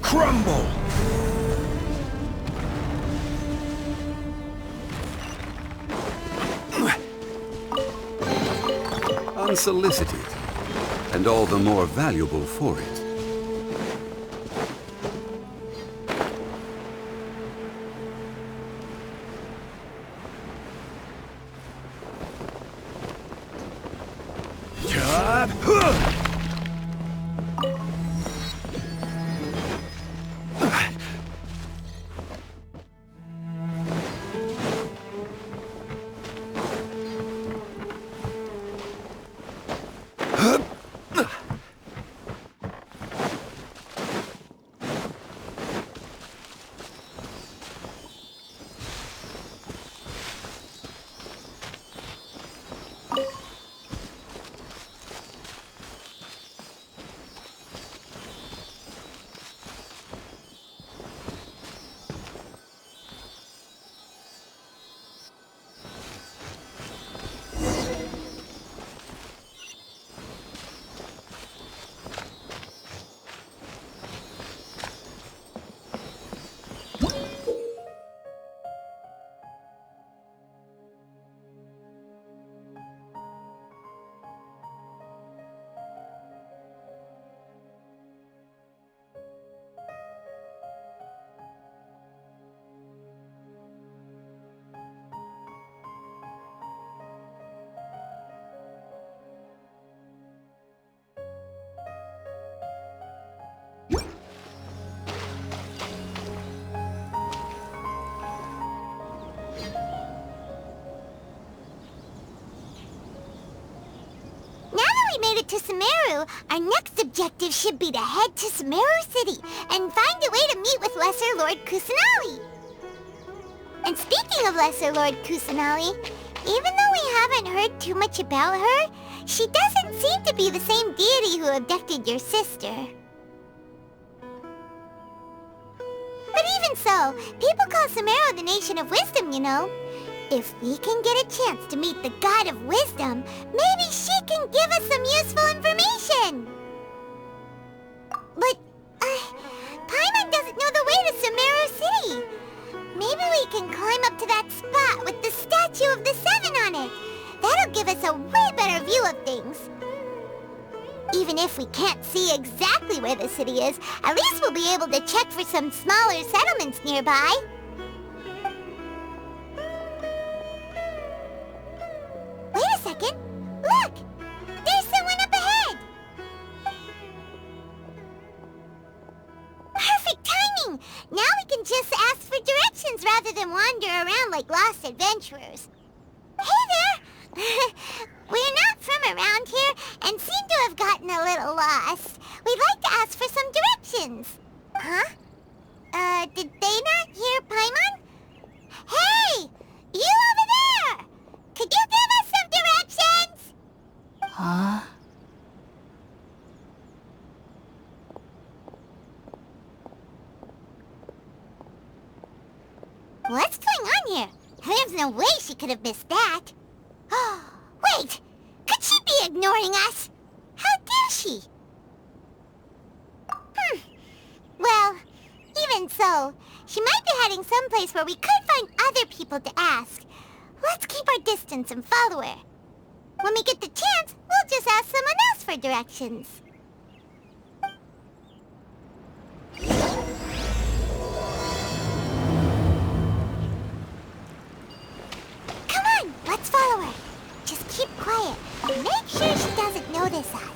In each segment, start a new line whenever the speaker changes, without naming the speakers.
Crumble! Unsolicited, and all the more valuable for it.
To Sumeru, our next objective should be to head to Sumeru City and find a way to meet with Lesser Lord Kusanali. And speaking of Lesser Lord Kusanali, even though we haven't heard too much about her, she doesn't seem to be the same deity who abducted your sister. But even so, people call Sumeru the Nation of Wisdom, you know. If we can get a chance to meet the God of Wisdom, maybe she can give us some useful information. But, Paimon doesn't know the way to Sumeru City. Maybe we can climb up to that spot with the statue of the Seven on it. That'll give us a way better view of things. Even if we can't see exactly where the city is, at least we'll be able to check for some smaller settlements nearby. Wait a second! Look! There's someone up ahead! Perfect timing! Now we can just ask for directions rather than wander around like lost adventurers. Hey there! We're not from around here and seem to have gotten a little lost. We'd like to ask for some directions. Huh? Did they not hear Paimon? Hey! You over there! Could you give us some directions?
Huh?
What's going on here? There's no way she could have missed that. Wait! Could she be ignoring us? How dare she? Well, even so, She might be heading someplace where we could find other people to ask. Let's keep our distance and follow her. When we get the chance, we'll just ask someone else for directions. Come on, let's follow her. Just keep quiet and make sure she doesn't notice us.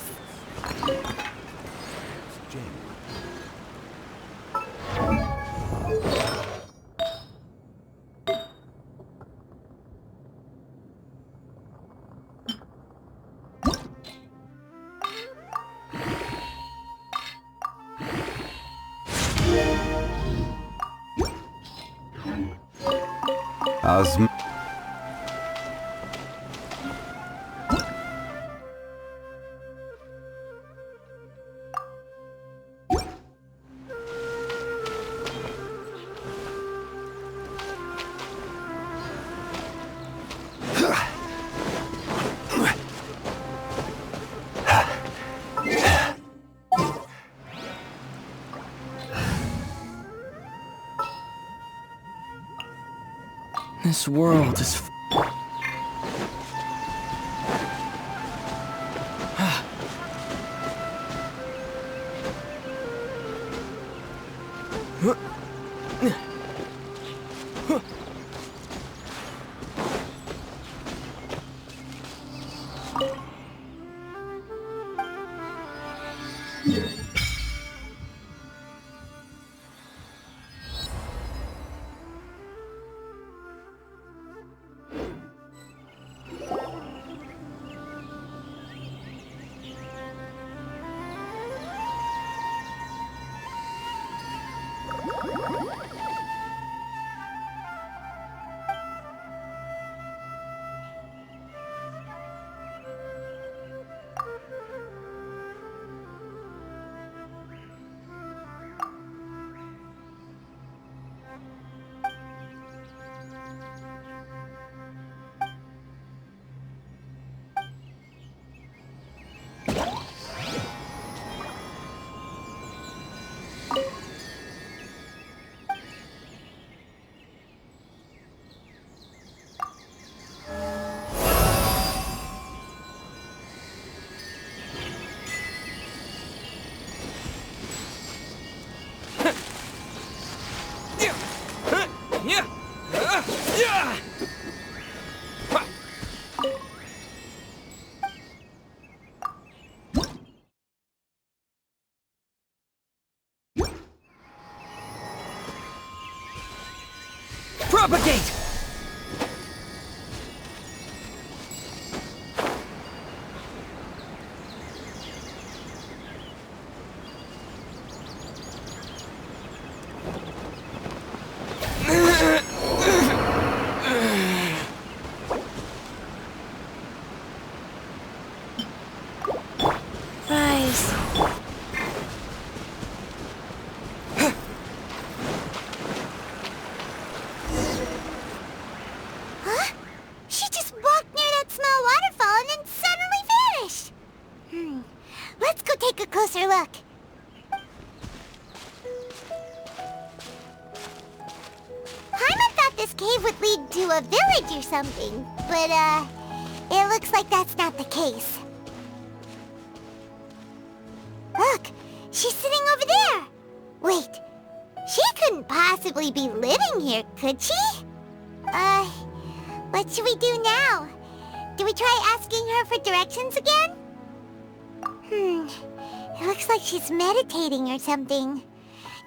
This world is propagate!
Look. Paimon thought this cave would lead to a village or something, but, it looks like that's not the case. Look, she's sitting over there. Wait, she couldn't possibly be living here, could she? What should we do now? Do we try asking her for directions again? It looks like she's meditating or something.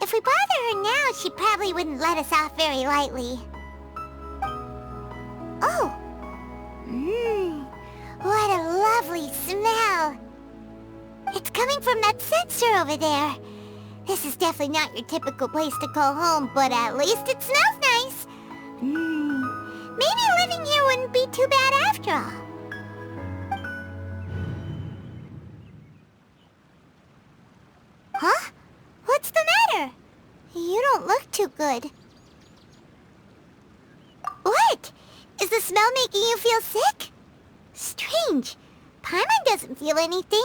If we bother her now, she probably wouldn't let us off very lightly. Oh! What a lovely smell! It's coming from that sensor over there. This is definitely not your typical place to call home, but at least it smells nice. Maybe living here wouldn't be too bad after all. Huh? What's the matter? You don't look too good. What? Is the smell making you feel sick? Strange. Paimon doesn't feel anything.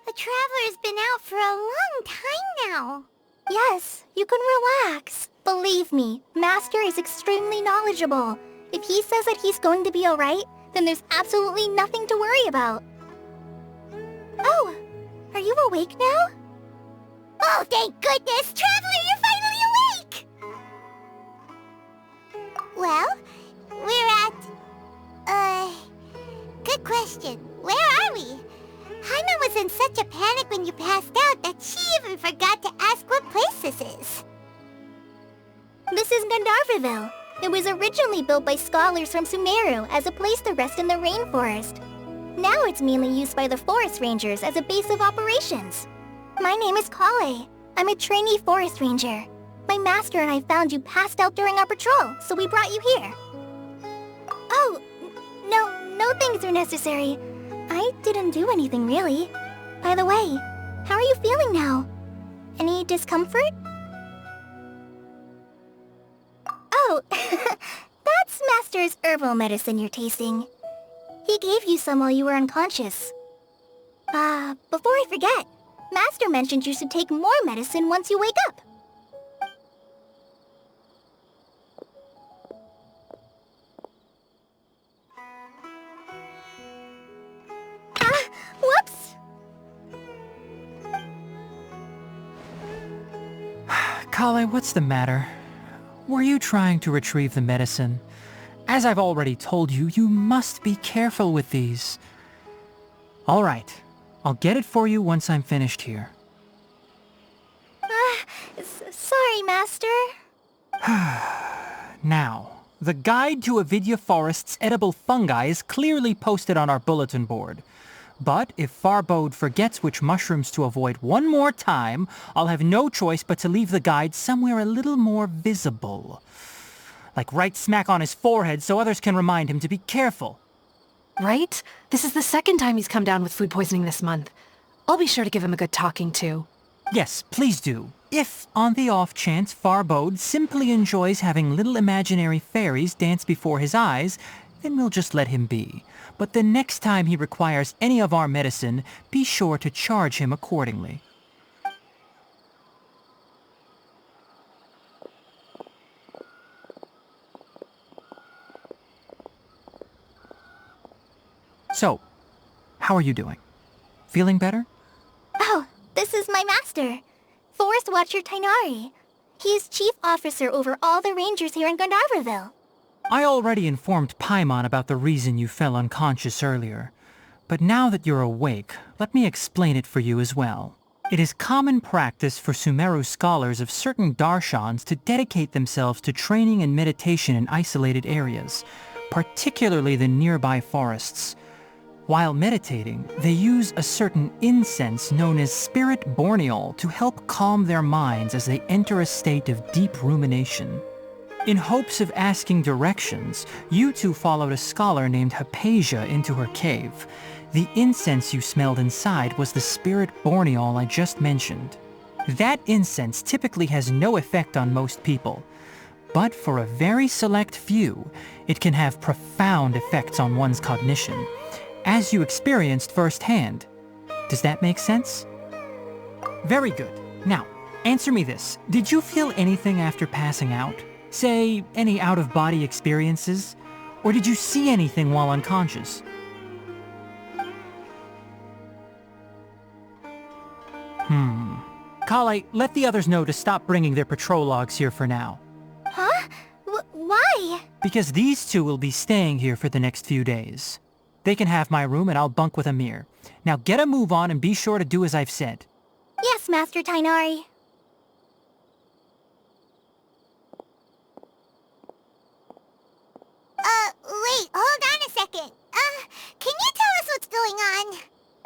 The Traveler's been out for a long time now.
Yes, you can relax. Believe me, Master is extremely knowledgeable. If he says that he's going to be alright, then there's absolutely nothing to worry about. Oh, are you awake now?
Oh, thank goodness! Traveler, you're finally awake! Well, we're at... Good question. Where are we? Paimon was in such a panic when you passed out that she even forgot to ask what place this is.
This is Gandharvaville. It was originally built by scholars from Sumeru as a place to rest in the rainforest. Now it's mainly used by the forest rangers as a base of operations. My name is Kale. I'm a trainee forest ranger. My master and I found you passed out during our patrol, so we brought you here. Oh, no things are necessary. I didn't do anything really. By the way, how are you feeling now? Any discomfort? Oh, that's Master's herbal medicine you're tasting. He gave you some while you were unconscious. Before I forget, Master mentioned you should take more medicine once you wake up. Whoops!
Kale, what's the matter? Were you trying to retrieve the medicine? As I've already told you, you must be careful with these. All right, I'll get it for you once I'm finished here.
Sorry, Master.
Now, the guide to Avidya Forest's edible fungi is clearly posted on our bulletin board. But if Farbode forgets which mushrooms to avoid one more time, I'll have no choice but to leave the guide somewhere a little more visible. Like right smack on his forehead so others can remind him to be careful.
Right? This is the second time he's come down with food poisoning this month. I'll be sure to give him a good talking to.
Yes, please do. If, on the off chance, Farbode simply enjoys having little imaginary fairies dance before his eyes, then we'll just let him be. But the next time he requires any of our medicine, be sure to charge him accordingly. So, how are you doing? Feeling better?
Oh, this is my master, Forest Watcher Tainari. He is chief officer over all the rangers here in Gandharvaville.
I already informed Paimon about the reason you fell unconscious earlier. But now that you're awake, let me explain it for you as well. It is common practice for Sumeru scholars of certain darshans to dedicate themselves to training and meditation in isolated areas, particularly the nearby forests. While meditating, they use a certain incense known as spirit borneol to help calm their minds as they enter a state of deep rumination. In hopes of asking directions, you two followed a scholar named Hypatia into her cave. The incense you smelled inside was the spirit borneol I just mentioned. That incense typically has no effect on most people, but for a very select few, it can have profound effects on one's cognition, as you experienced firsthand. Does that make sense? Very good. Now, answer me this. Did you feel anything after passing out? Say, any out-of-body experiences? Or did you see anything while unconscious? Kale, let the others know to stop bringing their patrol logs here for now.
Huh? Why?
Because these two will be staying here for the next few days. They can have my room and I'll bunk with Amir. Now get a move on and be sure to do as I've said.
Yes, Master Tainari.
Wait, hold on a second. Can you tell us what's going on?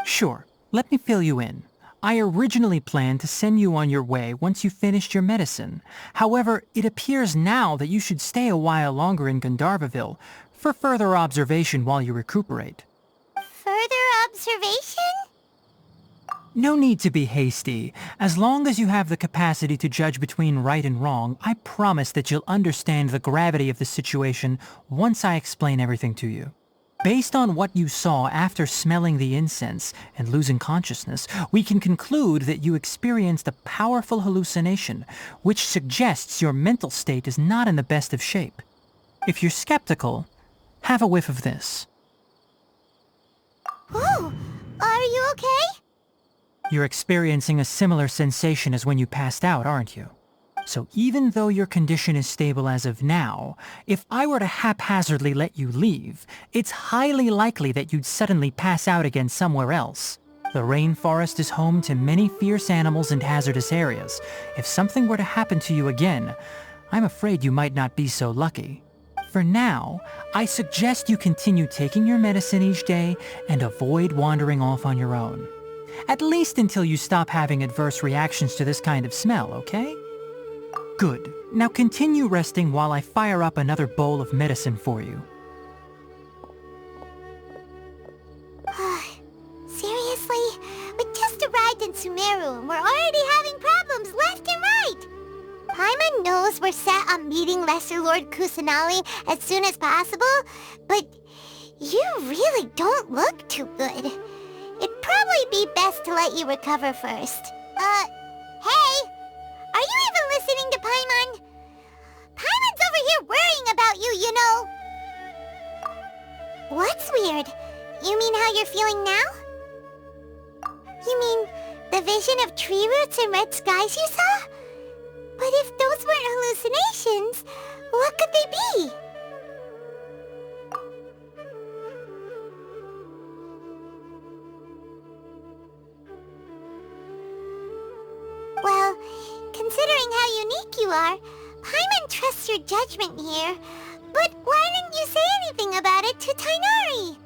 Sure, let me fill you in. I originally planned to send you on your way once you finished your medicine. However, it appears now that you should stay a while longer in Gandharvaville for further observation while you recuperate.
Further observation?
No need to be hasty. As long as you have the capacity to judge between right and wrong, I promise that you'll understand the gravity of the situation once I explain everything to you. Based on what you saw after smelling the incense and losing consciousness, we can conclude that you experienced a powerful hallucination, which suggests your mental state is not in the best of shape. If you're skeptical, have a whiff of this.
Whoa! Are you okay?
You're experiencing a similar sensation as when you passed out, aren't you? So even though your condition is stable as of now, if I were to haphazardly let you leave, it's highly likely that you'd suddenly pass out again somewhere else. The rainforest is home to many fierce animals and hazardous areas. If something were to happen to you again, I'm afraid you might not be so lucky. For now, I suggest you continue taking your medicine each day and avoid wandering off on your own. At least until you stop having adverse reactions to this kind of smell, okay? Good. Now continue resting while I fire up another bowl of medicine for you.
Seriously? We just arrived in Sumeru and we're already having problems left and right! Paimon knows we're set on meeting Lesser Lord Kusanali as soon as possible, but you really don't look too good. It'd probably be best to let you recover first. Hey! Are you even listening to Paimon? Paimon's over here worrying about you, you know! What's weird? You mean how you're feeling now? You mean the vision of tree roots and red skies you saw? But if those weren't hallucinations, what could they be? Well, considering how unique you are, Paimon trusts your judgment here. But why didn't you say anything about it to Tainari?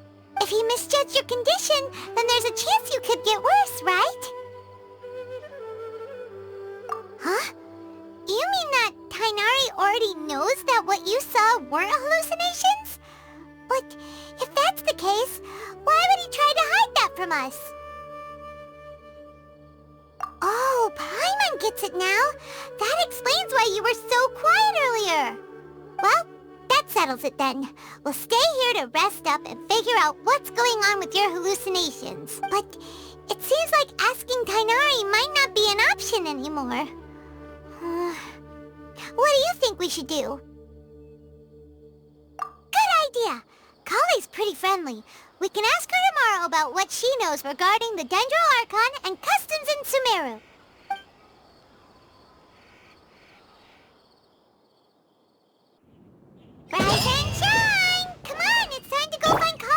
If he misjudged your condition, then there's a chance you could get worse, right? Huh? You mean that Tainari already knows that what you saw weren't hallucinations? But if that's the case, why would he try to hide that from us? Oh, Paimon gets it now. That explains why you were so quiet earlier. Well, that settles it then. We'll stay here to rest up and figure out what's going on with your hallucinations. But it seems like asking Tainari might not be an option anymore. What do you think we should do? Good idea. Kale's pretty friendly. We can ask her tomorrow about what she knows regarding the Dendro Archon and customs in Sumeru. Rise and shine! Come on, it's time to go find Kale!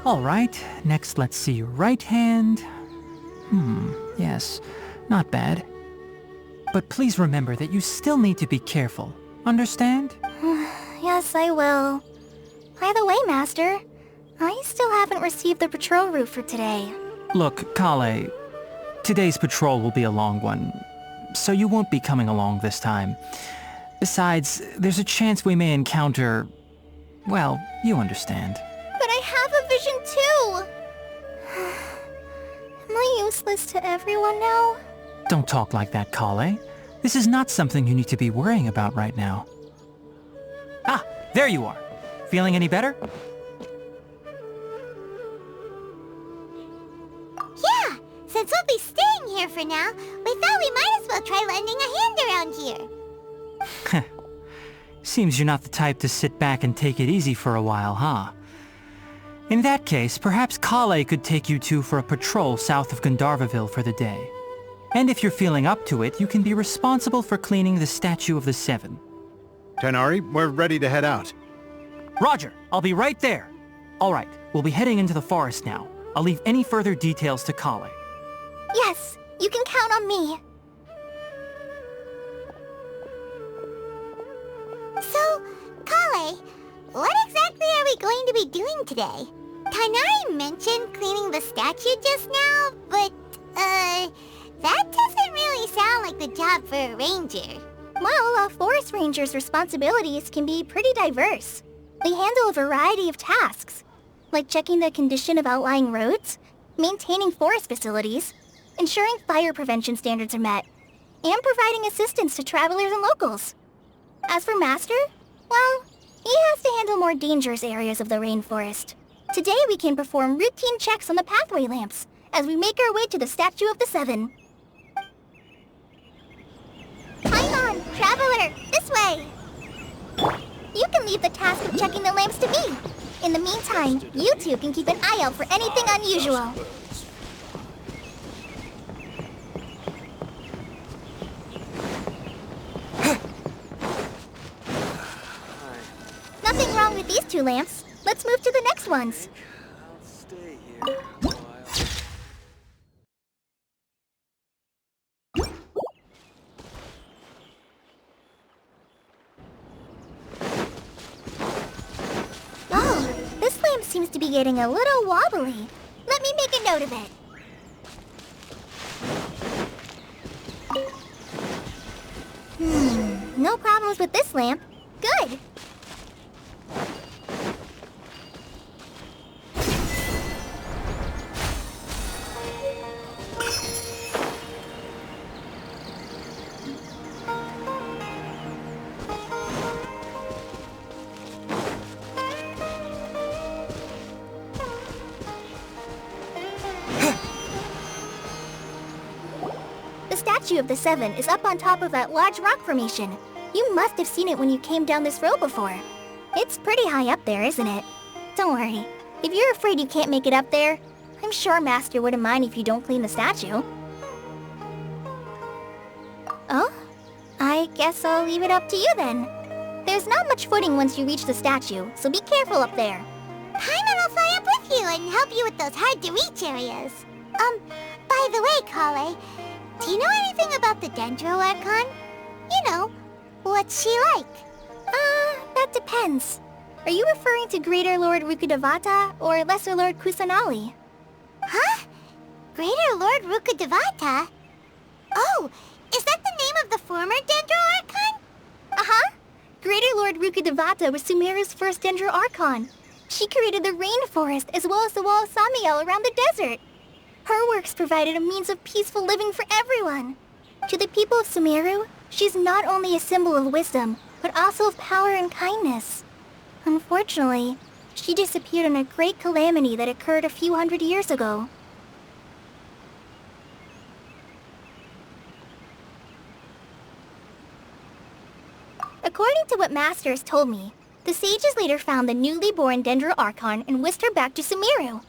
Alright, next let's see your right hand. Yes, not bad. But please remember that you still need to be careful. Understand?
Yes, I will. By the way, Master, I still haven't received the patrol route for today.
Look, Kale, today's patrol will be a long one, so you won't be coming along this time. Besides, there's a chance we may encounter... well, you understand.
But I have a vision too! Am I useless to everyone now?
Don't talk like that, Kale. This is not something you need to be worrying about right now. Ah, there you are. Feeling any better?
for now, we thought we might as well try lending a hand around here.
Seems you're not the type to sit back and take it easy for a while, huh? In that case, perhaps Kale could take you two for a patrol south of Gandharvaville for the day. And if you're feeling up to it, you can be responsible for cleaning the Statue of the Seven.
Tighnari, we're ready to head out.
Roger, I'll be right there. All right, we'll be heading into the forest now. I'll leave any further details to Kale.
Yes, you can count on me.
So, Kale, what exactly are we going to be doing today? Tighnari mentioned cleaning the statue just now, but, that doesn't really sound like the job for a ranger.
Well, a forest ranger's responsibilities can be pretty diverse. They handle a variety of tasks, like checking the condition of outlying roads, maintaining forest facilities, ensuring fire prevention standards are met, and providing assistance to travelers and locals. As for Master, well, he has to handle more dangerous areas of the rainforest. Today we can perform routine checks on the pathway lamps as we make our way to the Statue of the Seven. Paimon, traveler, this way! You can leave the task of checking the lamps to me. In the meantime, you two can keep an eye out for anything unusual. Nothing wrong with these two lamps. Let's move to the next ones.
I'll stay here for a while.
Oh, this lamp seems to be getting a little wobbly. Let me make a note of it. No problems with this lamp. Good. The Statue of the Seven is up on top of that large rock formation. You must have seen it when you came down this road before. It's pretty high up there, isn't it? Don't worry. If you're afraid you can't make it up there, I'm sure Master wouldn't mind if you don't clean the statue. Oh? I guess I'll leave it up to you then. There's not much footing once you reach the statue, so be careful up there.
Paimon will fly up with you and help you with those hard-to-reach areas. By the way, Kale, do you know anything about the Dendro Archon? You know, what's she like?
That depends. Are you referring to Greater Lord Rukkhadevata or Lesser Lord Kusanali?
Huh? Greater Lord Rukkhadevata? Oh, is that the name of the former Dendro Archon?
Uh-huh. Greater Lord Rukkhadevata was Sumeru's first Dendro Archon. She created the rainforest as well as the wall of Samiel around the desert. Her works provided a means of peaceful living for everyone. To the people of Sumeru, she's not only a symbol of wisdom, but also of power and kindness. Unfortunately, she disappeared in a great calamity that occurred a few hundred years ago. According to what Master has told me, the sages later found the newly born Dendro Archon and whisked her back to Sumeru.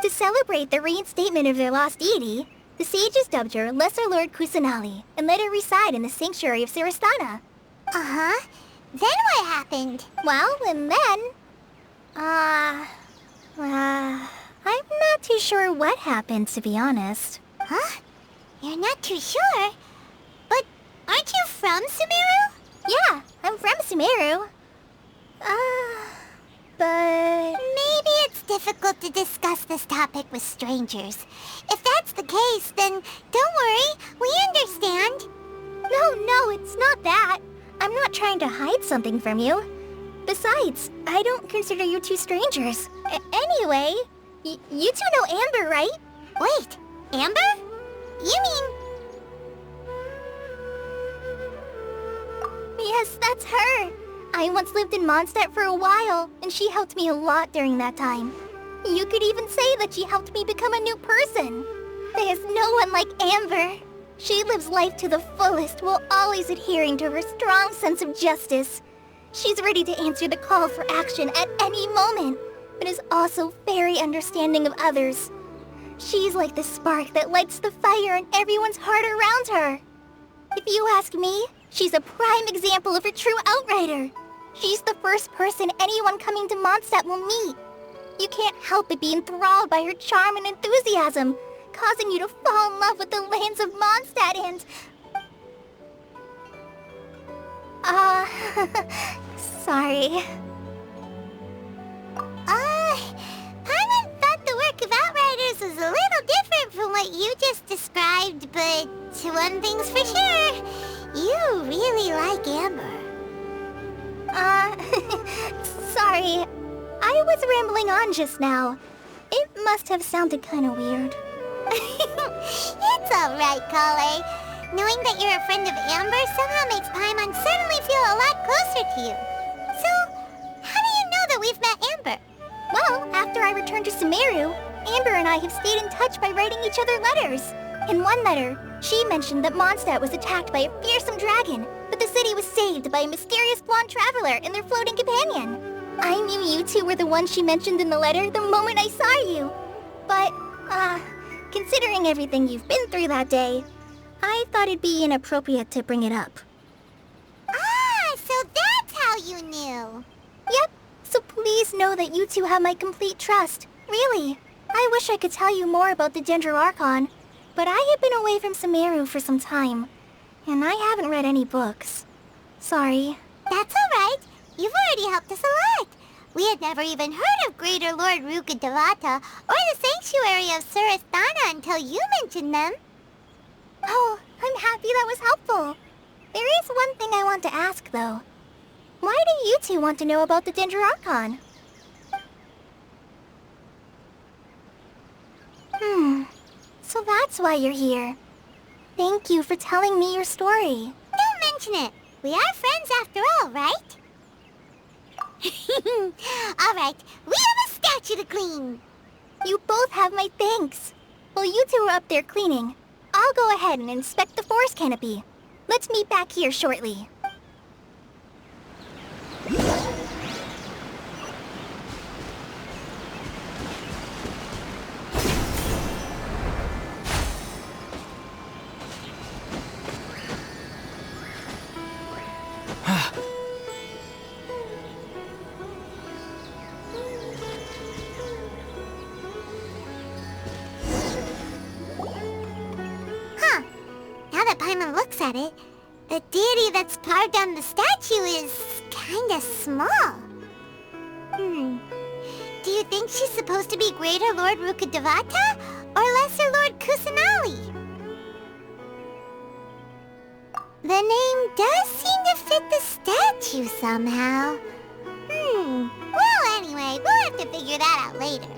To celebrate the reinstatement of their lost deity, the sages dubbed her Lesser Lord Kusanali and let her reside in the sanctuary of Siristana.
Uh-huh. Then what happened?
Well, and then... I'm not too sure what happened, to be honest.
Huh? You're not too sure? But aren't you from Sumeru?
Yeah, I'm from Sumeru. But...
Maybe it's difficult to discuss this topic with strangers. If that's the case, then don't worry, we understand.
No, it's not that. I'm not trying to hide something from you. Besides, I don't consider you two strangers. Anyway, you two know Amber, right?
Wait, Amber? You mean...
Yes, that's her. I once lived in Mondstadt for a while, and she helped me a lot during that time. You could even say that she helped me become a new person. There's no one like Amber. She lives life to the fullest while always adhering to her strong sense of justice. She's ready to answer the call for action at any moment, but is also very understanding of others. She's like the spark that lights the fire in everyone's heart around her. If you ask me, she's a prime example of a true outrider. She's the first person anyone coming to Mondstadt will meet. You can't help but be enthralled by her charm and enthusiasm, causing you to fall in love with the lands of Mondstadt and... sorry.
Paimon thought the work of Outriders was a little different from what you just described, but one thing's for sure, you really like Amber.
Sorry. I was rambling on just now. It must have sounded kinda weird.
It's alright, Kale. Knowing that you're a friend of Amber somehow makes Paimon suddenly feel a lot closer to you. So, how do you know that we've met Amber?
Well, after I returned to Sumeru, Amber and I have stayed in touch by writing each other letters. In one letter, she mentioned that Mondstadt was attacked by a fearsome dragon, but the city was saved by a mysterious blonde traveler and their floating companion. I knew you two were the ones she mentioned in the letter the moment I saw you. But, considering everything you've been through that day, I thought it'd be inappropriate to bring it up.
Ah, so that's how you knew.
Yep, so please know that you two have my complete trust. Really. I wish I could tell you more about the Dendro Archon, but I have been away from Sumeru for some time, and I haven't read any books. Sorry.
That's alright. You've already helped us a lot. We had never even heard of Greater Lord Rukkhadevata or the Sanctuary of Surasthana until you mentioned them.
Oh, I'm happy that was helpful. There is one thing I want to ask, though. Why do you two want to know about the Dendro Archon? So that's why you're here. Thank you for telling me your story.
Don't mention it. We are friends after all, right? Alright, we have a statue to clean.
You both have my thanks. While you two are up there cleaning, I'll go ahead and inspect the forest canopy. Let's meet back here shortly.
Paimon looks at it, the deity that's carved on the statue is kinda small. Do you think she's supposed to be Greater Lord Rukkhadevata or Lesser Lord Kusanali? The name does seem to fit the statue somehow. Well, anyway, we'll have to figure that out later.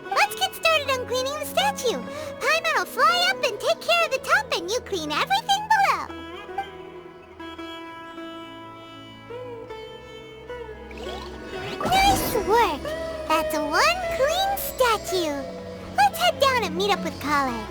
Let's get started on cleaning the statue. Paimon will fly up and take care of the top, and you clean everything below. Nice work! That's one clean statue. Let's head down and meet up with Kale.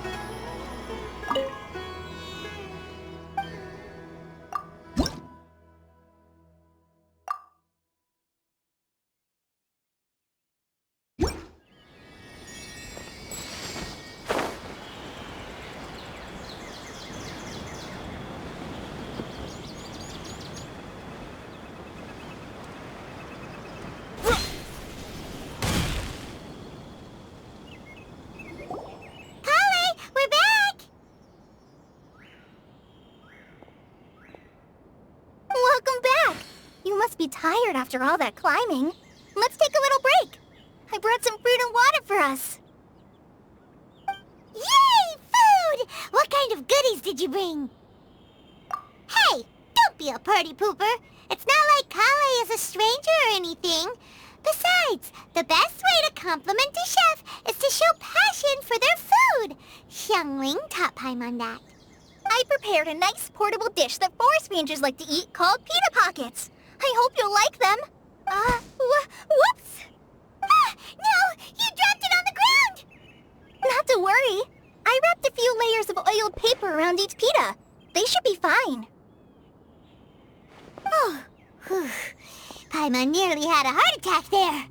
Be tired after all that climbing. Let's take a little break. I brought some fruit and water for us.
Yay! Food! What kind of goodies did you bring? Hey! Don't be a party pooper. It's not like Kale is a stranger or anything. Besides, the best way to compliment a chef is to show passion for their food. Xiangling taught Paimon that.
I prepared a nice portable dish that forest rangers like to eat called pita pockets. I hope you'll like them. Whoops!
Ah, no! You dropped it on the ground!
Not to worry. I wrapped a few layers of oiled paper around each pita. They should be fine.
Oh, whew. Paimon nearly had a heart attack there.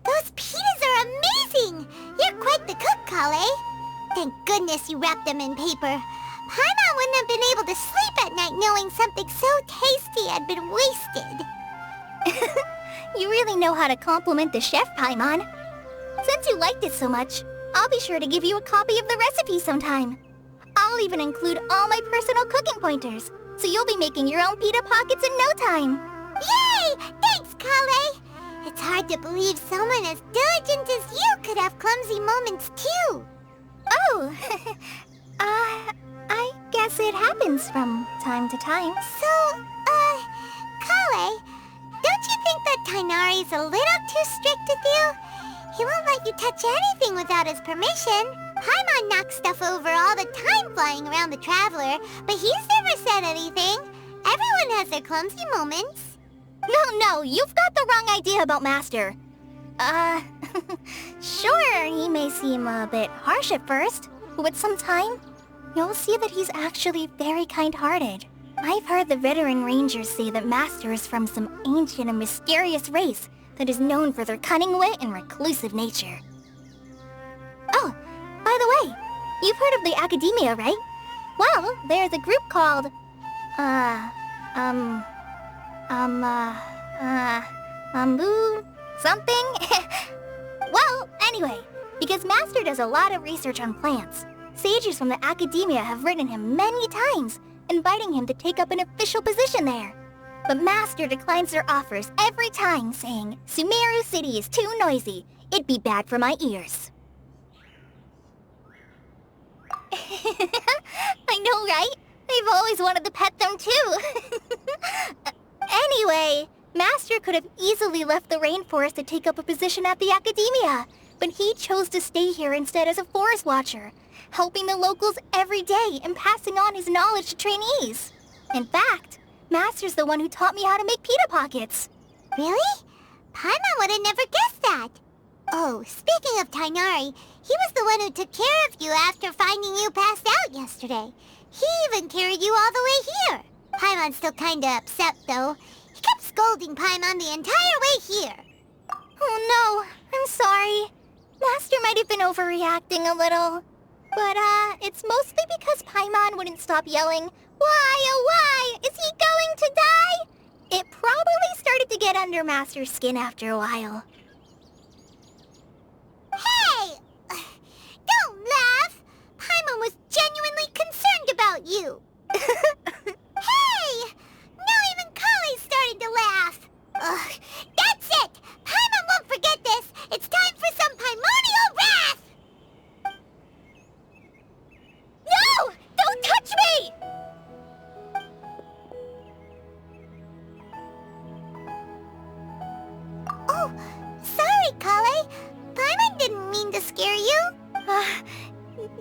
Those pitas are amazing! You're quite the cook, Kale. Thank goodness you wrapped them in paper. Paimon wouldn't have been able to sleep at night knowing something so tasty had been wasted.
You really know how to compliment the chef, Paimon. Since you liked it so much, I'll be sure to give you a copy of the recipe sometime. I'll even include all my personal cooking pointers, so you'll be making your own pita pockets in no time.
Yay! Thanks, Kale! It's hard to believe someone as diligent as you could have clumsy moments too.
Oh, I guess it happens from time to time.
So, Kale, don't you think that Tainari's a little too strict with you? He won't let you touch anything without his permission. Paimon knocks stuff over all the time flying around the Traveler, but he's never said anything. Everyone has their clumsy moments.
No, you've got the wrong idea about Master. Sure, he may seem a bit harsh at first, but with some time, you'll see that he's actually very kind-hearted. I've heard the veteran rangers say that Master is from some ancient and mysterious race that is known for their cunning wit and reclusive nature. Oh, by the way, you've heard of the Academia, right? Well, there's a group called, something? Well, anyway, because Master does a lot of research on plants, sages from the Academia have written him many times, inviting him to take up an official position there. But Master declines their offers every time, saying, Sumeru City is too noisy. It'd be bad for my ears. I know, right? I've always wanted to pet them too. Anyway, Master could have easily left the rainforest to take up a position at the Academia, but he chose to stay here instead as a forest watcher, helping the locals every day and passing on his knowledge to trainees. In fact, Master's the one who taught me how to make pita pockets.
Really? Paimon would have never guessed that. Oh, speaking of Tainari, he was the one who took care of you after finding you passed out yesterday. He even carried you all the way here. Paimon's still kinda upset, though. He kept scolding Paimon the entire way here.
Oh no, I'm sorry. Master might have been overreacting a little. But, it's mostly because Paimon wouldn't stop yelling, "Why, oh why? Is he going to die?" It probably started to get under Master's skin after a while.
Hey! Don't laugh! Paimon was genuinely concerned about you. Hey! Now even Kale's starting to laugh. Ugh, that's it! Paimon won't forget this! It's time for some Paimonial wrath!
No! Don't touch me!
Oh, sorry, Kale. Paimon didn't mean to scare you.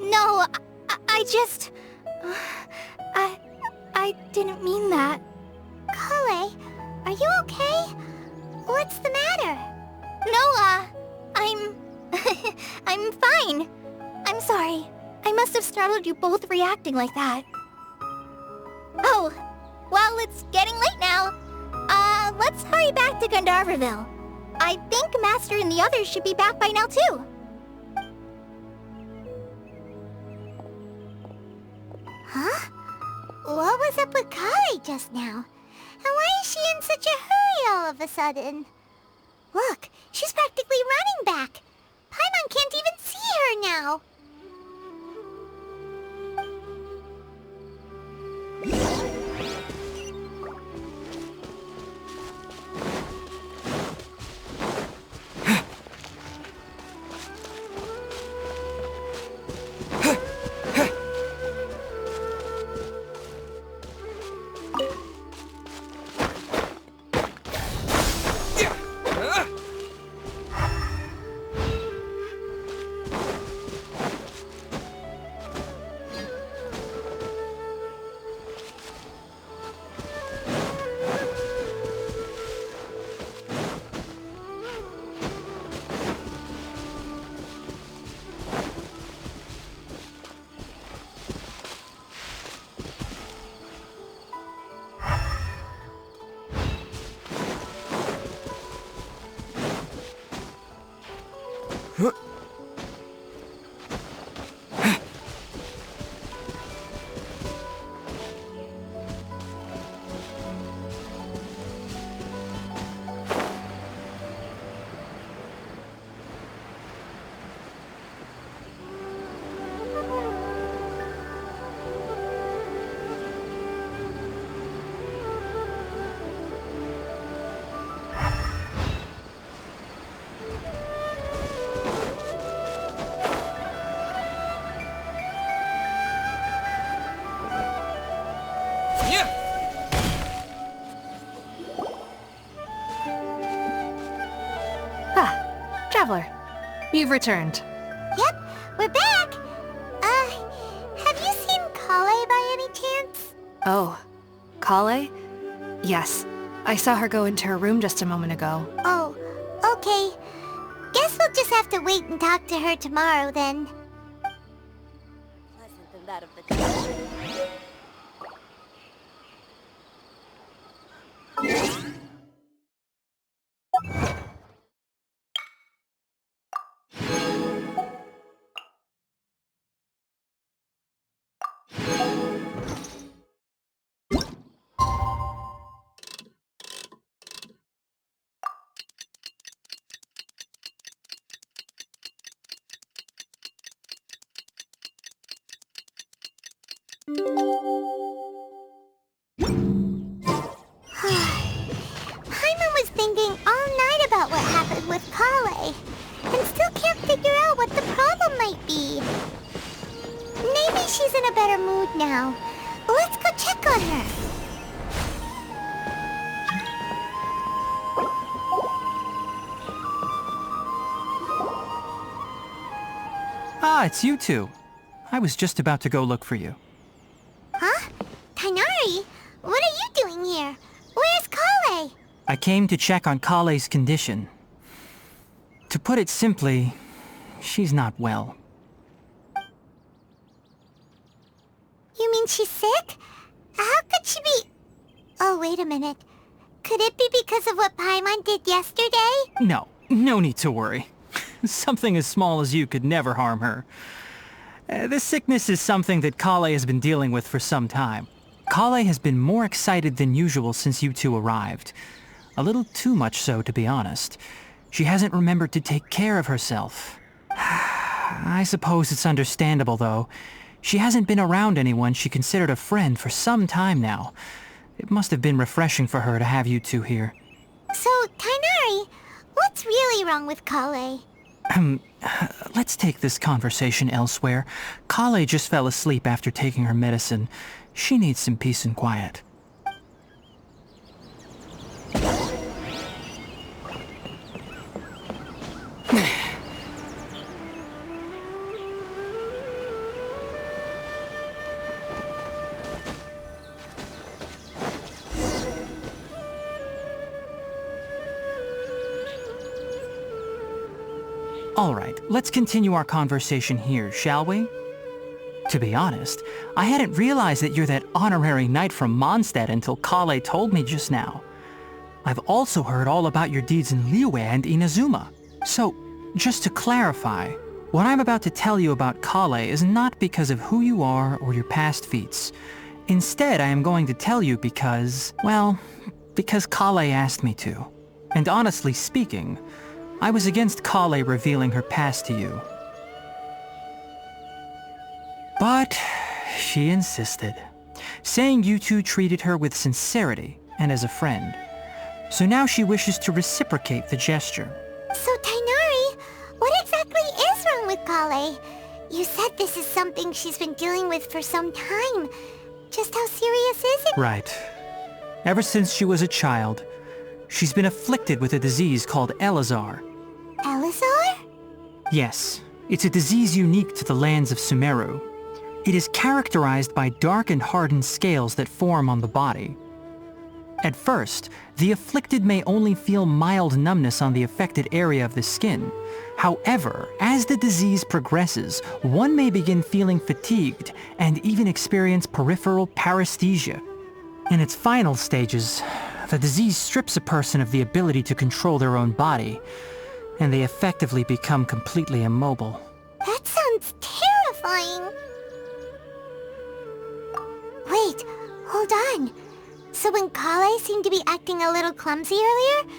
No, I just... I didn't mean that.
Kale, are you okay? What's the matter?
No, I'm... I'm fine. I'm sorry. I must have startled you both reacting like that. Oh, well, it's getting late now. Let's hurry back to Gandharville. I think Master and the others should be back by now, too.
Huh? What was up with Kale just now? And why is she in such a hurry all of a sudden? Look, she's practically running back. Paimon can't even see her now.
You've returned.
Yep, we're back. Have you seen Kale by any chance?
Oh, Kale? Yes. I saw her go into her room just a moment ago.
Oh, okay. Guess we'll just have to wait and talk to her tomorrow then. Pleasant than that of the Paimon was thinking all night about what happened with Kale, and still can't figure out what the problem might be. Maybe she's in a better mood now. Let's go check on her.
Ah, it's you two. I was just about to go look for you.
Huh? Tainari? What are you doing here? Where's Kale?
I came to check on Kale's condition. To put it simply, she's not well.
You mean she's sick? How could she be... Oh, wait a minute. Could it be because of what Paimon did yesterday?
No need to worry. Something as small as you could never harm her. This sickness is something that Kale has been dealing with for some time. Kale has been more excited than usual since you two arrived. A little too much so, to be honest. She hasn't remembered to take care of herself. I suppose it's understandable, though. She hasn't been around anyone she considered a friend for some time now. It must have been refreshing for her to have you two here.
So, Tainari, what's really wrong with Kale?
Let's take this conversation elsewhere. Kale just fell asleep after taking her medicine. She needs some peace and quiet. All right, let's continue our conversation here, shall we? To be honest, I hadn't realized that you're that honorary knight from Mondstadt until Kale told me just now. I've also heard all about your deeds in Liyue and Inazuma. So, just to clarify, what I'm about to tell you about Kale is not because of who you are or your past feats. Instead, I am going to tell you because, well, because Kale asked me to. And honestly speaking, I was against Kale revealing her past to you. But she insisted, saying you two treated her with sincerity and as a friend. So now she wishes to reciprocate the gesture.
So, Tainari, what exactly is wrong with Kale? You said this is something she's been dealing with for some time. Just how serious is it?
Right. Ever since she was a child, she's been afflicted with a disease called Elazar.
Elazar?
Yes, it's a disease unique to the lands of Sumeru. It is characterized by dark and hardened scales that form on the body. At first, the afflicted may only feel mild numbness on the affected area of the skin. However, as the disease progresses, one may begin feeling fatigued and even experience peripheral paresthesia. In its final stages, the disease strips a person of the ability to control their own body, and they effectively become completely immobile.
That sounds terrifying. Wait, hold on. So when Kale seemed to be acting a little clumsy earlier,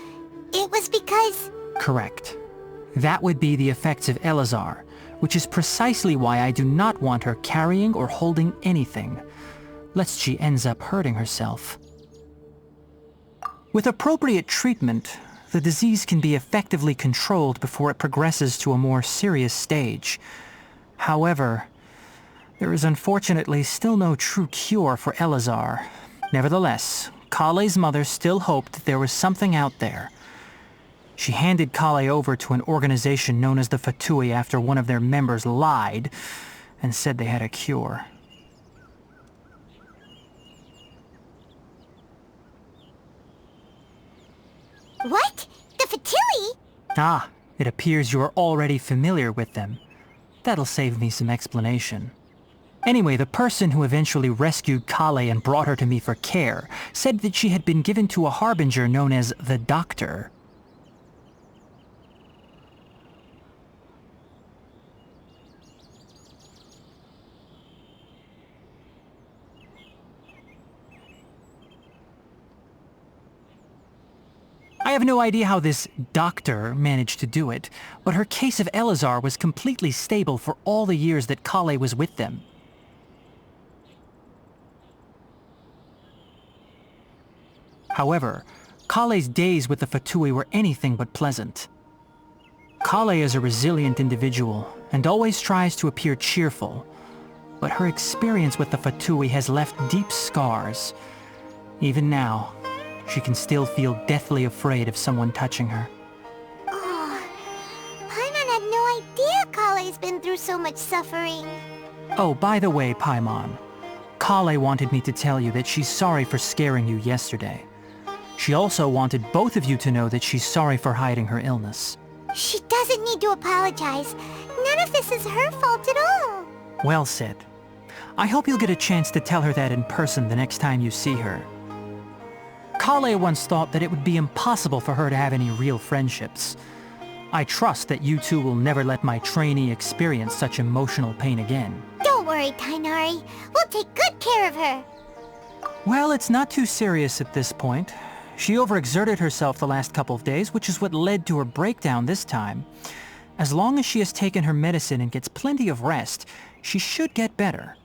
it was because...
Correct. That would be the effects of Elazar, which is precisely why I do not want her carrying or holding anything, lest she ends up hurting herself. With appropriate treatment, the disease can be effectively controlled before it progresses to a more serious stage. However, there is unfortunately still no true cure for Elazar. Nevertheless, Kale's mother still hoped that there was something out there. She handed Kale over to an organization known as the Fatui after one of their members lied and said they had a cure.
What? The Fatui?
Ah, it appears you are already familiar with them. That'll save me some explanation. Anyway, the person who eventually rescued Kale and brought her to me for care said that she had been given to a harbinger known as the Doctor. I have no idea how this doctor managed to do it, but her case of Elazar was completely stable for all the years that Kale was with them. However, Kale's days with the Fatui were anything but pleasant. Kale is a resilient individual and always tries to appear cheerful, but her experience with the Fatui has left deep scars. Even now, she can still feel deathly afraid of someone touching her.
Oh, Paimon had no idea Kale's been through so much suffering.
Oh, by the way, Paimon, Kale wanted me to tell you that she's sorry for scaring you yesterday. She also wanted both of you to know that she's sorry for hiding her illness.
She doesn't need to apologize. None of this is her fault at all.
Well said. I hope you'll get a chance to tell her that in person the next time you see her. Kale once thought that it would be impossible for her to have any real friendships. I trust that you two will never let my trainee experience such emotional pain again.
Don't worry, Tainari. We'll take good care of her.
Well, it's not too serious at this point. She overexerted herself the last couple of days, which is what led to her breakdown this time. As long as she has taken her medicine and gets plenty of rest, she should get better.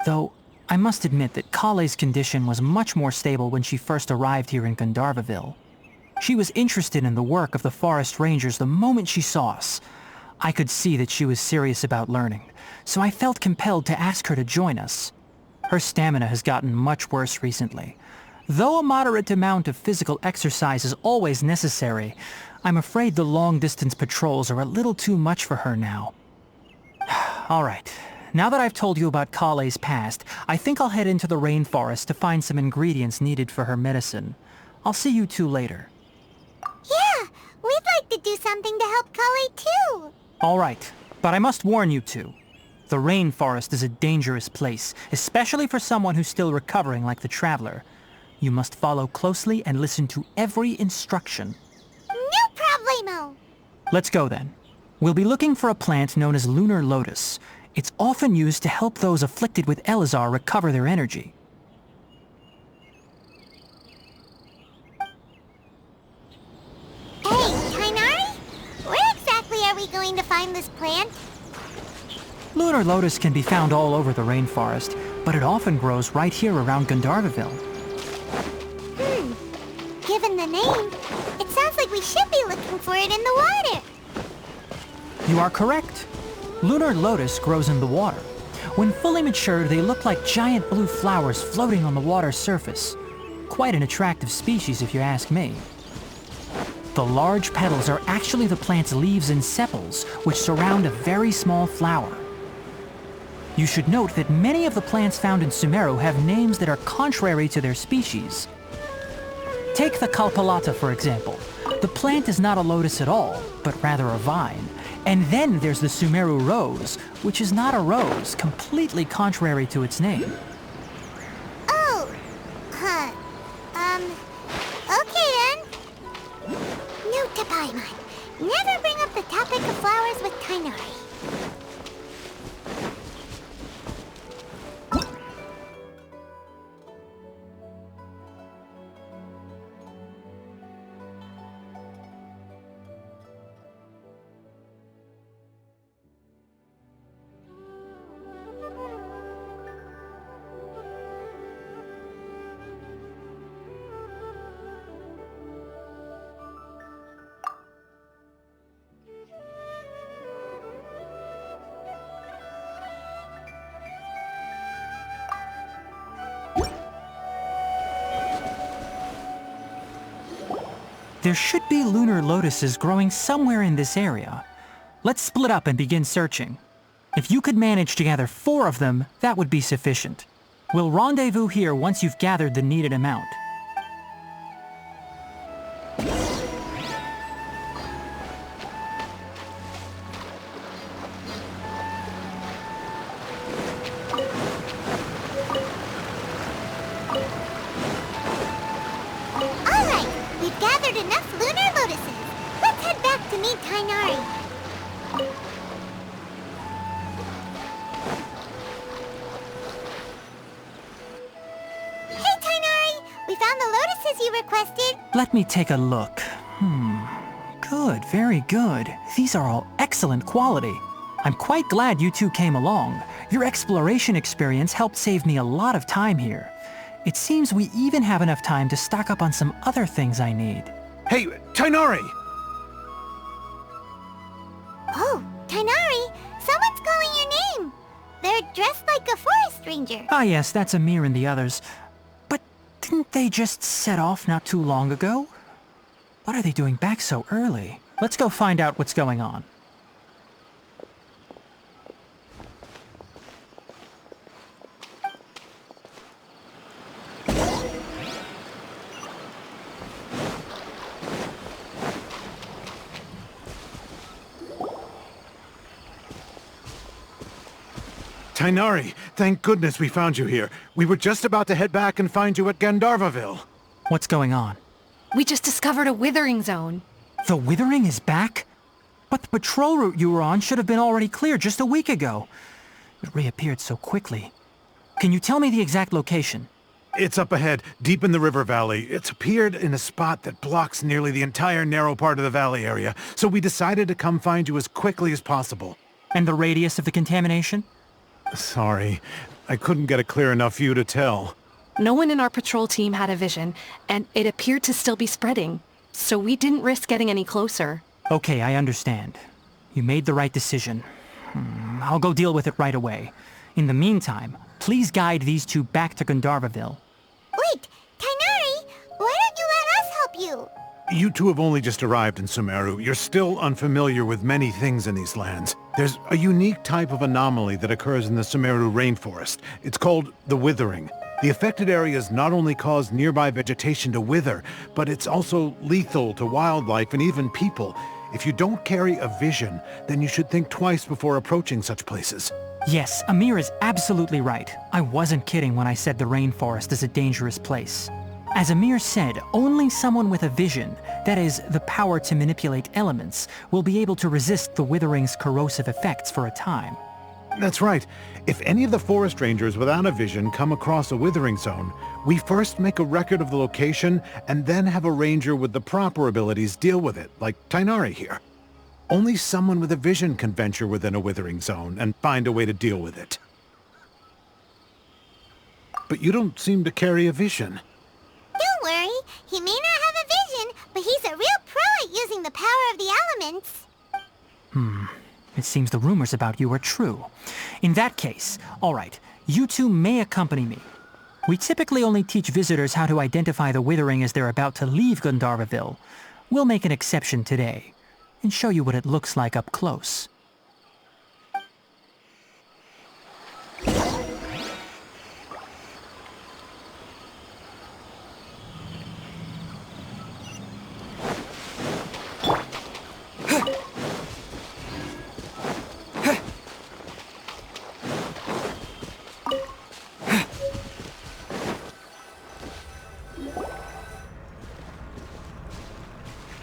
Though, I must admit that Kale's condition was much more stable when she first arrived here in Gandharvaville. She was interested in the work of the forest rangers the moment she saw us. I could see that she was serious about learning, so I felt compelled to ask her to join us. Her stamina has gotten much worse recently. Though a moderate amount of physical exercise is always necessary, I'm afraid the long-distance patrols are a little too much for her now. All right. Now that I've told you about Kale's past, I think I'll head into the rainforest to find some ingredients needed for her medicine. I'll see you two later.
Yeah, we'd like to do something to help Kale too.
All right, but I must warn you two. The rainforest is a dangerous place, especially for someone who's still recovering like the Traveler. You must follow closely and listen to every instruction.
No problemo.
Let's go then. We'll be looking for a plant known as Lunar Lotus. It's often used to help those afflicted with Elazar recover their energy.
Hey, Tainari? Where exactly are we going to find this plant?
Lunar Lotus can be found all over the rainforest, but it often grows right here around Gandharvaville.
Given the name, it sounds like we should be looking for it in the water.
You are correct. Lunar Lotus grows in the water. When fully matured, they look like giant blue flowers floating on the water's surface. Quite an attractive species, if you ask me. The large petals are actually the plant's leaves and sepals, which surround a very small flower. You should note that many of the plants found in Sumeru have names that are contrary to their species. Take the Kalpalata, for example. The plant is not a lotus at all, but rather a vine. And then there's the Sumeru rose, which is not a rose, completely contrary to its name.
Oh, huh. Okay then. Note to Paimon. Never bring up the topic of flowers with Tainari.
There should be lunar lotuses growing somewhere in this area. Let's split up and begin searching. If you could manage to gather 4 of them, that would be sufficient. We'll rendezvous here once you've gathered the needed amount.
Alright, we've gathered enough lunar lotuses. Let's head back to meet Tainari. Hey Tainari, we found the lotuses you requested.
Let me take a look. Good, very good. These are all excellent quality. I'm quite glad you two came along. Your exploration experience helped save me a lot of time here. It seems we even have enough time to stock up on some other things I need.
Hey, Tainari!
Oh, Tainari, someone's calling your name. They're dressed like a forest ranger.
Ah yes, that's Amir and the others. But didn't they just set off not too long ago? What are they doing back so early? Let's go find out what's going on.
Tainari, thank goodness we found you here. We were just about to head back and find you at Gandharvaville.
What's going on?
We just discovered a withering zone.
The Withering is back? But the patrol route you were on should have been already cleared just a week ago. It reappeared so quickly. Can you tell me the exact location?
It's up ahead, deep in the river valley. It's appeared in a spot that blocks nearly the entire narrow part of the valley area, so we decided to come find you as quickly as possible.
And the radius of the contamination?
Sorry, I couldn't get a clear enough view to tell.
No one in our patrol team had a vision, and it appeared to still be spreading. So we didn't risk getting any closer.
Okay, I understand. You made the right decision. I'll go deal with it right away. In the meantime, please guide these two back to Gandharvaville.
Wait, Tainari, why don't you let us help you?
You two have only just arrived in Sumeru. You're still unfamiliar with many things in these lands. There's a unique type of anomaly that occurs in the Sumeru rainforest. It's called the Withering. The affected areas not only cause nearby vegetation to wither, but it's also lethal to wildlife and even people. If you don't carry a vision, then you should think twice before approaching such places.
Yes, Amir is absolutely right. I wasn't kidding when I said the rainforest is a dangerous place. As Amir said, only someone with a vision, that is, the power to manipulate elements, will be able to resist the Withering's corrosive effects for a time.
That's right. If any of the forest rangers without a vision come across a withering zone, we first make a record of the location and then have a ranger with the proper abilities deal with it, like Tainari here. Only someone with a vision can venture within a withering zone and find a way to deal with it. But you don't seem to carry a vision.
Don't worry, he may not have a vision, but he's a real pro at using the power of the elements.
It seems the rumors about you are true. In that case, all right, you two may accompany me. We typically only teach visitors how to identify the Withering as they're about to leave Gandharvaville. We'll make an exception today, and show you what it looks like up close.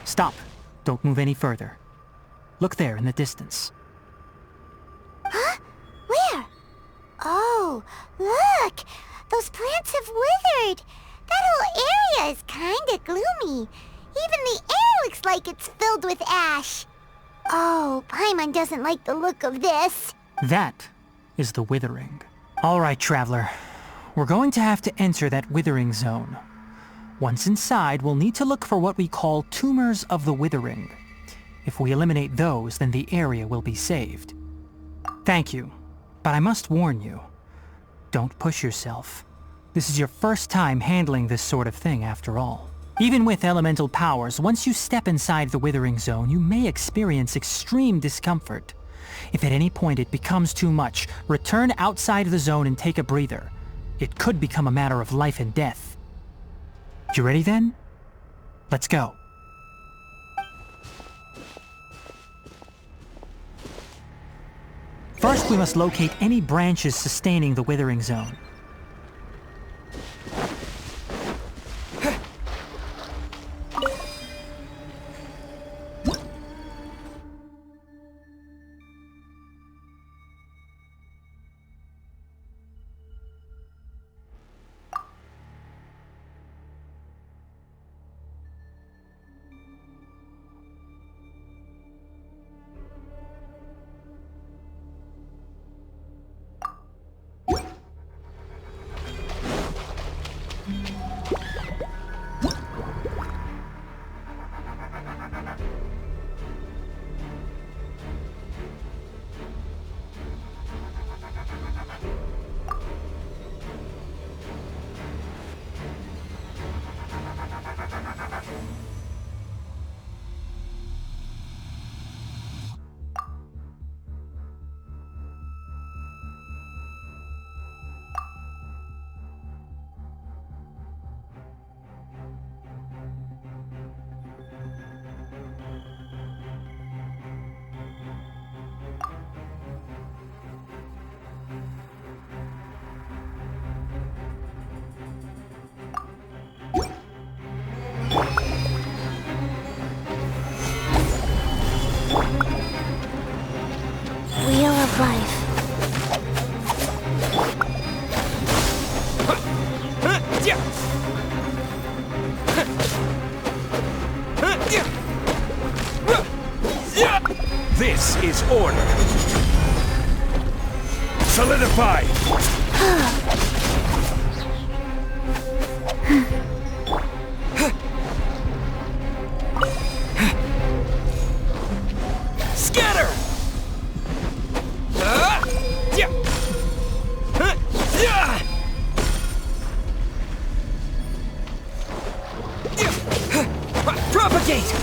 Stop. Don't move any further. Look there in the distance.
Huh? Where? Oh, look! Those plants have withered! That whole area is kinda gloomy. Even the air looks like it's filled with ash. Oh, Paimon doesn't like the look of this.
That is the Withering. All right, Traveler. We're going to have to enter that Withering zone. Once inside, we'll need to look for what we call tumors of the Withering. If we eliminate those, then the area will be saved. Thank you, but I must warn you. Don't push yourself. This is your first time handling this sort of thing, after all. Even with elemental powers, once you step inside the withering zone, you may experience extreme discomfort. If at any point it becomes too much, return outside the zone and take a breather. It could become a matter of life and death. You ready then? Let's go. First, we must locate any branches sustaining the withering zone.
Wheel of Life.
This is order. Solidify! Scatter! Propagate!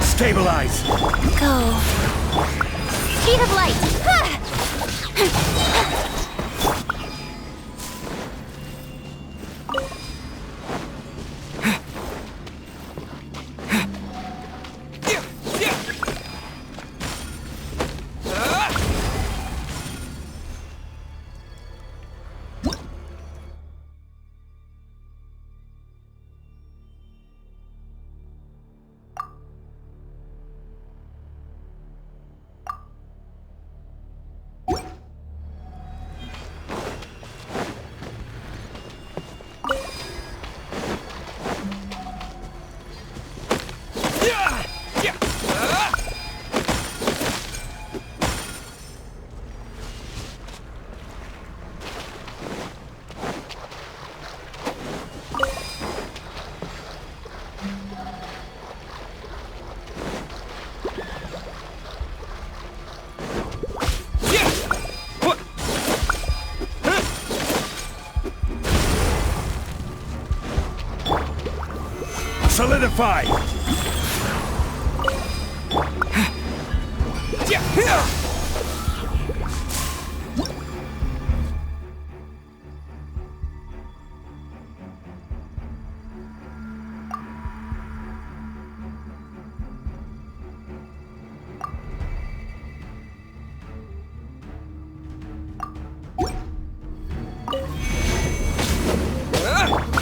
Stabilize!
Go. Speed of light.
Solidify!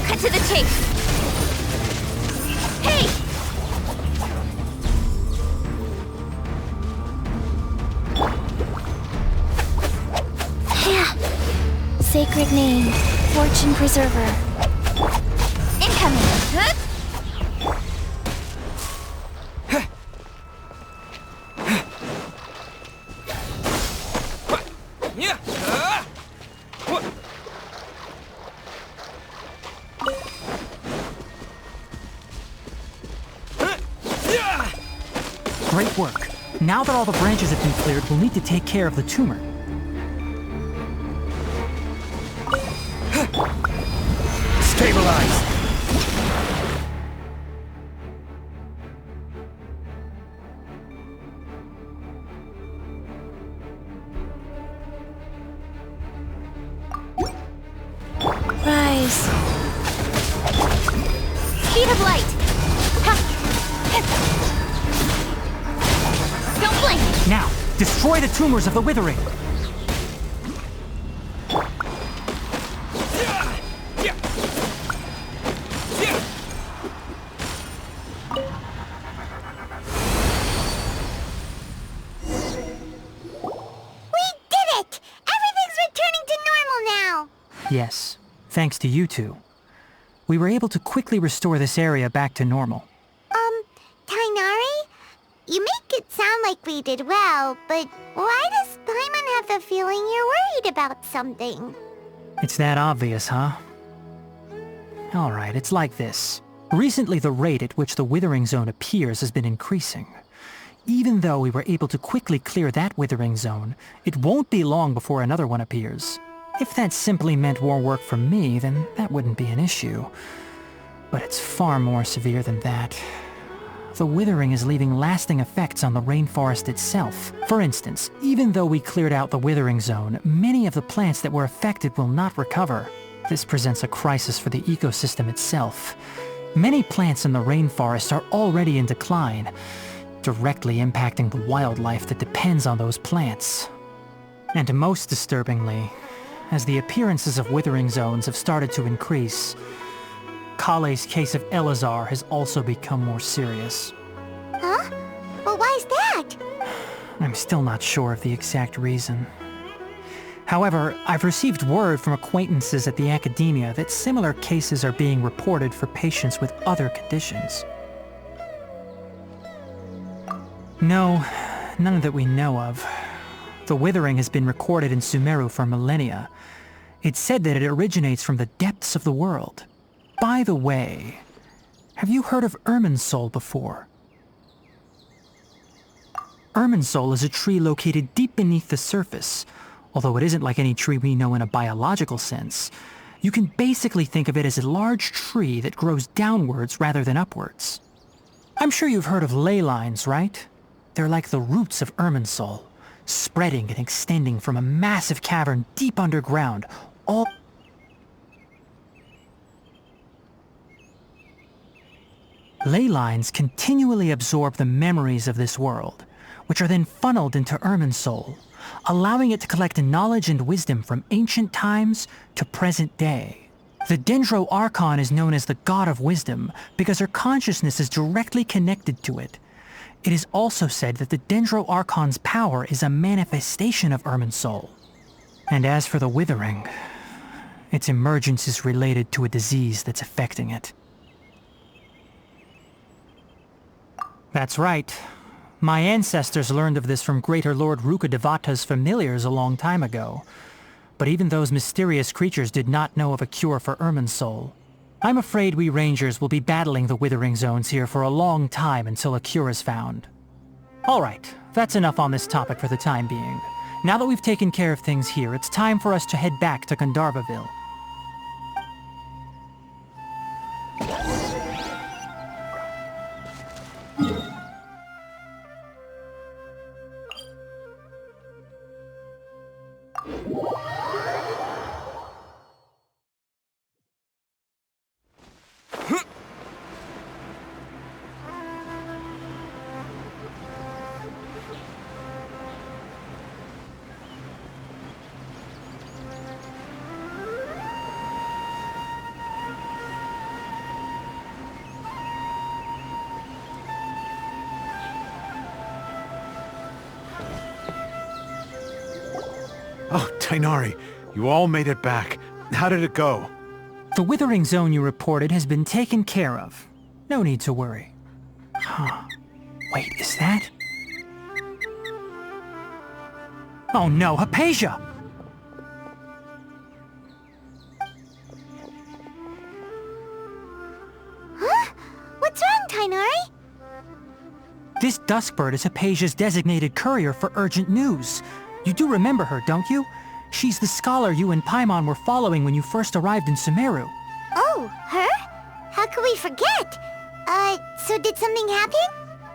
Cut to the chase. Hey! Sacred name, Fortune Preserver. Incoming! Huh?
Great work. Now that all the branches have been cleared, we'll need to take care of the tumor.
Stabilize!
Rise.
Speed of light! Ha! Don't blink!
Now, destroy the tumors of the withering! Yes, thanks to you two. We were able to quickly restore this area back to normal.
Tainari? You make it sound like we did well, but why does Paimon have the feeling you're worried about something?
It's that obvious, huh? Alright, it's like this. Recently the rate at which the Withering Zone appears has been increasing. Even though we were able to quickly clear that Withering Zone, it won't be long before another one appears. If that simply meant more work for me, then that wouldn't be an issue. But it's far more severe than that. The withering is leaving lasting effects on the rainforest itself. For instance, even though we cleared out the Withering Zone, many of the plants that were affected will not recover. This presents a crisis for the ecosystem itself. Many plants in the rainforest are already in decline, directly impacting the wildlife that depends on those plants. And most disturbingly, as the appearances of withering zones have started to increase, Kale's case of Elazar has also become more serious.
Huh? Well, why's that?
I'm still not sure of the exact reason. However, I've received word from acquaintances at the academia that similar cases are being reported for patients with other conditions. No, none that we know of. The withering has been recorded in Sumeru for millennia. It's said that it originates from the depths of the world. By the way, have you heard of Irminsul before? Irminsul is a tree located deep beneath the surface. Although it isn't like any tree we know in a biological sense. You can basically think of it as a large tree that grows downwards rather than upwards. I'm sure you've heard of ley lines, right? They're like the roots of Irminsul, spreading and extending from a massive cavern deep underground, all... Ley lines continually absorb the memories of this world, which are then funneled into Irminsul, allowing it to collect knowledge and wisdom from ancient times to present day. The Dendro Archon is known as the God of Wisdom because her consciousness is directly connected to it. It is also said that the Dendro Archon's power is a manifestation of Irminsul. And as for the Withering, its emergence is related to a disease that's affecting it. That's right. My ancestors learned of this from Greater Lord Rukkhadevata's familiars a long time ago. But even those mysterious creatures did not know of a cure for Irminsul. I'm afraid we Rangers will be battling the Withering Zones here for a long time until a cure is found. Alright, that's enough on this topic for the time being. Now that we've taken care of things here, it's time for us to head back to Gandharvaville.
Oh, Tainari, you all made it back. How did it go?
The Withering Zone you reported has been taken care of. No need to worry. Huh. Wait, is that? Oh no, Hypatia!
Huh? What's wrong, Tainari?
This Duskbird is Hypatia's designated courier for urgent news. You do remember her, don't you? She's the scholar you and Paimon were following when you first arrived in Sumeru.
Oh, Oh, her? How could we forget? So did something happen?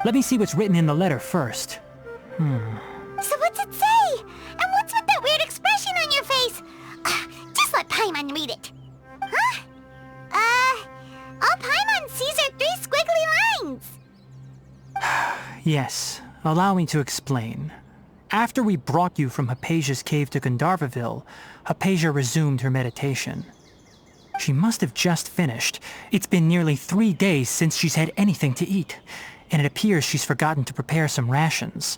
Let me see what's written in the letter first.
So what's it say? And what's with that weird expression on your face? Just let Paimon read it. Huh? All Paimon sees are 3 squiggly lines.
Yes, allow me to explain. After we brought you from Hypatia's cave to Gandharvaville, Hypatia resumed her meditation. She must have just finished. It's been nearly 3 days since she's had anything to eat, and it appears she's forgotten to prepare some rations.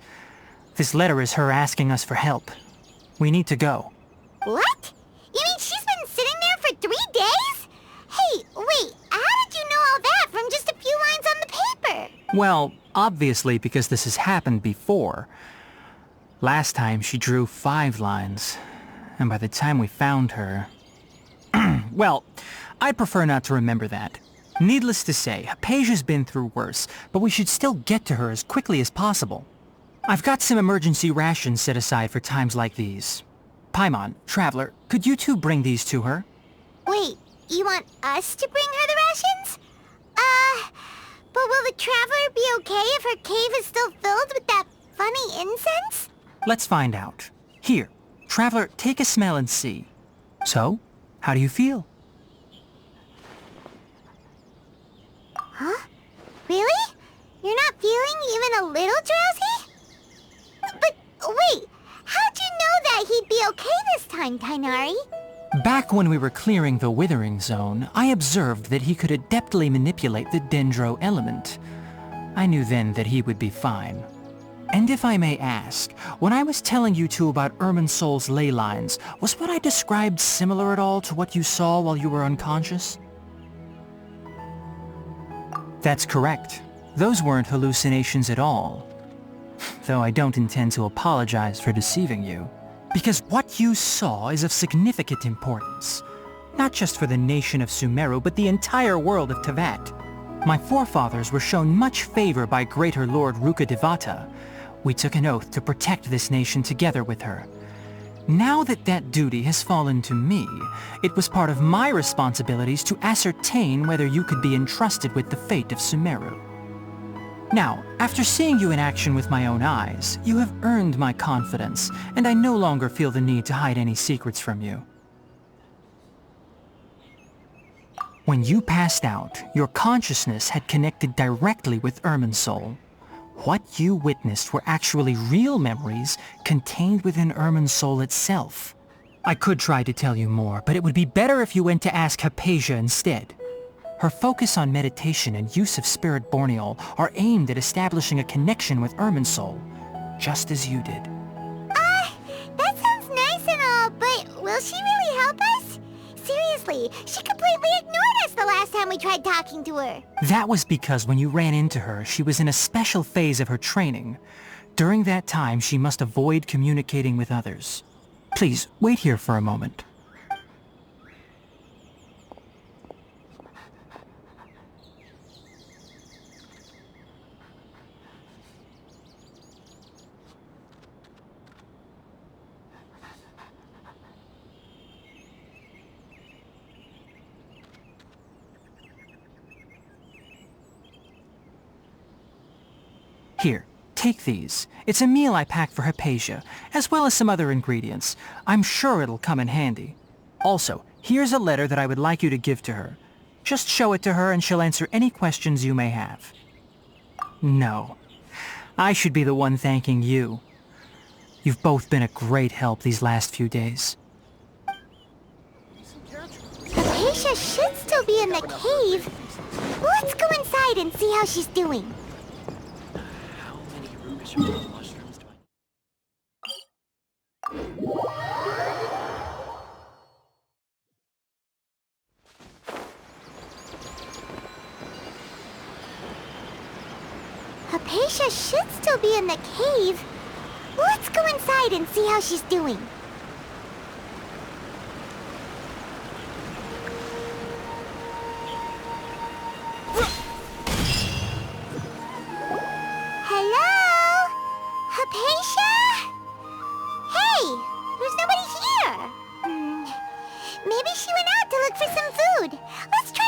This letter is her asking us for help. We need to go.
What? You mean she's been sitting there for 3 days? Hey, wait, how did you know all that from just a few lines on the paper?
Well, obviously because this has happened before. Last time she drew 5 lines, and by the time we found her... Well, I'd prefer not to remember that. Needless to say, Hypatia's been through worse, but we should still get to her as quickly as possible. I've got some emergency rations set aside for times like these. Paimon, Traveler, could you two bring these to her?
Wait, you want us to bring her the rations? But will the Traveler be okay if her cave is still filled with that funny incense?
Let's find out. Here, Traveler, take a smell and see. So, how do you feel?
Huh? Really? You're not feeling even a little drowsy? But wait, how'd you know that he'd be okay this time, Tighnari?
Back when we were clearing the Withering Zone, I observed that he could adeptly manipulate the Dendro element. I knew then that he would be fine. And if I may ask, when I was telling you two about Irminsol's ley lines, was what I described similar at all to what you saw while you were unconscious? That's correct. Those weren't hallucinations at all. Though I don't intend to apologize for deceiving you. Because what you saw is of significant importance. Not just for the nation of Sumeru, but the entire world of Tevat. My forefathers were shown much favor by Greater Lord Rukkhadevata. We took an oath to protect this nation together with her. Now that that duty has fallen to me, it was part of my responsibilities to ascertain whether you could be entrusted with the fate of Sumeru. Now, after seeing you in action with my own eyes, you have earned my confidence, and I no longer feel the need to hide any secrets from you. When you passed out, your consciousness had connected directly with Irminsol. What you witnessed were actually real memories contained within Irminsol itself. I could try to tell you more, but it would be better if you went to ask Hypatia instead. Her focus on meditation and use of Spirit Borneol are aimed at establishing a connection with Irminsol, just as you did.
That sounds nice and all, but will she really help us? Seriously, she completely ignored us the last time we tried talking to her.
That was because when you ran into her, she was in a special phase of her training. During that time, she must avoid communicating with others. Please, wait here for a moment. Here, take these. It's a meal I packed for Hypatia, as well as some other ingredients. I'm sure it'll come in handy. Also, here's a letter that I would like you to give to her. Just show it to her and she'll answer any questions you may have. No. I should be the one thanking you. You've both been a great help these last few days.
Hypatia should still be in the cave. Let's go inside and see how she's doing.
How many rubies or mushrooms do
Hypatia should still be in the cave. Let's go inside and see how she's doing. Hello? Hypatia? Hey, there's nobody here. Maybe she went out to look for some food. Let's try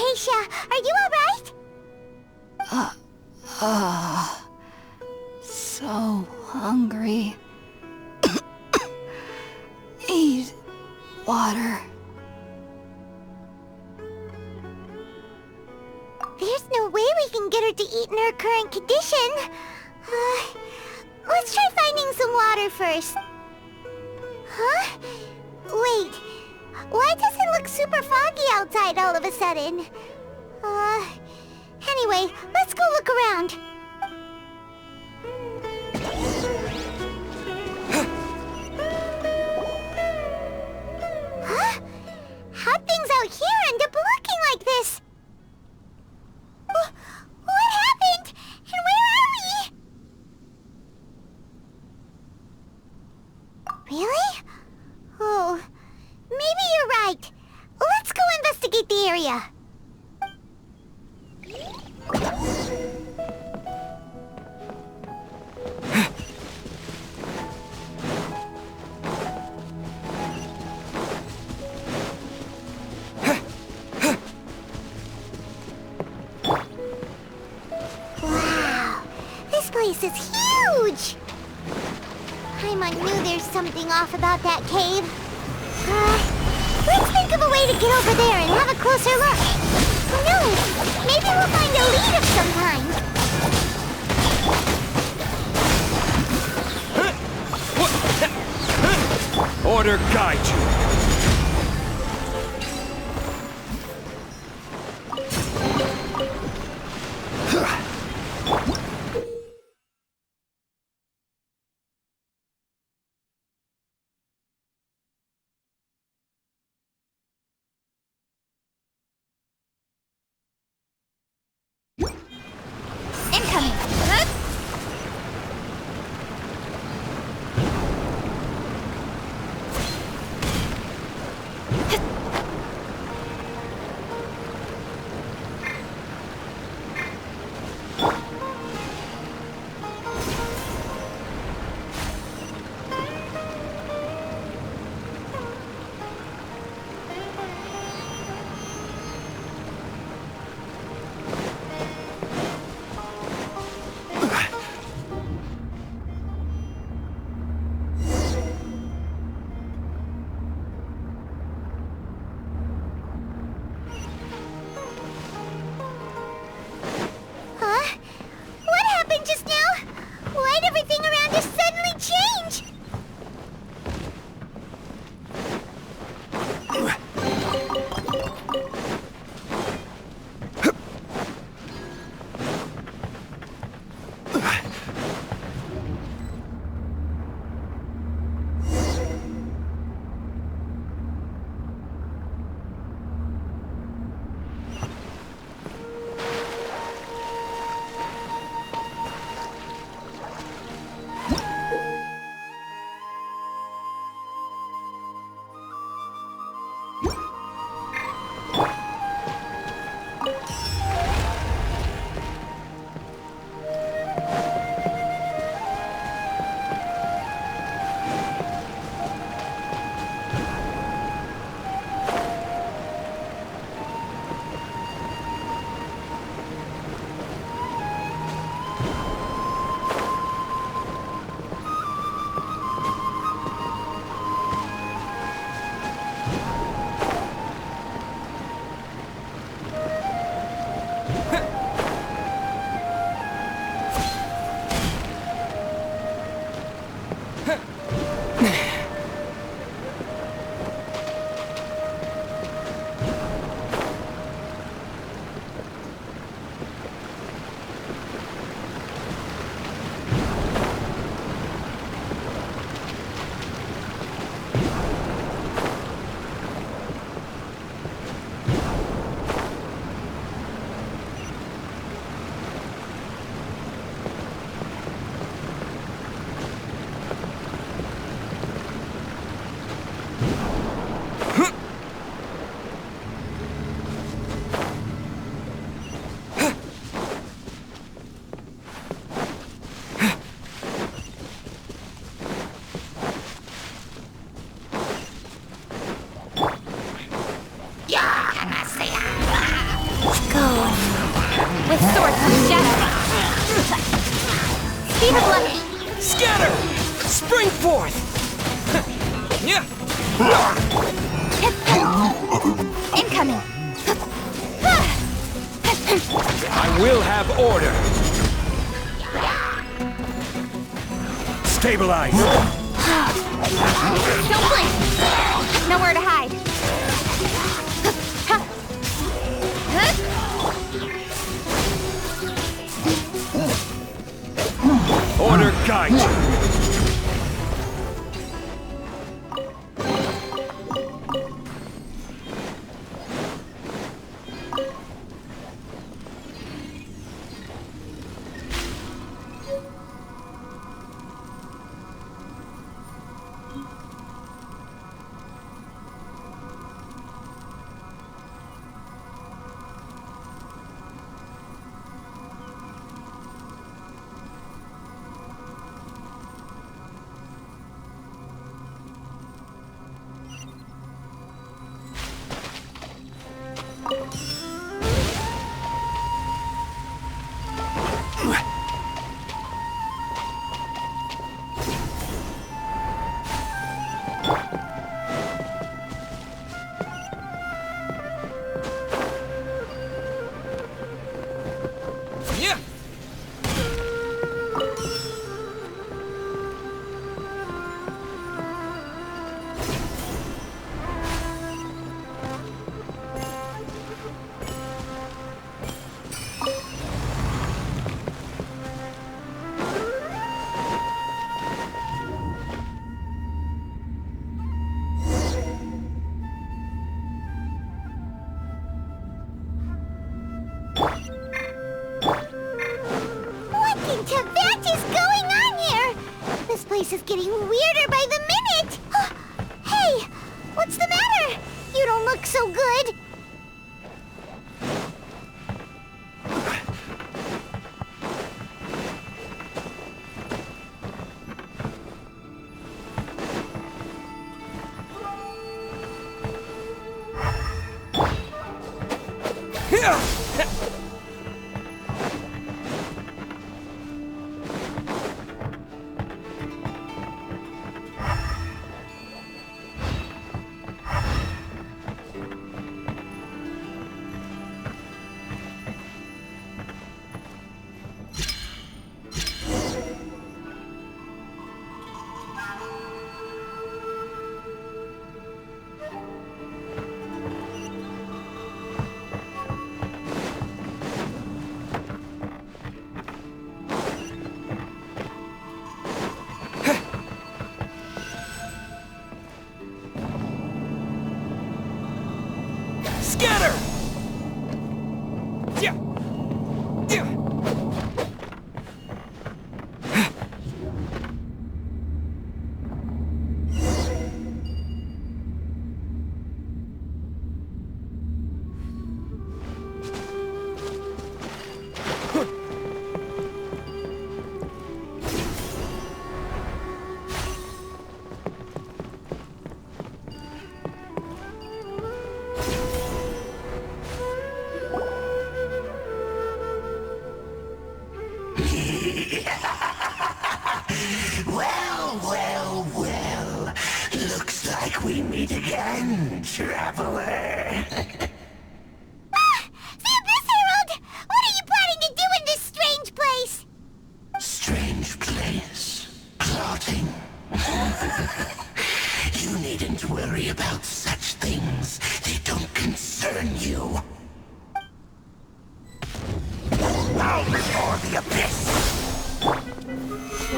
Acacia, are you alright?
So hungry. Need water.
There's no way we can get her to eat in her current condition. Let's try finding some water first. Huh? Wait, why does it look super foggy outside all of a sudden? Anyway, let's go look around. Huh? How'd things out here end up looking like this? What happened? And where are we? Really? Oh, maybe you're right. Let's go investigate the area. Wow, this place is huge! Paimon knew there's something off about that cave. Let's think of a way to get over there and have a closer look. Who knows? Maybe we'll find a lead of some kind.
Order guide you.
Incoming.
Speed of light!
Scatter! Spring forth! Yeah!
Incoming!
I will have order. Stabilize.
Don't blink! Nowhere to hide.
Order guide you.
Yeah!
What into that is going on here? This place is getting weirder by the minute! Hey! What's the matter? You don't look so good!
Scatter! Yeah! Yeah!
Well. Looks like we meet again, traveler.
This Herald! What are you planning to do in this strange place?
Strange place. Plotting. You needn't worry about such things. They don't concern you. Bow before the abyss.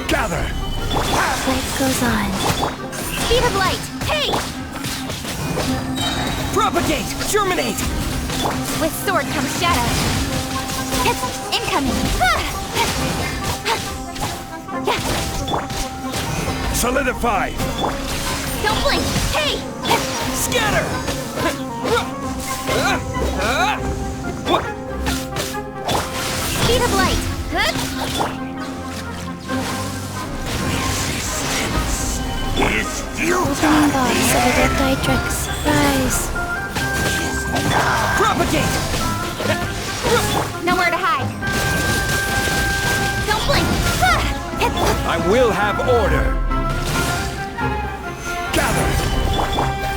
Gather.
Life goes on. Speed of light! Hey!
Propagate! Germinate!
With sword comes shadow. Incoming!
Solidify.
Don't blink! Hey!
Scatter!
Speed of light!
Is futile.
Opening boss of the Dietrix. Rise.
Propagate!
Nowhere to hide.
I will have order! Gather!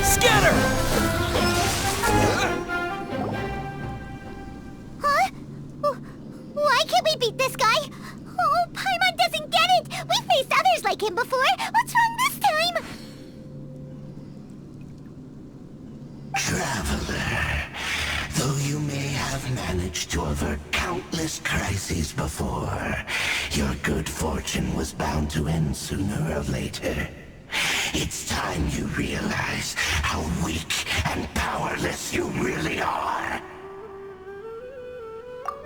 Scatter!
Huh? Why can't we beat this guy? Oh, Paimon doesn't get it! We faced others like him before! What's wrong this time?
Traveler, though you may have managed to avert countless crises before, your good fortune was bound to end sooner or later. It's time you realize how weak and powerless you really are.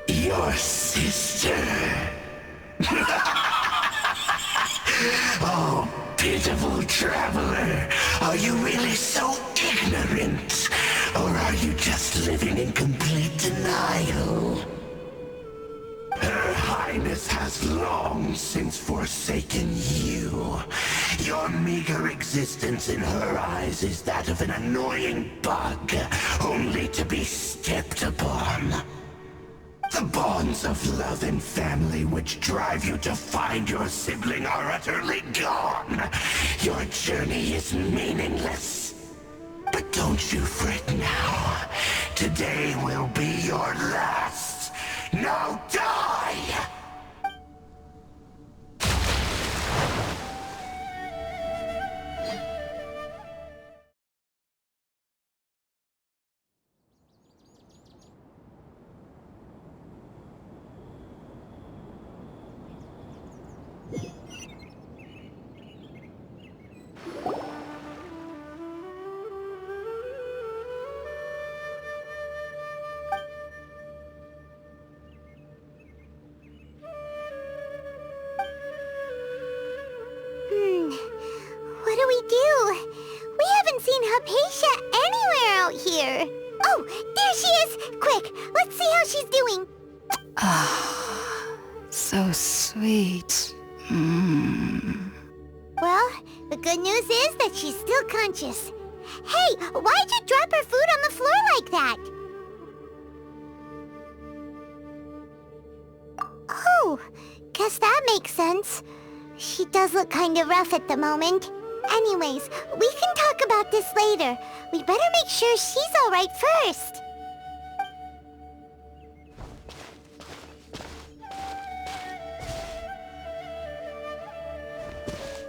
Your sister. Oh, pitiful traveler. Are you really so ignorant? Or are you just living in complete denial? Her Highness has long since forsaken you. Your meager existence in her eyes is that of an annoying bug, only to be stepped upon. The bonds of love and family which drive you to find your sibling are utterly gone. Your journey is meaningless. But don't you fret now. Today will be your last. Now die!
What do we do? We haven't seen Hypatia anywhere out here. Oh, there she is! Quick, let's see how she's doing.
So sweet.
Well, the good news is that she's still conscious. Hey, why'd you drop her food on the floor like that? Oh, guess that makes sense. She does look kind of rough at the moment. Anyways, we can talk about this later. We better make sure she's alright first.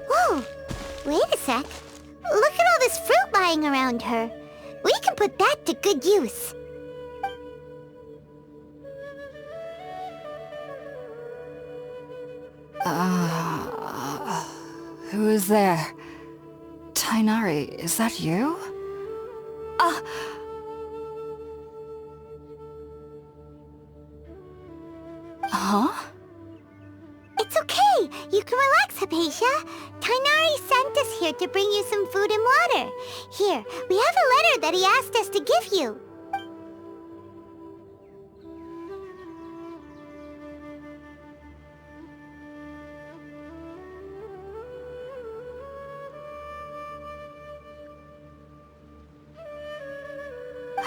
Whoa, wait a sec. Look at all this fruit lying around her. We can put that to good use.
Who is there? Tainari, is that you? Huh?
It's okay. You can relax, Hypatia. Tainari sent us here to bring you some food and water. Here, we have a letter that he asked us to give you.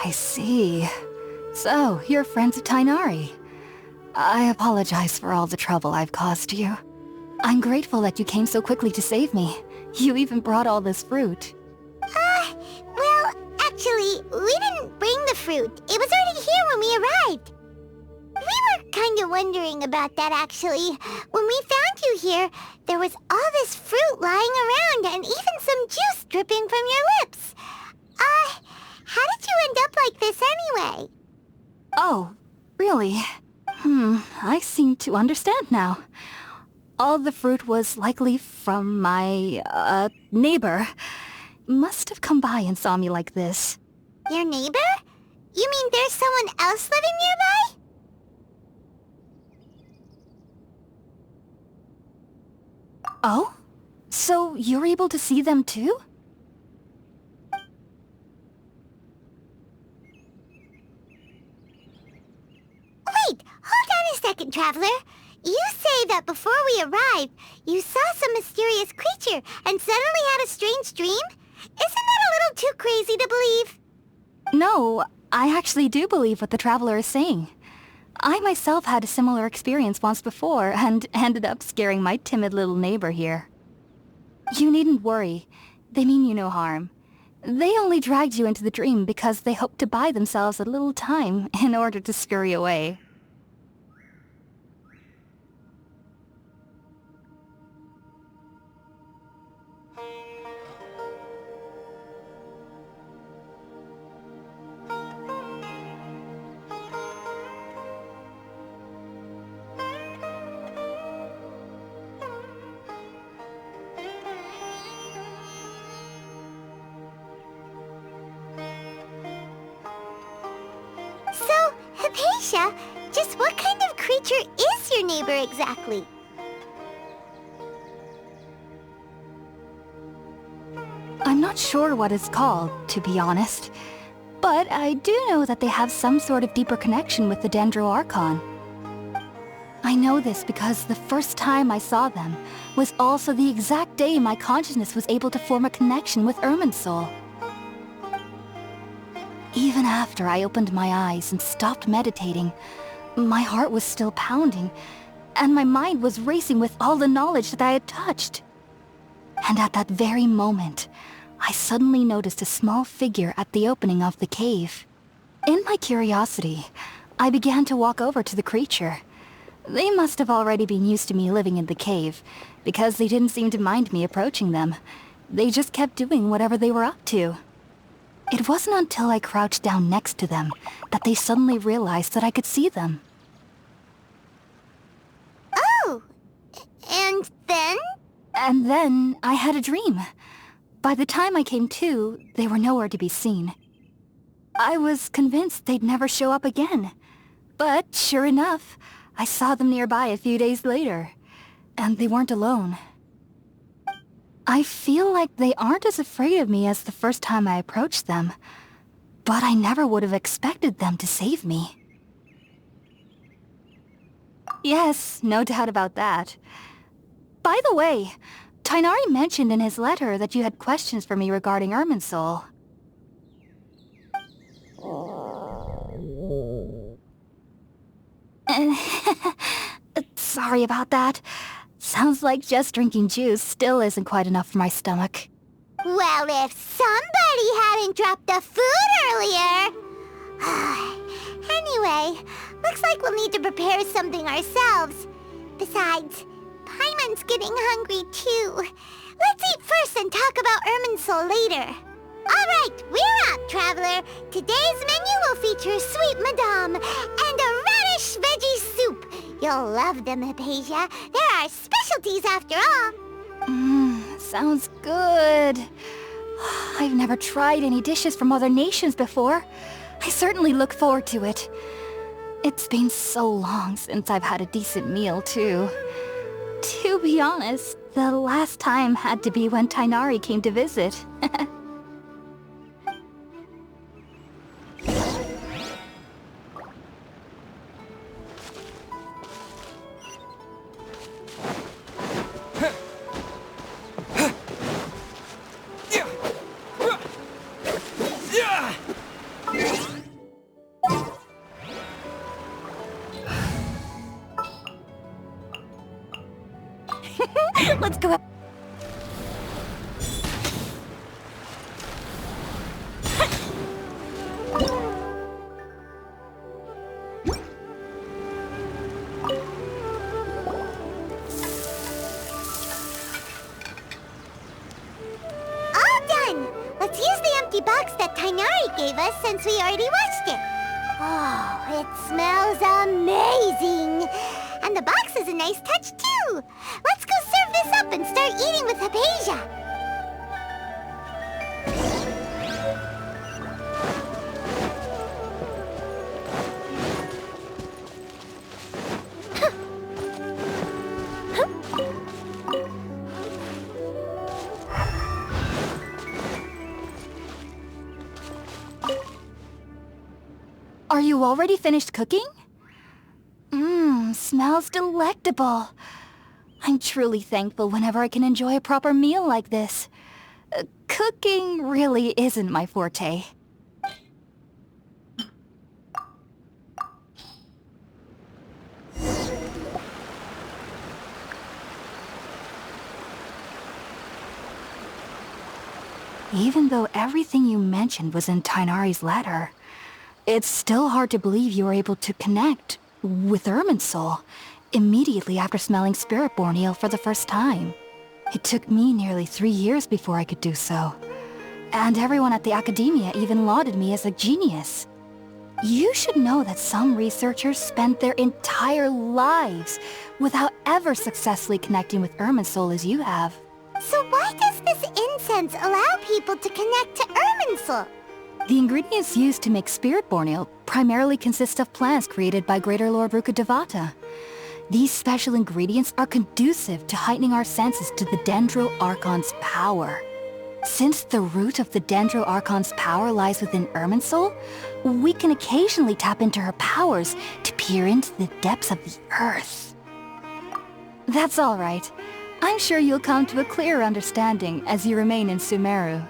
I see. So, you're friends of Tainari. I apologize for all the trouble I've caused you. I'm grateful that you came so quickly to save me. You even brought all this fruit.
Well, actually, we didn't bring the fruit. It was already here when we arrived. We were kind of wondering about that, actually. When we found you here, there was all this fruit lying around and even some juice dripping from your lips. How did you end up like this anyway?
Oh, really? I seem to understand now. All the fruit was likely from my, neighbor. Must have come by and saw me like this.
Your neighbor? You mean there's someone else living nearby?
Oh? So you're able to see them too?
Wait, hold on a second, Traveler. You say that before we arrived, you saw some mysterious creature and suddenly had a strange dream? Isn't that a little too crazy to believe?
No, I actually do believe what the Traveler is saying. I myself had a similar experience once before and ended up scaring my timid little neighbor here. You needn't worry. They mean you no harm. They only dragged you into the dream because they hoped to buy themselves a little time in order to scurry away.
So, Hypatia, just what kind of creature is your neighbor exactly?
I'm not sure what it's called, to be honest. But I do know that they have some sort of deeper connection with the Dendro Archon. I know this because the first time I saw them was also the exact day my consciousness was able to form a connection with Irminsul. Even after I opened my eyes and stopped meditating, my heart was still pounding, and my mind was racing with all the knowledge that I had touched. And at that very moment, I suddenly noticed a small figure at the opening of the cave. In my curiosity, I began to walk over to the creature. They must have already been used to me living in the cave, because they didn't seem to mind me approaching them. They just kept doing whatever they were up to. It wasn't until I crouched down next to them that they suddenly realized that I could see them.
Oh! And then?
And then I had a dream. By the time I came to, they were nowhere to be seen. I was convinced they'd never show up again. But sure enough, I saw them nearby a few days later. And they weren't alone. I feel like they aren't as afraid of me as the first time I approached them. But I never would have expected them to save me. Yes, no doubt about that. By the way, Tighnari mentioned in his letter that you had questions for me regarding Irminsul. Sorry about that. Sounds like just drinking juice still isn't quite enough for my stomach.
Well, if somebody hadn't dropped the food earlier... Anyway, looks like we'll need to prepare something ourselves. Besides, Paimon's getting hungry too. Let's eat first and talk about Irminsul later. Alright, we're out, traveler. Today's menu will feature sweet madame and a radish veggie soup. You'll love them, Hypatia. They're our specialties after all.
Sounds good. I've never tried any dishes from other nations before. I certainly look forward to it. It's been so long since I've had a decent meal, too. To be honest, the last time had to be when Tighnari came to visit. Let's go.
Let's use the empty box that Tighnari gave us since we already watched it. Oh, it smells amazing. And the box is a nice touch too. Let's go serve this up and start eating with Hypatia.
Are you already finished cooking? Smells delectable. I'm truly thankful whenever I can enjoy a proper meal like this. Cooking really isn't my forte. Even though everything you mentioned was in Tainari's letter, it's still hard to believe you were able to connect with Irminsul immediately after smelling Spiritborn Ale for the first time. It took me nearly 3 years before I could do so. And everyone at the Academia even lauded me as a genius. You should know that some researchers spend their entire lives without ever successfully connecting with Irminsul as you have.
So why does this incense allow people to connect to Irminsul?
The ingredients used to make Spiritborn Ale primarily consist of plants created by Greater Lord Rukkhadevata. These special ingredients are conducive to heightening our senses to the Dendro Archon's power. Since the root of the Dendro Archon's power lies within Irminsul, we can occasionally tap into her powers to peer into the depths of the earth. That's all right. I'm sure you'll come to a clearer understanding as you remain in Sumeru.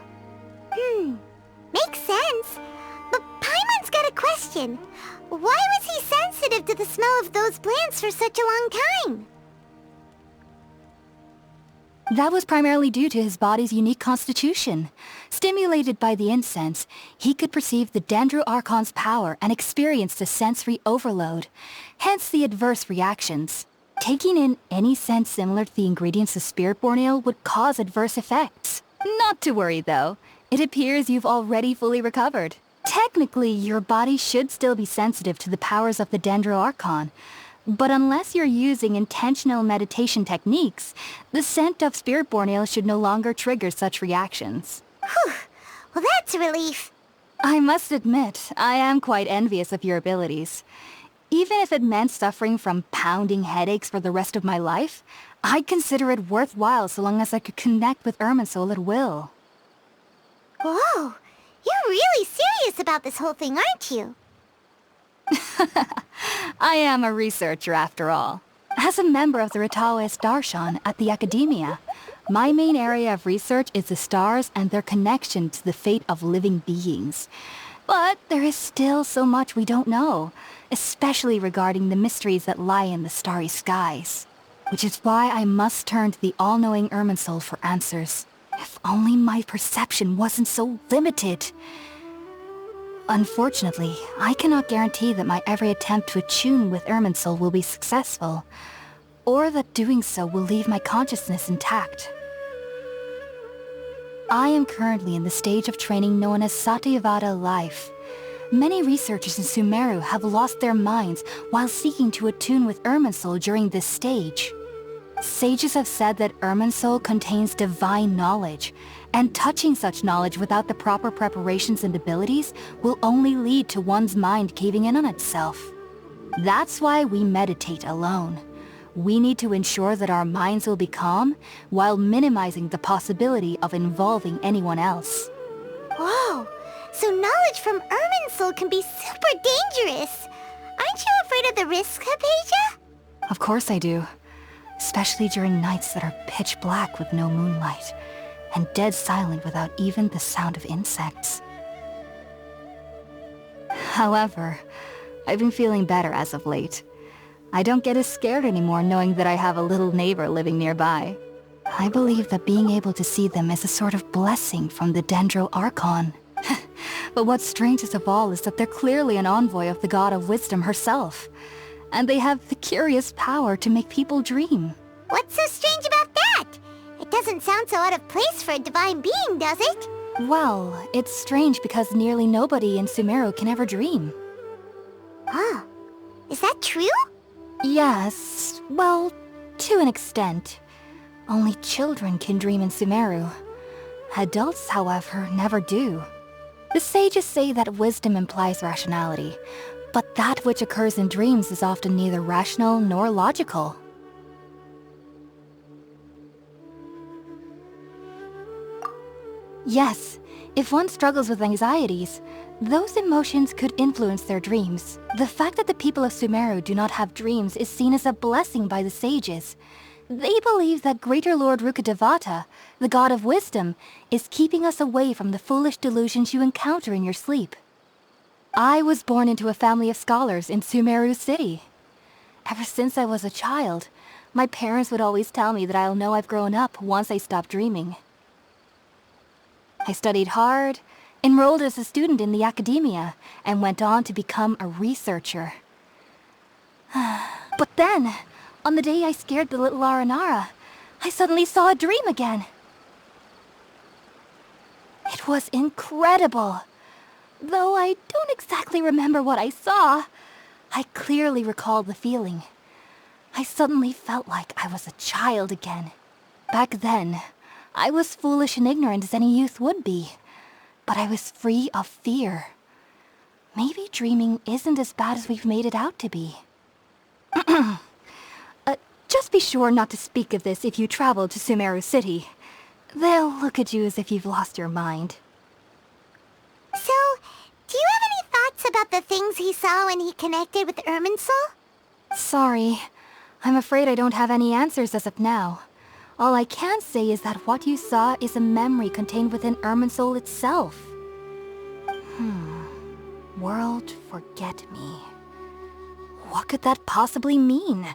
Makes sense. But Paimon's got a question. Why was he sensitive to the smell of those plants for such a long time?
That was primarily due to his body's unique constitution. Stimulated by the incense, he could perceive the Dendro Archon's power and experience the sensory overload, hence the adverse reactions. Taking in any scent similar to the ingredients of Spiritborn Ale would cause adverse effects. Not to worry though, it appears you've already fully recovered. Technically, your body should still be sensitive to the powers of the Dendro Archon, but unless you're using intentional meditation techniques, the scent of Spiritborn Ale should no longer trigger such reactions.
Whew. Well, that's a relief.
I must admit, I am quite envious of your abilities. Even if it meant suffering from pounding headaches for the rest of my life, I'd consider it worthwhile so long as I could connect with Irminsul at will.
Whoa, you're really serious about this whole thing, aren't you?
I am a researcher after all. As a member of the Ritaoist Archon at the Academia, my main area of research is the stars and their connection to the fate of living beings. But there is still so much we don't know, especially regarding the mysteries that lie in the starry skies. Which is why I must turn to the all-knowing Irminsul for answers. If only my perception wasn't so limited. Unfortunately, I cannot guarantee that my every attempt to attune with Irminsul will be successful, or that doing so will leave my consciousness intact. I am currently in the stage of training known as Satyavada life. Many researchers in Sumeru have lost their minds while seeking to attune with Irminsul during this stage. Sages have said that Irminsul contains divine knowledge, and touching such knowledge without the proper preparations and abilities will only lead to one's mind caving in on itself. That's why we meditate alone. We need to ensure that our minds will be calm while minimizing the possibility of involving anyone else.
Whoa, so knowledge from Irminsul can be super dangerous. Aren't you afraid of the risks, Hypatia?
Of course I do. Especially during nights that are pitch black with no moonlight, and dead silent without even the sound of insects. However, I've been feeling better as of late. I don't get as scared anymore knowing that I have a little neighbor living nearby. I believe that being able to see them is a sort of blessing from the Dendro Archon. But what's strangest of all is that they're clearly an envoy of the God of Wisdom herself. And they have the curious power to make people dream.
What's so strange about that? It doesn't sound so out of place for a divine being, does it?
Well, it's strange because nearly nobody in Sumeru can ever dream.
Huh. Is that true?
Yes, well, to an extent. Only children can dream in Sumeru. Adults, however, never do. The sages say that wisdom implies rationality, but that which occurs in dreams is often neither rational nor logical. Yes, if one struggles with anxieties, those emotions could influence their dreams. The fact that the people of Sumeru do not have dreams is seen as a blessing by the sages. They believe that Greater Lord Rukkhadevata, the God of Wisdom, is keeping us away from the foolish delusions you encounter in your sleep. I was born into a family of scholars in Sumeru City. Ever since I was a child, my parents would always tell me that I'll know I've grown up once I stop dreaming. I studied hard, enrolled as a student in the academia, and went on to become a researcher. But then, on the day I scared the little Aranara, I suddenly saw a dream again. It was incredible. Though I don't exactly remember what I saw, I clearly recall the feeling. I suddenly felt like I was a child again. Back then, I was foolish and ignorant as any youth would be, but I was free of fear. Maybe dreaming isn't as bad as we've made it out to be. Just be sure not to speak of this if you travel to Sumeru City. They'll look at you as if you've lost your mind.
So, do you have any thoughts about the things he saw when he connected with Irminsul?
Sorry. I'm afraid I don't have any answers as of now. All I can say is that what you saw is a memory contained within Irminsul itself. World forget me. What could that possibly mean?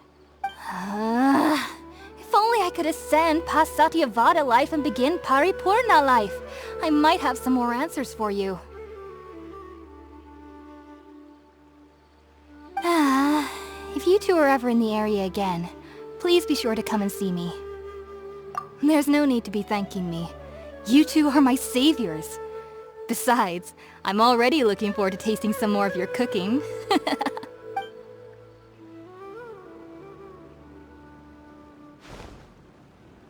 If only I could ascend past Satyavada life and begin Paripurna life. I might have some more answers for you. If you two are ever in the area again, please be sure to come and see me. There's no need to be thanking me. You two are my saviors. Besides, I'm already looking forward to tasting some more of your cooking.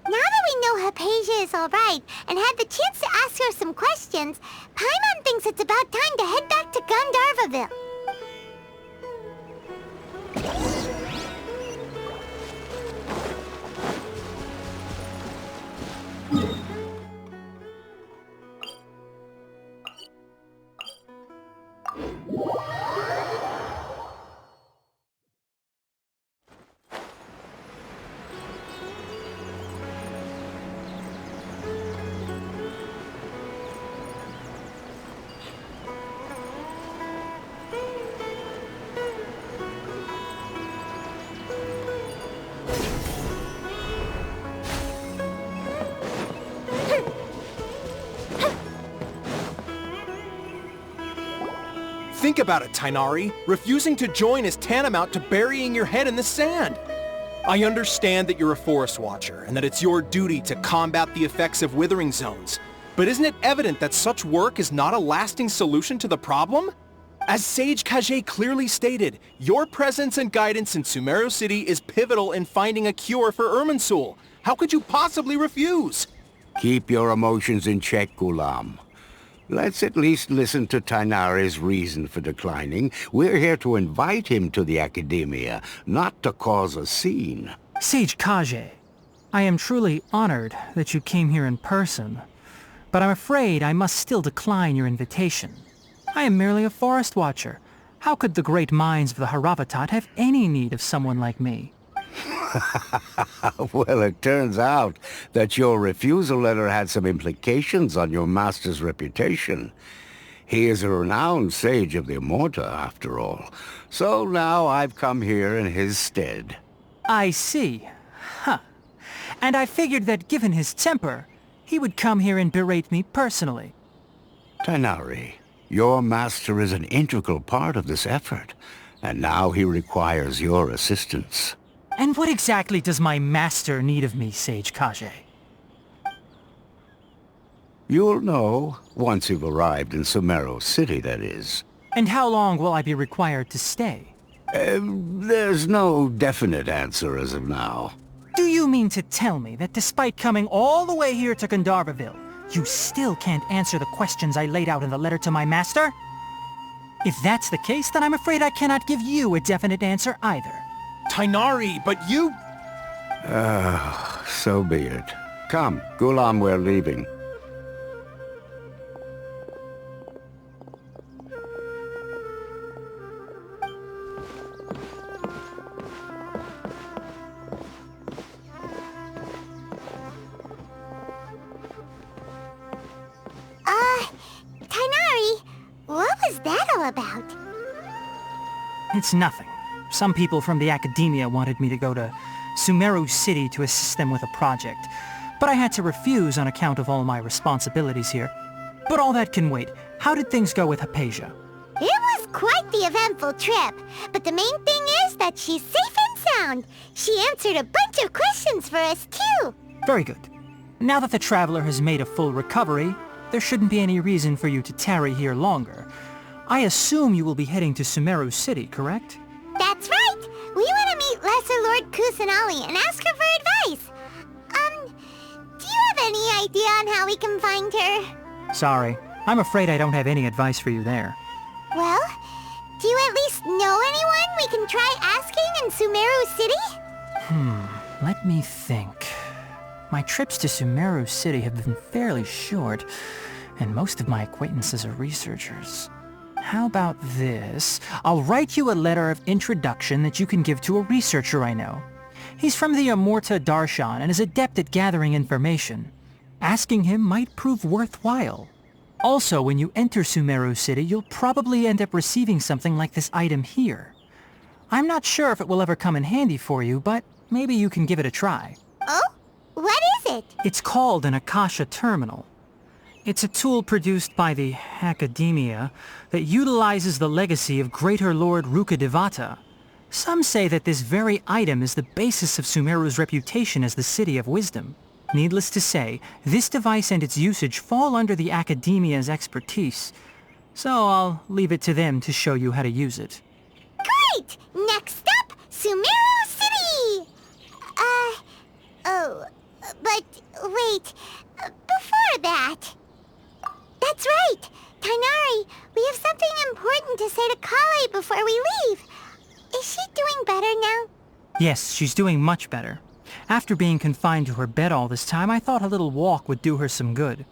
Now that we know Hypatia is alright and had the chance to ask her some questions, Paimon thinks it's about time to head back to Gandharvaville.
Think about it, Tainari. Refusing to join is tantamount to burying your head in the sand. I understand that you're a forest watcher, and that it's your duty to combat the effects of withering zones. But isn't it evident that such work is not a lasting solution to the problem? As Sage Kage clearly stated, your presence and guidance in Sumeru City is pivotal in finding a cure for Irminsul. How could you possibly refuse?
Keep your emotions in check, Gulam. Let's at least listen to Tainari's reason for declining. We're here to invite him to the Academia, not to cause a scene.
Sage Kage, I am truly honored that you came here in person, but I'm afraid I must still decline your invitation. I am merely a forest watcher. How could the great minds of the Haravatat have any need of someone like me?
Well, it turns out that your refusal letter had some implications on your master's reputation. He is a renowned sage of the Immorta, after all. So now I've come here in his stead.
I see. Huh. And I figured that given his temper, he would come here and berate me personally.
Tainari, your master is an integral part of this effort, and now he requires your assistance.
And what exactly does my master need of me, Sage Kage?
You'll know, once you've arrived in Sumeru City, that is.
And how long will I be required to stay?
There's no definite answer as of now.
Do you mean to tell me that despite coming all the way here to Gandharvaville, you still can't answer the questions I laid out in the letter to my master? If that's the case, then I'm afraid I cannot give you a definite answer either.
Tainari, but you...
So be it. Come, Gulam, we're leaving.
Tainari, what was that all about?
It's nothing. Some people from the Academia wanted me to go to Sumeru City to assist them with a project, but I had to refuse on account of all my responsibilities here. But all that can wait. How did things go with Hypatia?
It was quite the eventful trip, but the main thing is that she's safe and sound. She answered a bunch of questions for us, too.
Very good. Now that the traveler has made a full recovery, there shouldn't be any reason for you to tarry here longer. I assume you will be heading to Sumeru City, correct?
That's right. We want to meet Lesser Lord Kusanali and ask her for advice. Do you have any idea on how we can find her?
Sorry. I'm afraid I don't have any advice for you there.
Well, do you at least know anyone we can try asking in Sumeru City?
Let me think. My trips to Sumeru City have been fairly short, and most of my acquaintances are researchers. How about this? I'll write you a letter of introduction that you can give to a researcher I know. He's from the Amurta Darshan and is adept at gathering information. Asking him might prove worthwhile. Also, when you enter Sumeru City, you'll probably end up receiving something like this item here. I'm not sure if it will ever come in handy for you, but maybe you can give it a try.
Oh? What is it?
It's called an Akasha Terminal. It's a tool produced by the Academia that utilizes the legacy of Greater Lord Rukkhadevata. Some say that this very item is the basis of Sumeru's reputation as the City of Wisdom. Needless to say, this device and its usage fall under the Academia's expertise, so I'll leave it to them to show you how to use it.
Great! Next up, Sumeru City! But wait, before that... That's right! Tainari, we have something important to say to Kale before we leave. Is she doing better now?
Yes, she's doing much better. After being confined to her bed all this time, I thought a little walk would do her some good.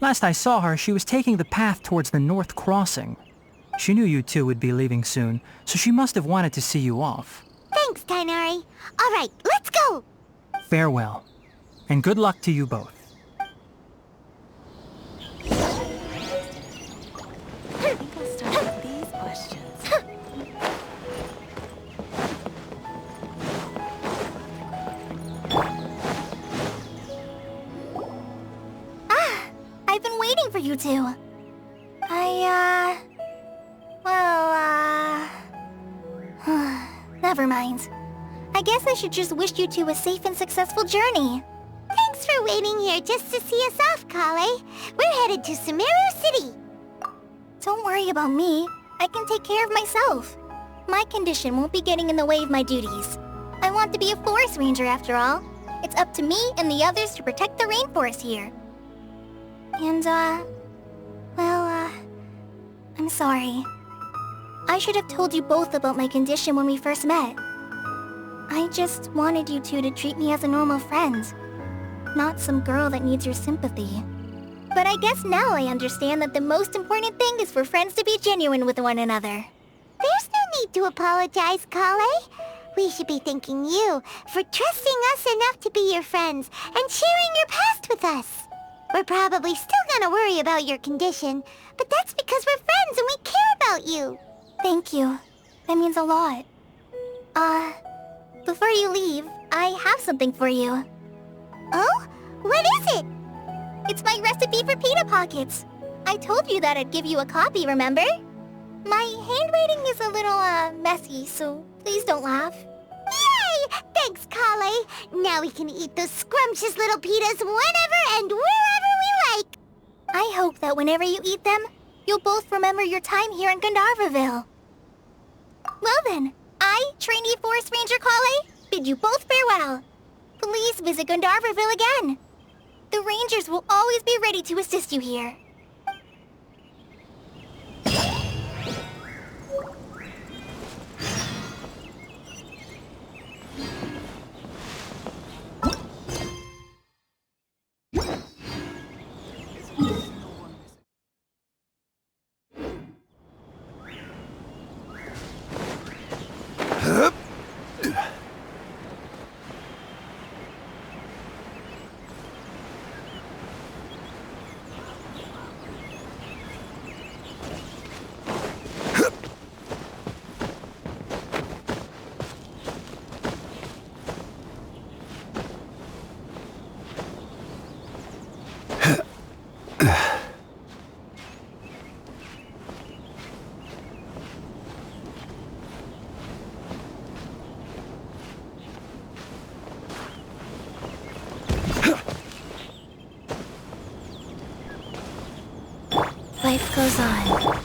Last I saw her, she was taking the path towards the North Crossing. She knew you two would be leaving soon, so she must have wanted to see you off.
Thanks, Tainari. All right, let's go!
Farewell, and good luck to you both.
Let's start with these questions.
I've been waiting for you two. Never mind. I guess I should just wish you two a safe and successful journey.
Thanks for waiting here just to see us off, Kale. We're headed to Sumeru City.
Don't worry about me. I can take care of myself. My condition won't be getting in the way of my duties. I want to be a forest ranger after all. It's up to me and the others to protect the rainforest here. And, I'm sorry. I should have told you both about my condition when we first met. I just wanted you two to treat me as a normal friend, not some girl that needs your sympathy. But I guess now I understand that the most important thing is for friends to be genuine with one another.
There's no need to apologize, Kale. We should be thanking you for trusting us enough to be your friends and sharing your past with us. We're probably still gonna worry about your condition, but that's because we're friends and we care about you.
Thank you. That means a lot. Before you leave, I have something for you.
Oh? What is it?
It's my recipe for pita pockets. I told you that I'd give you a copy, remember? My handwriting is a little, messy, so please don't laugh.
Yay! Thanks, Kale. Now we can eat those scrumptious little pitas whenever and wherever we like.
I hope that whenever you eat them, you'll both remember your time here in Gandharvaville. Well then, I, trainee Forest Ranger Kale, bid you both farewell. Please visit Gandharvaville again. The Rangers will always be ready to assist you here. Life goes on.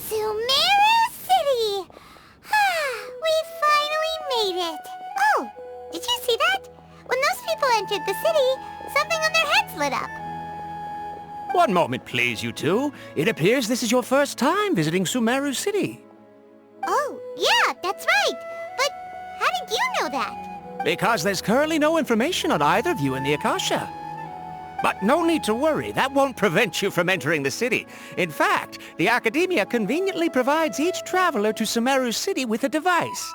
Sumeru City! We finally made it! Oh, did you see that? When those people entered the city, something on their heads lit up.
One moment, please, you two. It appears this is your first time visiting Sumeru City.
Oh, yeah, that's right. But how did you know that?
Because there's currently no information on either of you in the Akasha. But no need to worry, that won't prevent you from entering the city. In fact, the Academia conveniently provides each traveler to Sumeru City with a device.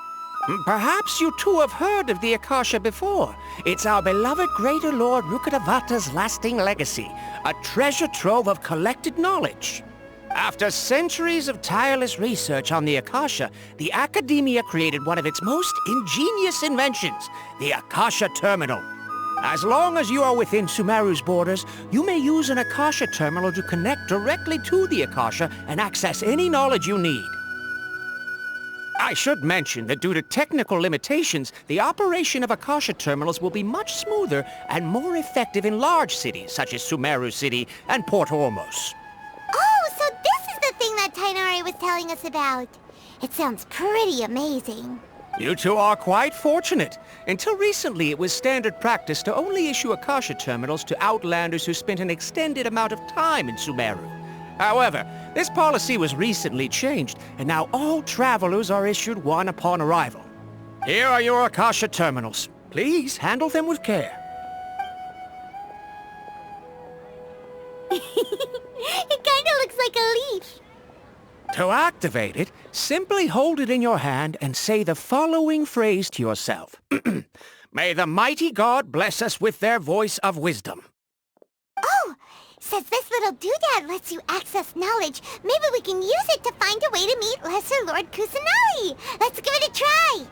Perhaps you two have heard of the Akasha before. It's our beloved Greater Lord Rukkhadevata's lasting legacy, a treasure trove of collected knowledge. After centuries of tireless research on the Akasha, the Academia created one of its most ingenious inventions, the Akasha Terminal. As long as you are within Sumeru's borders, you may use an Akasha terminal to connect directly to the Akasha and access any knowledge you need. I should mention that due to technical limitations, the operation of Akasha terminals will be much smoother and more effective in large cities such as Sumeru City and Port Ormos.
Oh, so this is the thing that Tainari was telling us about. It sounds pretty amazing.
You two are quite fortunate. Until recently, it was standard practice to only issue Akasha terminals to outlanders who spent an extended amount of time in Sumeru. However, this policy was recently changed, and now all travelers are issued one upon arrival. Here are your Akasha terminals. Please handle them with care.
It kinda looks like a leaf.
To activate it, simply hold it in your hand and say the following phrase to yourself. May the mighty God bless us with their voice of wisdom.
Oh, since this little doodad lets you access knowledge, maybe we can use it to find a way to meet Lesser Lord Kusanali. Let's give it a try.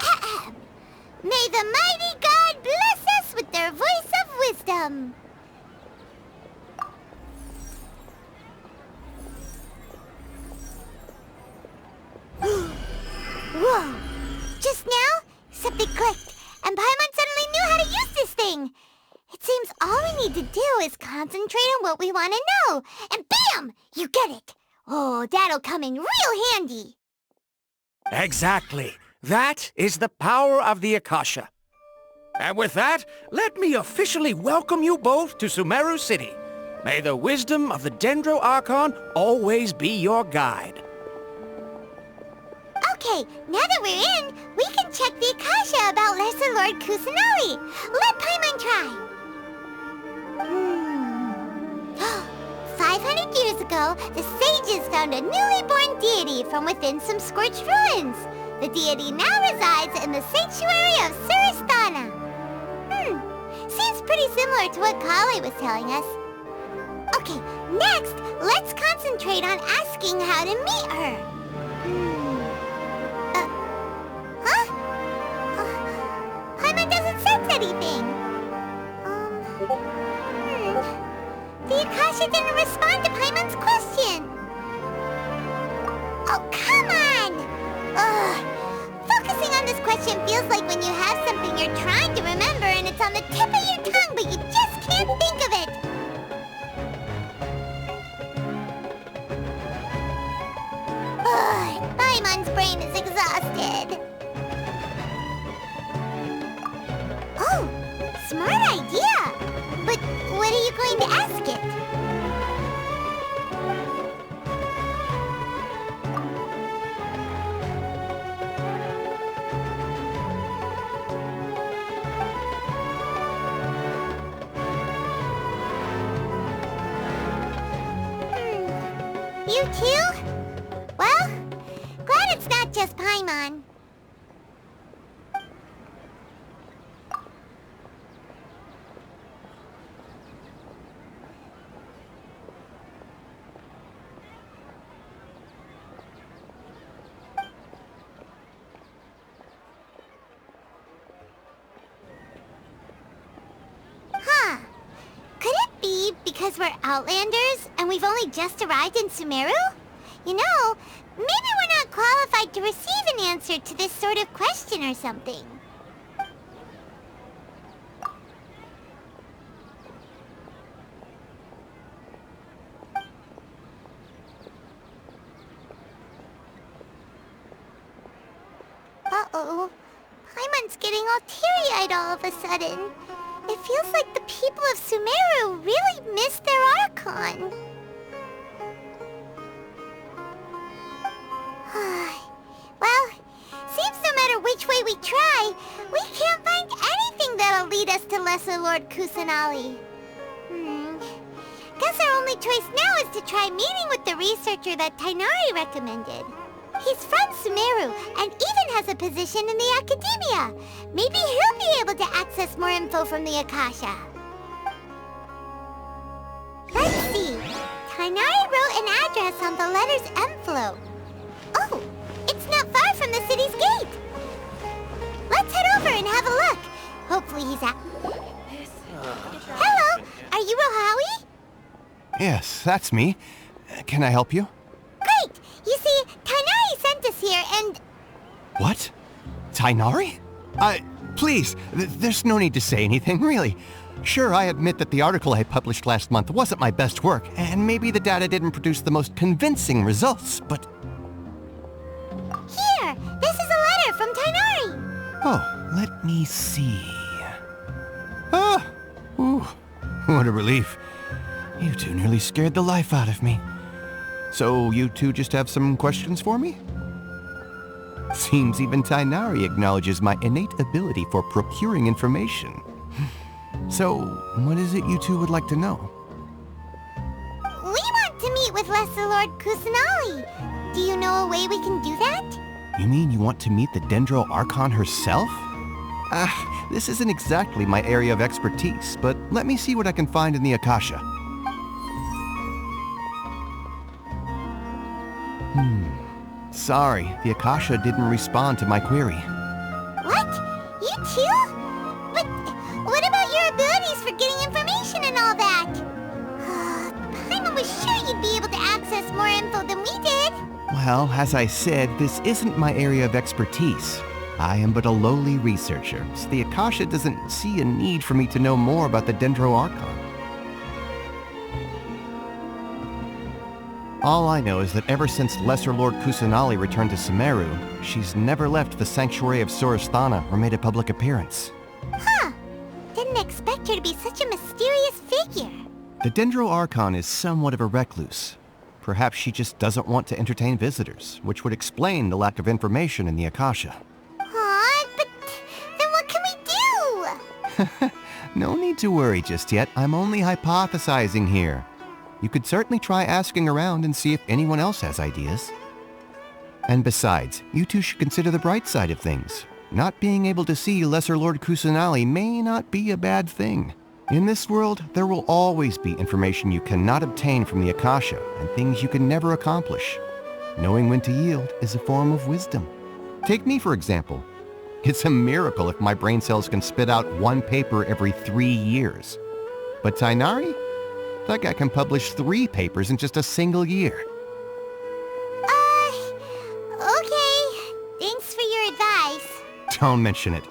Ahem. May the mighty God bless us with their voice of wisdom. Whoa! Just now, something clicked, and Paimon suddenly knew how to use this thing. It seems all we need to do is concentrate on what we want to know, and bam! You get it. Oh, that'll come in real handy.
Exactly. That is the power of the Akasha. And with that, let me officially welcome you both to Sumeru City. May the wisdom of the Dendro Archon always be your guide.
Okay, now that we're in, we can check the Akasha about Lesser Lord Kusanali. Let Paimon try. 500 years ago, the sages found a newly born deity from within some scorched ruins. The deity now resides in the sanctuary of Surasthana. Seems pretty similar to what Kali was telling us. Okay, next, let's concentrate on asking how to meet her. Paimon doesn't sense anything. The Akasha didn't respond to Paimon's question. Oh, come on! Ugh. Focusing on this question feels like when you have something you're trying to remember and it's on the tip of your tongue, but you just can't think of it. Ugh, Paimon's brain is exhausted. Oh, smart idea! But what are you going to ask it? You too? Well, glad it's not just Paimon. Because we're Outlanders, and we've only just arrived in Sumeru? You know, maybe we're not qualified to receive an answer to this sort of question or something. Uh-oh. Paimon's getting all teary-eyed all of a sudden. It feels like the people of Sumeru really miss their Archon. Well, seems no matter which way we try, we can't find anything that'll lead us to Lesser Lord Kusanali. Guess our only choice now is to try meeting with the researcher that Tighnari recommended. He's from Sumeru, and even has a position in the Academia. Maybe he'll be able to access more info from the Akasha. Let's see. Tighnari wrote an address on the letter's envelope. Oh, it's not far from the city's gate. Let's head over and have a look. Hopefully he's at... Hello, are you Rohawi?
Yes, that's me. Can I help you?
Great! You see, Tighnari sent us here and...
What? Tighnari? Please, there's no need to say anything, really. Sure, I admit that the article I published last month wasn't my best work, and maybe the data didn't produce the most convincing results, but...
Here! This is a letter from Tighnari!
Oh, let me see... Ah! Ooh, what a relief. You two nearly scared the life out of me. So you two just have some questions for me? Seems even Tighnari acknowledges my innate ability for procuring information. So, what is it you two would like to know?
We want to meet with Lesser Lord Kusanali. Do you know a way we can do that?
You mean you want to meet the Dendro Archon herself? This isn't exactly my area of expertise, but let me see what I can find in the Akasha. Sorry, the Akasha didn't respond to my query.
What? You too? But what about your abilities for getting information and all that? Paimon was sure you'd be able to access more info than we did.
Well, as I said, this isn't my area of expertise. I am but a lowly researcher, so the Akasha doesn't see a need for me to know more about the Dendro Archon. All I know is that ever since Lesser Lord Kusanali returned to Sumeru, she's never left the sanctuary of Surasthana or made a public appearance.
Huh. didn't expect her to be such a mysterious figure.
The Dendro Archon is somewhat of a recluse. Perhaps she just doesn't want to entertain visitors, which would explain the lack of information in the Akasha.
Aw, but then what can we do?
No need to worry just yet. I'm only hypothesizing here. You could certainly try asking around and see if anyone else has ideas. And besides, you two should consider the bright side of things. Not being able to see Lesser Lord Kusanali may not be a bad thing. In this world, there will always be information you cannot obtain from the Akasha and things you can never accomplish. Knowing when to yield is a form of wisdom. Take me, for example. It's a miracle if my brain cells can spit out one paper every 3 years. But Tainari? That guy can publish 3 papers in just a single year.
Okay. Thanks for your advice.
Don't mention it.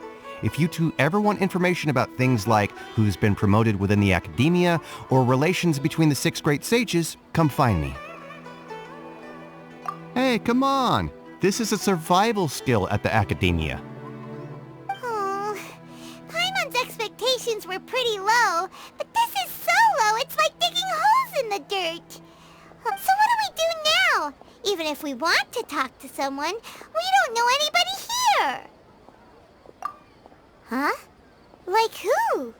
If you two ever want information about things like who's been promoted within the academia or relations between the 6 great sages, come find me. Hey, come on! This is a survival skill at the academia.
Oh, Paimon's expectations were pretty low, but this is so low it's like digging holes in the dirt. So what do we do now? Even if we want to talk to someone, we don't know anybody here. Huh? Like who?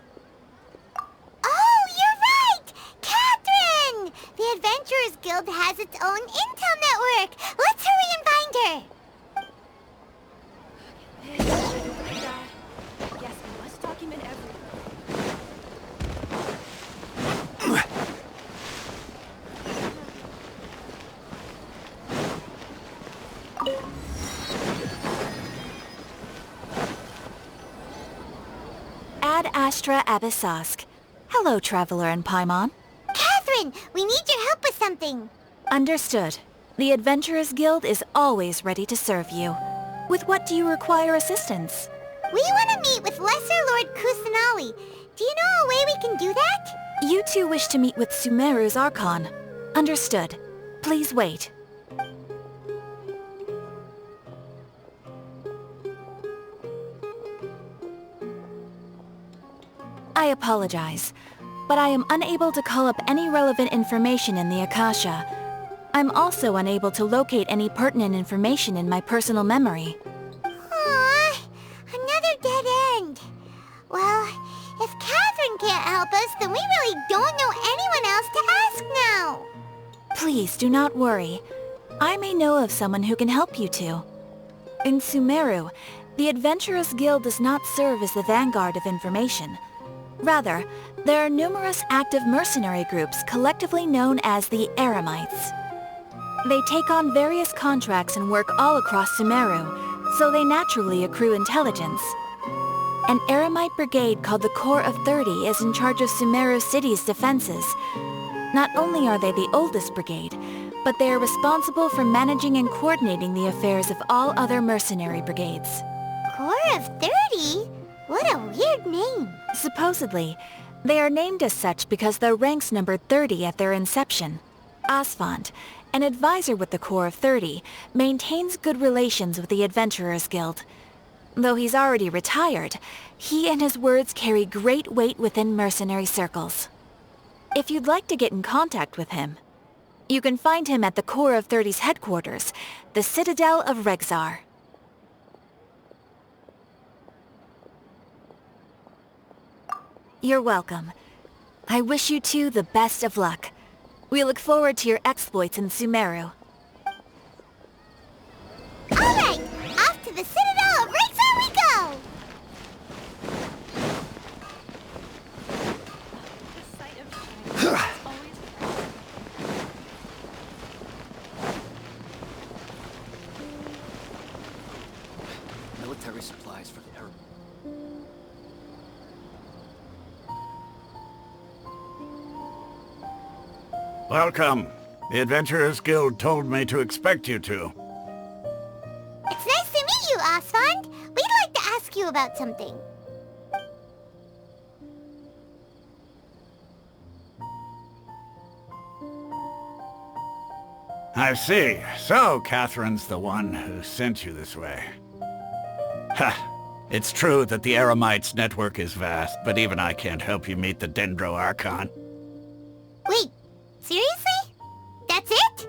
Oh, you're right! Catherine! The Adventurers Guild has its own intel network. Let's hurry and find her.
Yes, we must document everything.
Ad Astra Abyssosk. Hello, Traveler and Paimon.
Catherine, we need your help with something.
Understood. The Adventurers Guild is always ready to serve you. With what do you require assistance?
We want to meet with Lesser Lord Kusanali. Do you know a way we can do that?
You two wish to meet with Sumeru's Archon. Understood. Please wait. I apologize, but I am unable to call up any relevant information in the Akasha. I'm also unable to locate any pertinent information in my personal memory.
Aww, another dead end. Well, if Catherine can't help us, then we really don't know anyone else to ask now.
Please do not worry. I may know of someone who can help you two. In Sumeru, the Adventurers Guild does not serve as the vanguard of information. Rather, there are numerous active mercenary groups collectively known as the Eremites. They take on various contracts and work all across Sumeru, so they naturally accrue intelligence. An Eremite brigade called the Corps of 30 is in charge of Sumeru City's defenses. Not only are they the oldest brigade, but they are responsible for managing and coordinating the affairs of all other mercenary brigades.
Corps of 30? What a weird name.
Supposedly, they are named as such because their ranks numbered 30 at their inception. Asphalt, an advisor with the Corps of 30, maintains good relations with the Adventurers Guild. Though he's already retired, he and his words carry great weight within mercenary circles. If you'd like to get in contact with him, you can find him at the Corps of 30's headquarters, the Citadel of Rexar. You're welcome. I wish you two the best of luck. We look forward to your exploits in Sumeru.
Alright, off to the Citadel of Rexar we go!
Military supplies for the Arab.
Welcome. The Adventurers Guild told me to expect you two.
It's nice to meet you, Asphalt. We'd like to ask you about something.
I see. So, Catherine's the one who sent you this way. Ha! It's true that the Eremites' network is vast, but even I can't help you meet the Dendro Archon.
Wait, seriously? That's it?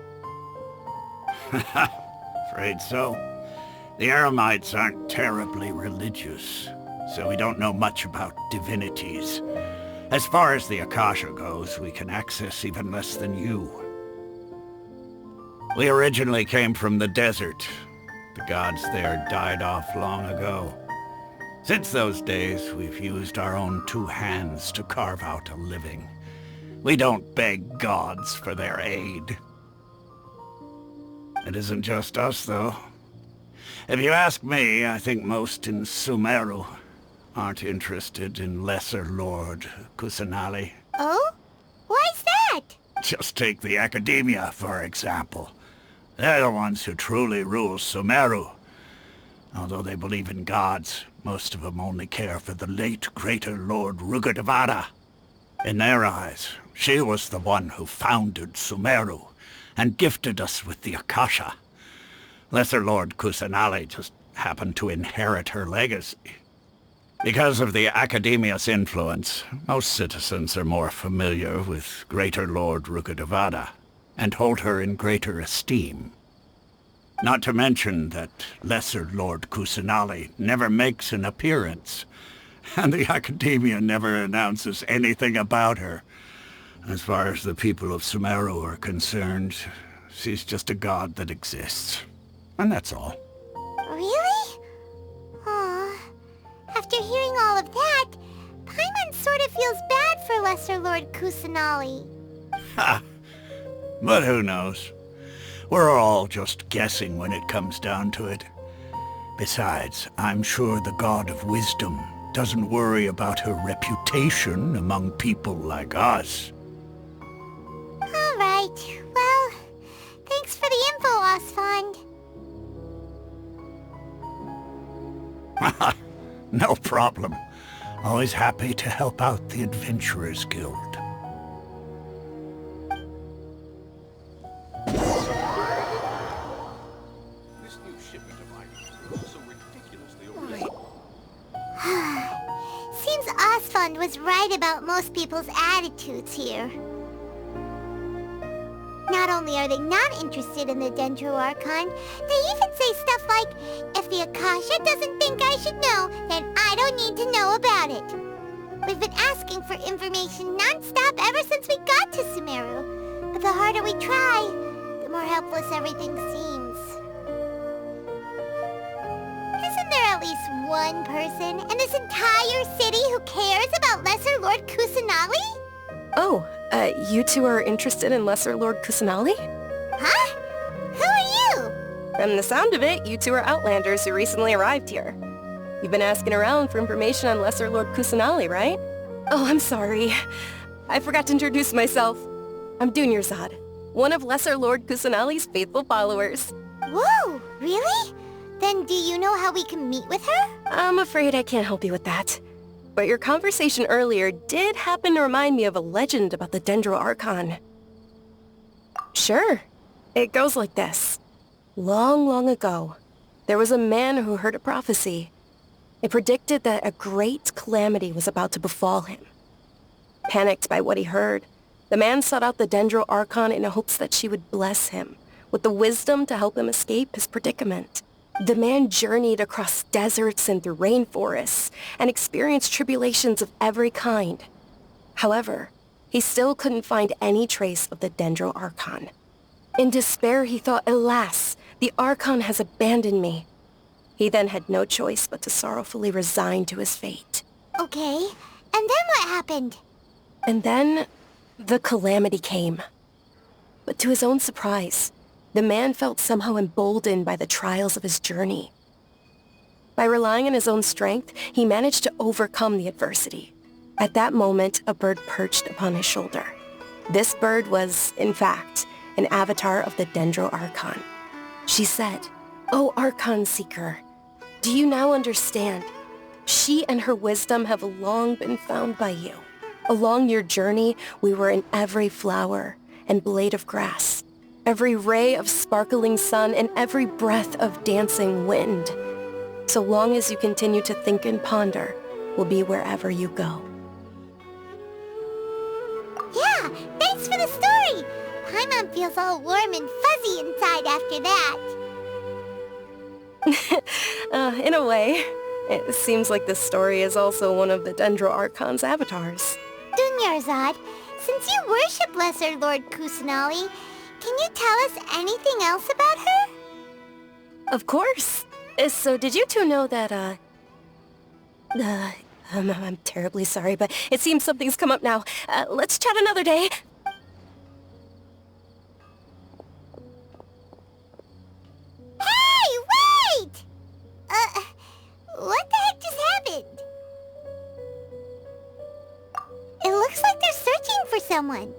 Afraid so. The Eremites aren't terribly religious, so we don't know much about divinities. As far as the Akasha goes, we can access even less than you. We originally came from the desert. The gods there died off long ago. Since those days, we've used our own two hands to carve out a living. We don't beg gods for their aid. It isn't just us, though. If you ask me, I think most in Sumeru aren't interested in Lesser Lord Kusanali.
Oh? Why's that?
Just take the Academia, for example. They're the ones who truly rule Sumeru. Although they believe in gods, most of them only care for the late Greater Lord Rugudevada. In their eyes, she was the one who founded Sumeru and gifted us with the Akasha. Lesser Lord Kusanali just happened to inherit her legacy. Because of the Academia's influence, most citizens are more familiar with Greater Lord Rugudevada and hold her in greater esteem. Not to mention that Lesser Lord Kusanali never makes an appearance, and the Academia never announces anything about her. As far as the people of Sumeru are concerned, she's just a god that exists. And that's all.
Really? Aw. After hearing all of that, Paimon sort of feels bad for Lesser Lord Kusanali.
Ha! But who knows? We're all just guessing when it comes down to it. Besides, I'm sure the God of Wisdom doesn't worry about her reputation among people like us.
All right. Well, thanks for the info, Osfond.
No problem. Always happy to help out the Adventurers Guild.
This new shipment of items is so ridiculously overloaded.
Seems Osfond was right about most people's attitudes here. Not only are they not interested in the Dendro Archon, they even say stuff like, if the Akasha doesn't think I should know, then I don't need to know about it. We've been asking for information non-stop ever since we got to Sumeru. But the harder we try, the more helpless everything seems. Isn't there at least one person in this entire city who cares about Lesser Lord Kusanali?
Oh, you two are interested in Lesser Lord Kusanali?
Huh? Who are you?
From the sound of it, you two are Outlanders who recently arrived here. You've been asking around for information on Lesser Lord Kusanali, right? Oh, I'm sorry. I forgot to introduce myself. I'm Dunyarzad, one of Lesser Lord Kusanali's faithful followers.
Whoa, really? Then do you know how we can meet with her?
I'm afraid I can't help you with that. But your conversation earlier did happen to remind me of a legend about the Dendro Archon. Sure. It goes like this. Long, long ago, there was a man who heard a prophecy. It predicted that a great calamity was about to befall him. Panicked by what he heard, the man sought out the Dendro Archon in hopes that she would bless him with the wisdom to help him escape his predicament. The man journeyed across deserts and through rainforests and experienced tribulations of every kind. However, he still couldn't find any trace of the Dendro Archon. In despair, he thought, alas, the Archon has abandoned me. He then had no choice but to sorrowfully resign to his fate.
Okay, and then what happened?
And then, the calamity came. But to his own surprise, the man felt somehow emboldened by the trials of his journey. By relying on his own strength, he managed to overcome the adversity. At that moment, a bird perched upon his shoulder. This bird was, in fact, an avatar of the Dendro Archon. She said, "O Archon Seeker, do you now understand? She and her wisdom have long been found by you. Along your journey, we were in every flower and blade of grass, every ray of sparkling sun, and every breath of dancing wind. So long as you continue to think and ponder, we'll be wherever you go.
Yeah, thanks for the story! Paimon feels all warm and fuzzy inside after that.
In a way. It seems like this story is also one of the Dendro Archon's avatars.
Dunyarzad, since you worship Lesser Lord Kusanali, can you tell us anything else about her?
Of course. So did you two know that, I'm terribly sorry, but it seems something's come up now. Let's chat another day.
Hey, wait! What the heck just happened? It looks like they're searching for someone.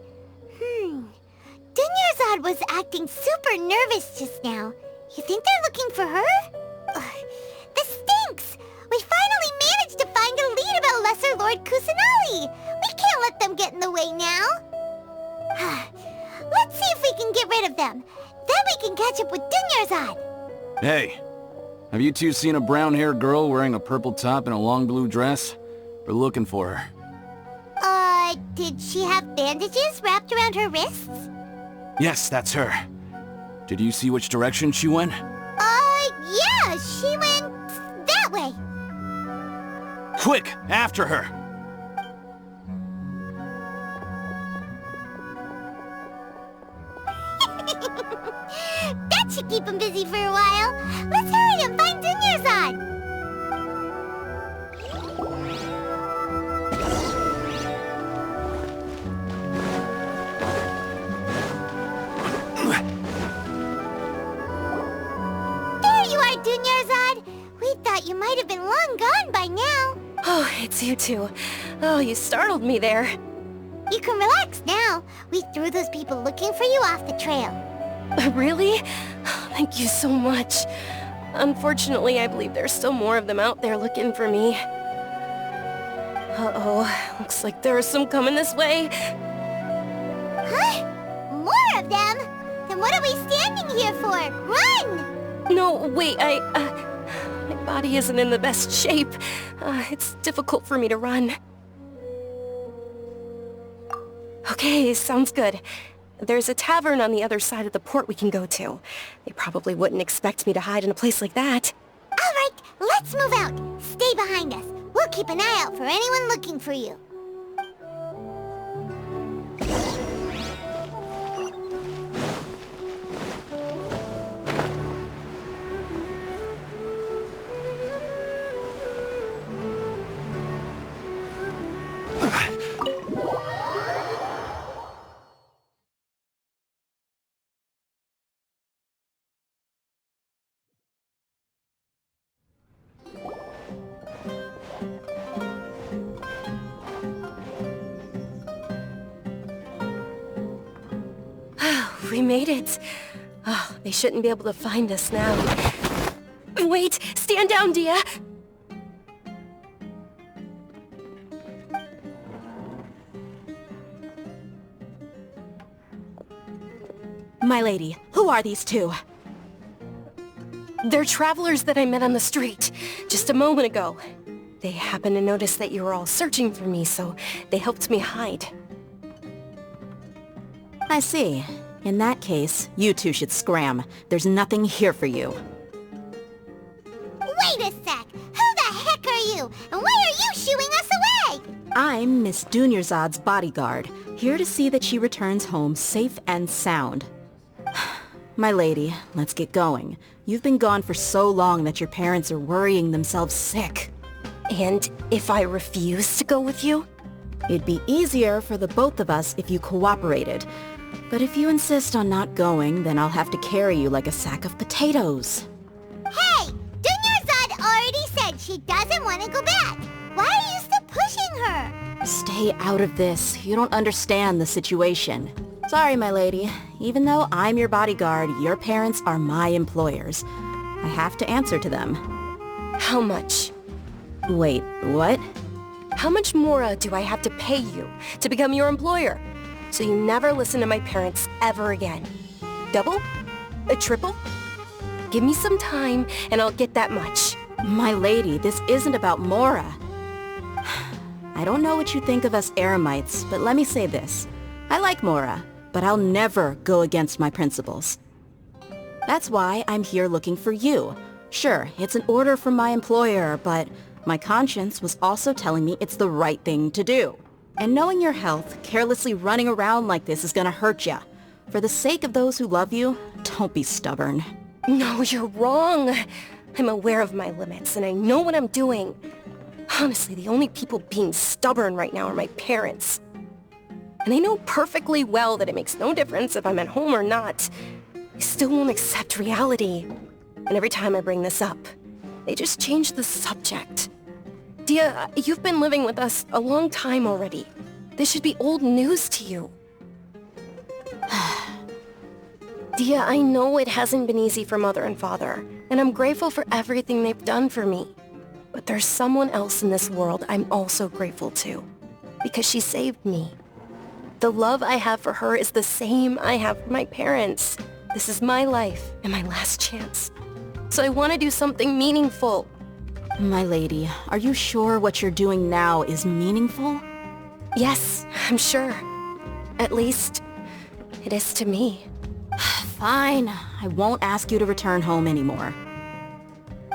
Dunyarzad was acting super nervous just now. You think they're looking for her? This stinks! We finally managed to find a lead about Lesser Lord Kusanali! We can't let them get in the way now! Let's see if we can get rid of them. Then we can catch up with Dunyarzad!
Hey, have you two seen a brown-haired girl wearing a purple top and a long blue dress? We're looking for her.
Did she have bandages wrapped around her wrists?
Yes, that's her. Did you see which direction she went?
Yeah, she went that way.
Quick, after her!
That should keep him busy for a while. Let's hurry and find Dunyarzad. There you are, Dunyarzad. We thought you might have been long gone by now.
Oh, it's you two. Oh, you startled me there.
You can relax now. We threw those people looking for you off the trail.
Really? Thank you so much. Unfortunately, I believe there's still more of them out there looking for me. Uh-oh, looks like there are some coming this way.
Huh? More of them? Then what are we standing here for? Run!
No, wait, my body isn't in the best shape. It's difficult for me to run. Okay, sounds good. There's a tavern on the other side of the port we can go to. They probably wouldn't expect me to hide in a place like that.
All right, let's move out. Stay behind us. We'll keep an eye out for anyone looking for you.
We made it. Oh, they shouldn't be able to find us now. Wait! Stand down, Dia!
My lady, who are these two?
They're travelers that I met on the street just a moment ago. They happened to notice that you were all searching for me, so they helped me hide.
I see. In that case, you two should scram. There's nothing here for you.
Wait a sec! Who the heck are you? And why are you shooing us away?
I'm Miss Dunyarzad's bodyguard, here to see that she returns home safe and sound. My lady, let's get going. You've been gone for so long that your parents are worrying themselves sick.
And if I refuse to go with you?
It'd be easier for the both of us if you cooperated. But if you insist on not going, then I'll have to carry you like a sack of potatoes.
Hey! Dunyarzad already said she doesn't want to go back. Why are you still pushing her?
Stay out of this. You don't understand the situation. Sorry, my lady. Even though I'm your bodyguard, your parents are my employers. I have to answer to them.
How much?
Wait, what?
How much more do I have to pay you to become your employer? So you never listen to my parents ever again. Double? A triple? Give me some time and I'll get that much.
My lady, this isn't about Mora. I don't know what you think of us Eremites, but let me say this. I like Mora, but I'll never go against my principles. That's why I'm here looking for you. Sure, it's an order from my employer, but my conscience was also telling me it's the right thing to do. And knowing your health, carelessly running around like this is gonna hurt ya. For the sake of those who love you, don't be stubborn.
No, you're wrong. I'm aware of my limits, and I know what I'm doing. Honestly, the only people being stubborn right now are my parents. And I know perfectly well that it makes no difference if I'm at home or not. They still won't accept reality. And every time I bring this up, they just change the subject. Dia, you've been living with us a long time already. This should be old news to you. Dia, I know it hasn't been easy for Mother and Father, and I'm grateful for everything they've done for me. But there's someone else in this world I'm also grateful to, because she saved me. The love I have for her is the same I have for my parents. This is my life and my last chance. So I want to do something meaningful.
My lady, are you sure what you're doing now is meaningful?
Yes, I'm sure. At least, it is to me.
Fine, I won't ask you to return home anymore.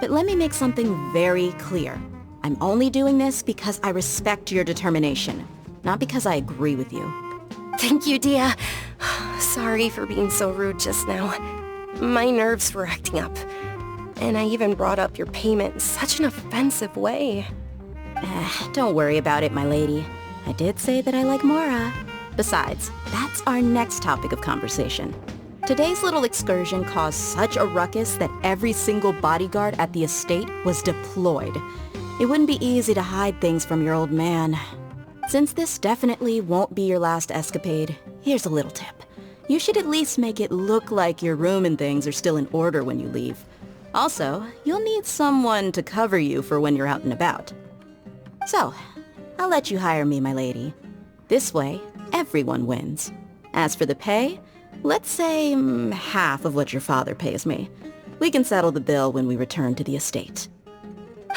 But let me make something very clear. I'm only doing this because I respect your determination, not because I agree with you.
Thank you, Dia. Sorry for being so rude just now. My nerves were acting up. And I even brought up your payment in such an offensive way.
Don't worry about it, my lady. I did say that I like Mora. Besides, that's our next topic of conversation. Today's little excursion caused such a ruckus that every single bodyguard at the estate was deployed. It wouldn't be easy to hide things from your old man. Since this definitely won't be your last escapade, here's a little tip. You should at least make it look like your room and things are still in order when you leave. Also, you'll need someone to cover you for when you're out and about. So, I'll let you hire me, my lady. This way, everyone wins. As for the pay, let's say half of what your father pays me. We can settle the bill when we return to the estate.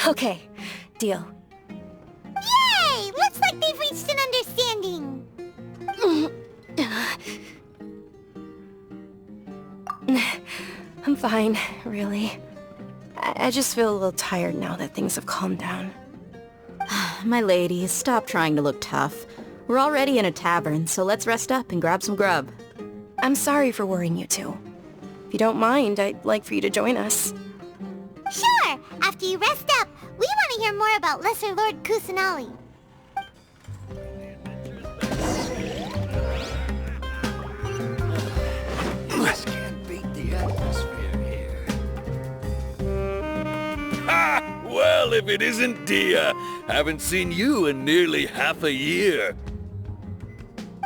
Okay, deal.
Yay! Looks like they've reached an understanding.
I'm fine, really. I just feel a little tired now that things have calmed down.
My lady, stop trying to look tough. We're already in a tavern, so let's rest up and grab some grub.
I'm sorry for worrying you two. If you don't mind, I'd like for you to join us.
Sure! After you rest up, we want to hear more about Lesser Lord Kusanali.
Just can't beat the atmosphere here.
Ha! Well, if it isn't Dia. Haven't seen you in nearly half a year.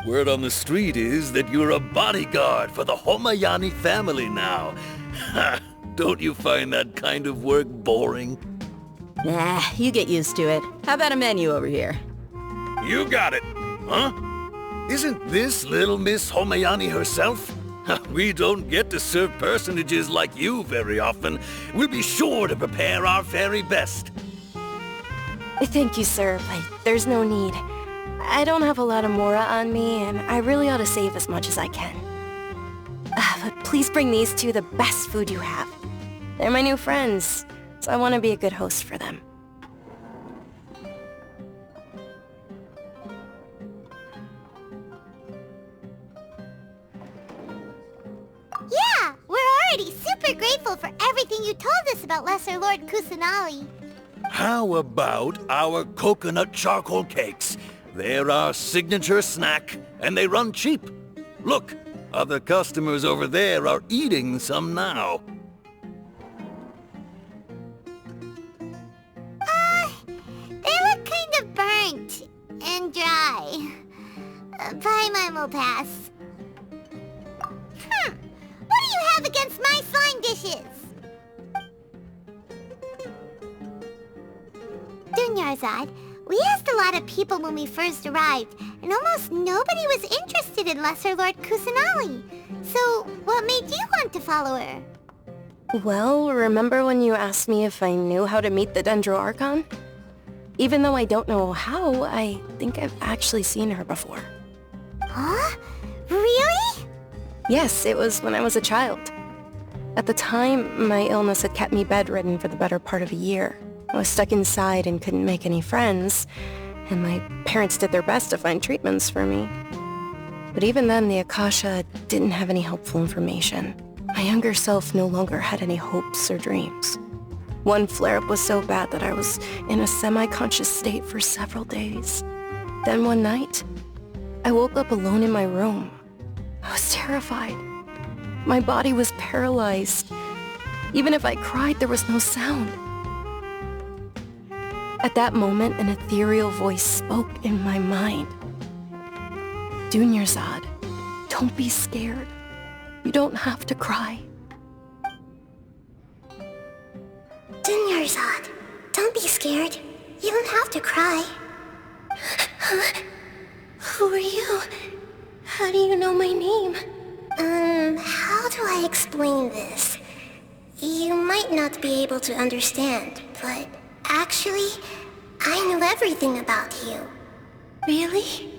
Word on the street is that you're a bodyguard for the Homayani family now. Ha! Don't you find that kind of work boring?
Nah, you get used to it. How about a menu over here?
You got it, huh? Isn't this little Miss Homayani herself? We don't get to serve personages like you very often. We'll be sure to prepare our very best.
Thank you, sir, but there's no need. I don't have a lot of Mora on me, and I really ought to save as much as I can. But please bring these two the best food you have. They're my new friends, so I want to be a good host for them.
Yeah, we're already super grateful for everything you told us about Lesser Lord Kusanali.
How about our coconut charcoal cakes? They're our signature snack, and they run cheap. Look, other customers over there are eating some now.
They look kind of burnt and dry. Paimon will pass. What do you have against my slime dishes? Dunyarzad, we asked a lot of people when we first arrived, and almost nobody was interested in Lesser Lord Kusanali. So, what made you want to follow her?
Well, remember when you asked me if I knew how to meet the Dendro Archon? Even though I don't know how, I think I've actually seen her before.
Huh? Really?
Yes, it was when I was a child. At the time, my illness had kept me bedridden for the better part of a year. I was stuck inside and couldn't make any friends, and my parents did their best to find treatments for me. But even then, the Akasha didn't have any helpful information. My younger self no longer had any hopes or dreams. One flare-up was so bad that I was in a semi-conscious state for several days. Then one night, I woke up alone in my room. I was terrified. My body was paralyzed. Even if I cried, there was no sound. At that moment, an ethereal voice spoke in my mind. Dunyarzad, don't be scared. You don't have to cry.
Dunyarzad, don't be scared. You don't have to cry. Who are you? How do you know my name? How do I explain this? You might not be able to understand, but actually, I know everything about you. Really?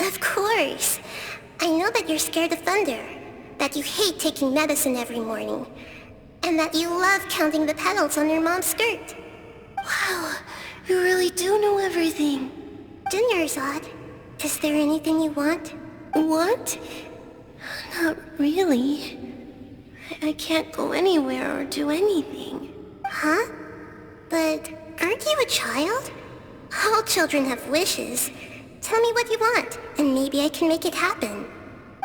Of course. I know that you're scared of thunder, that you hate taking medicine every morning, and that you love counting the petals on your mom's skirt. Wow, you really do know everything. Dunyarzad, is there anything you want? Want? Not really. I can't go anywhere or do anything. Huh? But aren't you a child? All children have wishes. Tell me what you want, and maybe I can make it happen.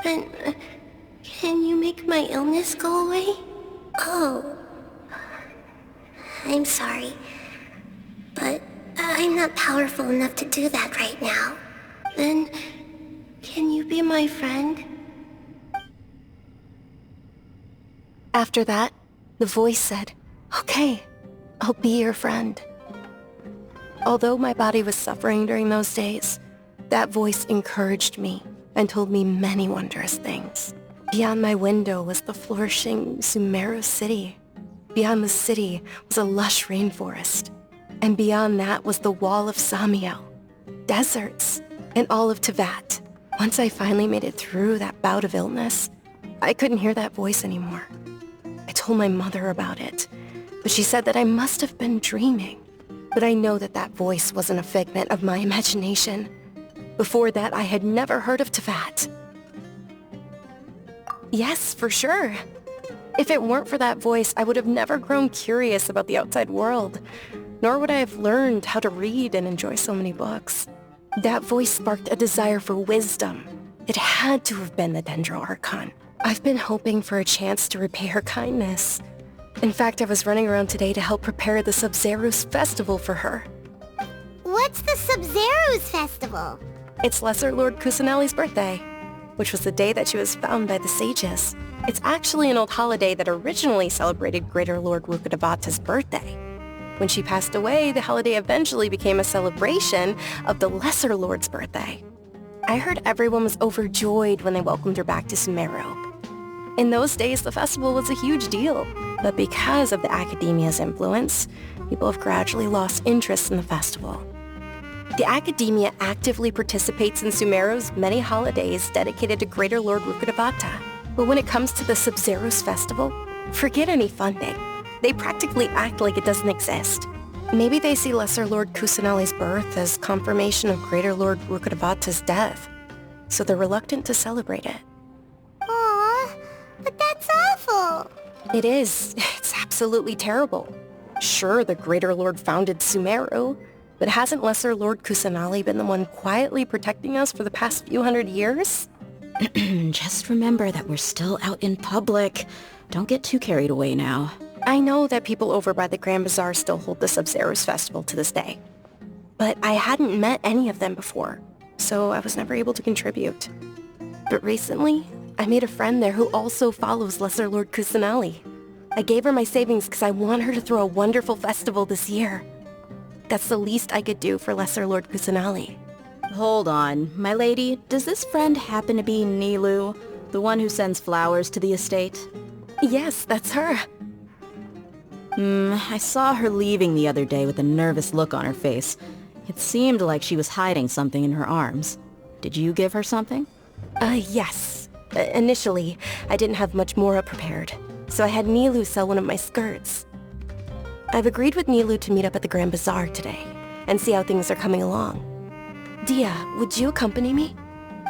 But, can you make my illness go away? Oh. I'm sorry. But I'm not powerful enough to do that right now. Then, can you be my friend?
After that, the voice said, "Okay, I'll be your friend." Although my body was suffering during those days, that voice encouraged me and told me many wondrous things. Beyond my window was the flourishing Sumeru city. Beyond the city was a lush rainforest. And beyond that was the wall of Samiel, deserts, and all of Tevat. Once I finally made it through that bout of illness, I couldn't hear that voice anymore. I told my mother about it, but she said that I must have been dreaming. But I know that that voice wasn't a figment of my imagination. Before that, I had never heard of Tevat. Yes, for sure. If it weren't for that voice, I would have never grown curious about the outside world, nor would I have learned how to read and enjoy so many books. That voice sparked a desire for wisdom. It had to have been the Dendro Archon. I've been hoping for a chance to repay her kindness. In fact, I was running around today to help prepare the Sub-Zerus festival for her.
What's the Sub-Zerus festival?
It's Lesser Lord Kusanali's birthday, which was the day that she was found by the sages. It's actually an old holiday that originally celebrated Greater Lord Rukkhadevata's birthday. When she passed away, the holiday eventually became a celebration of the Lesser Lord's birthday. I heard everyone was overjoyed when they welcomed her back to Sumeru. In those days, the festival was a huge deal, but because of the Academia's influence, people have gradually lost interest in the festival. The Academia actively participates in Sumeru's many holidays dedicated to Greater Lord Rukkhadevata. But when it comes to the Sub-Zerus festival, forget any funding. They practically act like it doesn't exist. Maybe they see Lesser Lord Kusanali's birth as confirmation of Greater Lord Rukkhadevata's death, so they're reluctant to celebrate it.
Aww, but that's awful.
It is. It's absolutely terrible. Sure, the Greater Lord founded Sumeru, but hasn't Lesser Lord Kusanali been the one quietly protecting us for the past few hundred years?
Just remember that we're still out in public. Don't get too carried away now.
I know that people over by the Grand Bazaar still hold the Sub-Zerus festival to this day. But I hadn't met any of them before, so I was never able to contribute. But recently, I made a friend there who also follows Lesser Lord Kusanali. I gave her my savings because I want her to throw a wonderful festival this year. That's the least I could do for Lesser Lord Kusanali.
Hold on, my lady. Does this friend happen to be Nilu? The one who sends flowers to the estate?
Yes, that's her.
I saw her leaving the other day with a nervous look on her face. It seemed like she was hiding something in her arms. Did you give her something?
Yes. Initially, I didn't have much Mora prepared, so I had Nilu sell one of my skirts. I've agreed with Nilu to meet up at the Grand Bazaar today, and see how things are coming along. Dia, would you accompany me?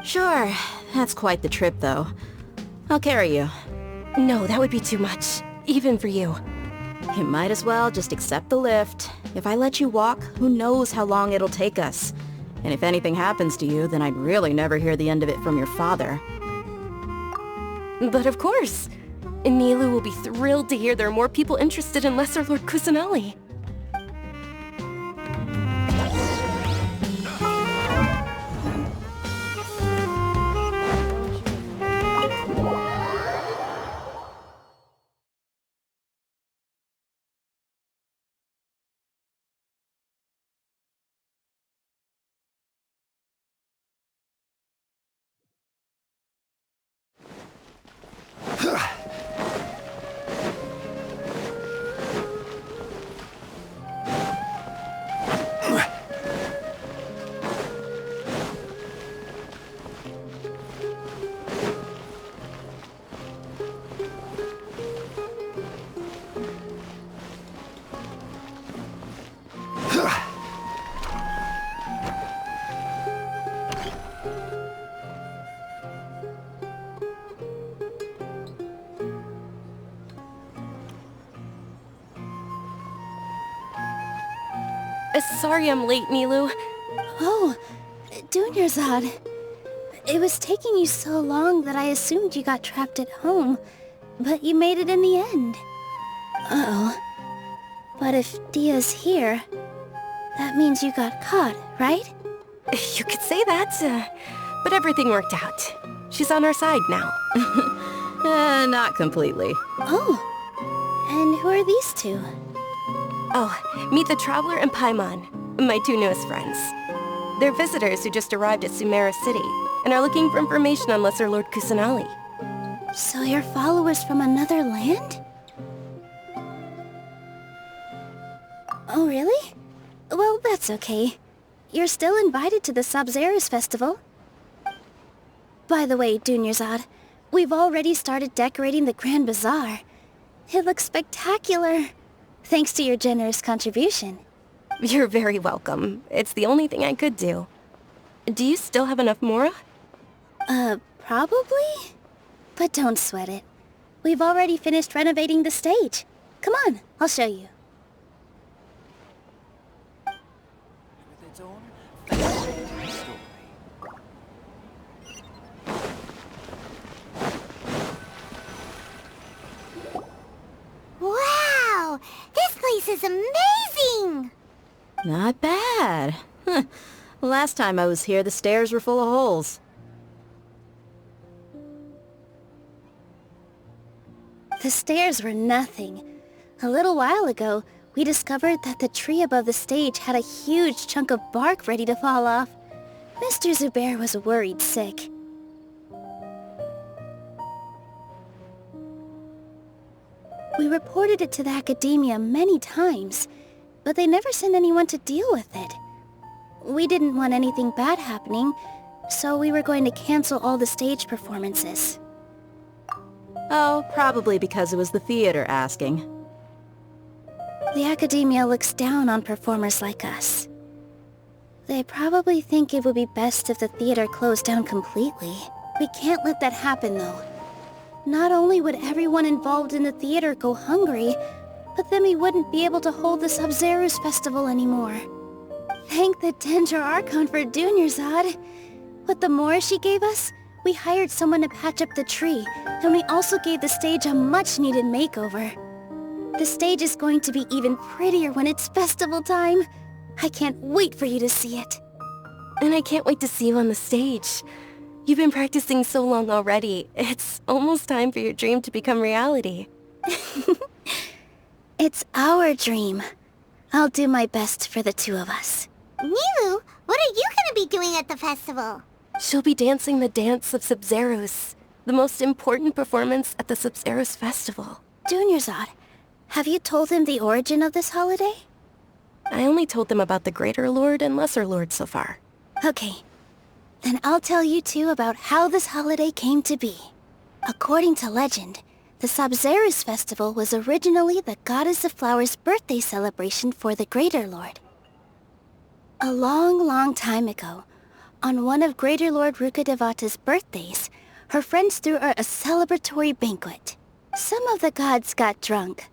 Sure. That's quite the trip, though. I'll carry you.
No, that would be too much, even for you.
You might as well just accept the lift. If I let you walk, who knows how long it'll take us. And if anything happens to you, then I'd really never hear the end of it from your father.
But of course! Nilu will be thrilled to hear there are more people interested in Lesser Lord Kusanali. Sorry I'm late, Nilu.
Oh, Dunyarzad. It was taking you so long that I assumed you got trapped at home, but you made it in the end. Uh-oh. But if Dia's here, that means you got caught, right?
You could say that, but everything worked out. She's on our side now.
Not completely.
Oh, and who are these two?
Oh, meet the Traveler and Paimon, my two newest friends. They're visitors who just arrived at Sumeru City and are looking for information on Lesser Lord Kusanali.
So you're followers from another land? Oh, really? Well, that's okay. You're still invited to the Sub-Zerus Festival. By the way, Dunyarzad, we've already started decorating the Grand Bazaar. It looks spectacular. Thanks to your generous contribution.
You're very welcome. It's the only thing I could do. Do you still have enough Mora?
Probably? But don't sweat it. We've already finished renovating the stage. Come on, I'll show you.
Wow! This place is amazing!
Not bad. Last time I was here, the stairs were full of holes.
The stairs were nothing. A little while ago, we discovered that the tree above the stage had a huge chunk of bark ready to fall off. Mr. Zubair was worried sick. We reported it to the academia many times, but they never sent anyone to deal with it. We didn't want anything bad happening, so we were going to cancel all the stage performances.
Oh, probably because it was the theater asking.
The academia looks down on performers like us. They probably think it would be best if the theater closed down completely. We can't let that happen, though. Not only would everyone involved in the theater go hungry, but then we wouldn't be able to hold the Sub-Zerus Festival anymore. Thank the Dendro Archon for Dunyarzad. With the Mora she gave us, we hired someone to patch up the tree, and we also gave the stage a much-needed makeover. The stage is going to be even prettier when it's festival time. I can't wait for you to see it.
And I can't wait to see you on the stage. You've been practicing so long already. It's almost time for your dream to become reality.
It's our dream. I'll do my best for the two of us.
Nilu, what are you gonna be doing at the festival?
She'll be dancing the dance of Sub-Zerus. The most important performance at the Sumeru's festival.
Dunyarzad, have you told him the origin of this holiday?
I only told them about the Greater Lord and Lesser Lord so far.
Okay. Then I'll tell you two about how this holiday came to be. According to legend, the Sabzeruz festival was originally the Goddess of Flowers' birthday celebration for the Greater Lord. A long, long time ago, on one of Greater Lord Rukkhadevata's birthdays, her friends threw her a celebratory banquet. Some of the gods got drunk.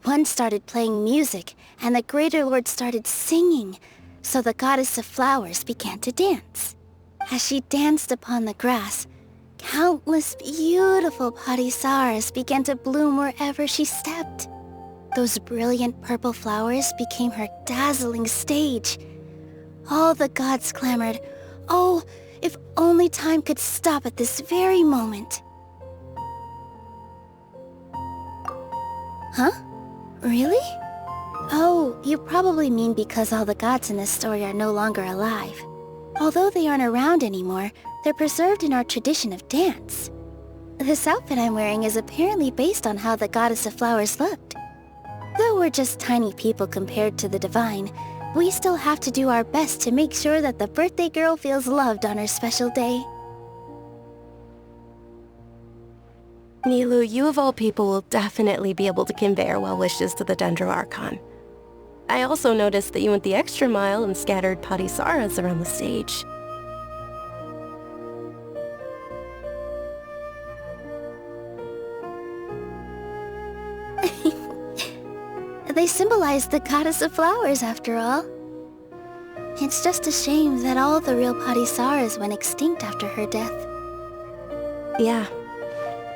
One started playing music, and the Greater Lord started singing, so the Goddess of Flowers began to dance. As she danced upon the grass, countless beautiful parisaras began to bloom wherever she stepped. Those brilliant purple flowers became her dazzling stage. All the gods clamored, "Oh, if only time could stop at this very moment." Huh? Really? Oh, you probably mean because all the gods in this story are no longer alive. Although they aren't around anymore, they're preserved in our tradition of dance. This outfit I'm wearing is apparently based on how the Goddess of Flowers looked. Though we're just tiny people compared to the divine, we still have to do our best to make sure that the birthday girl feels loved on her special day.
Nilou, you of all people will definitely be able to convey our well wishes to the Dendro Archon. I also noticed that you went the extra mile and scattered parisaras around the stage.
They symbolize the Goddess of Flowers, after all. It's just a shame that all the real parisaras went extinct after her death.
Yeah.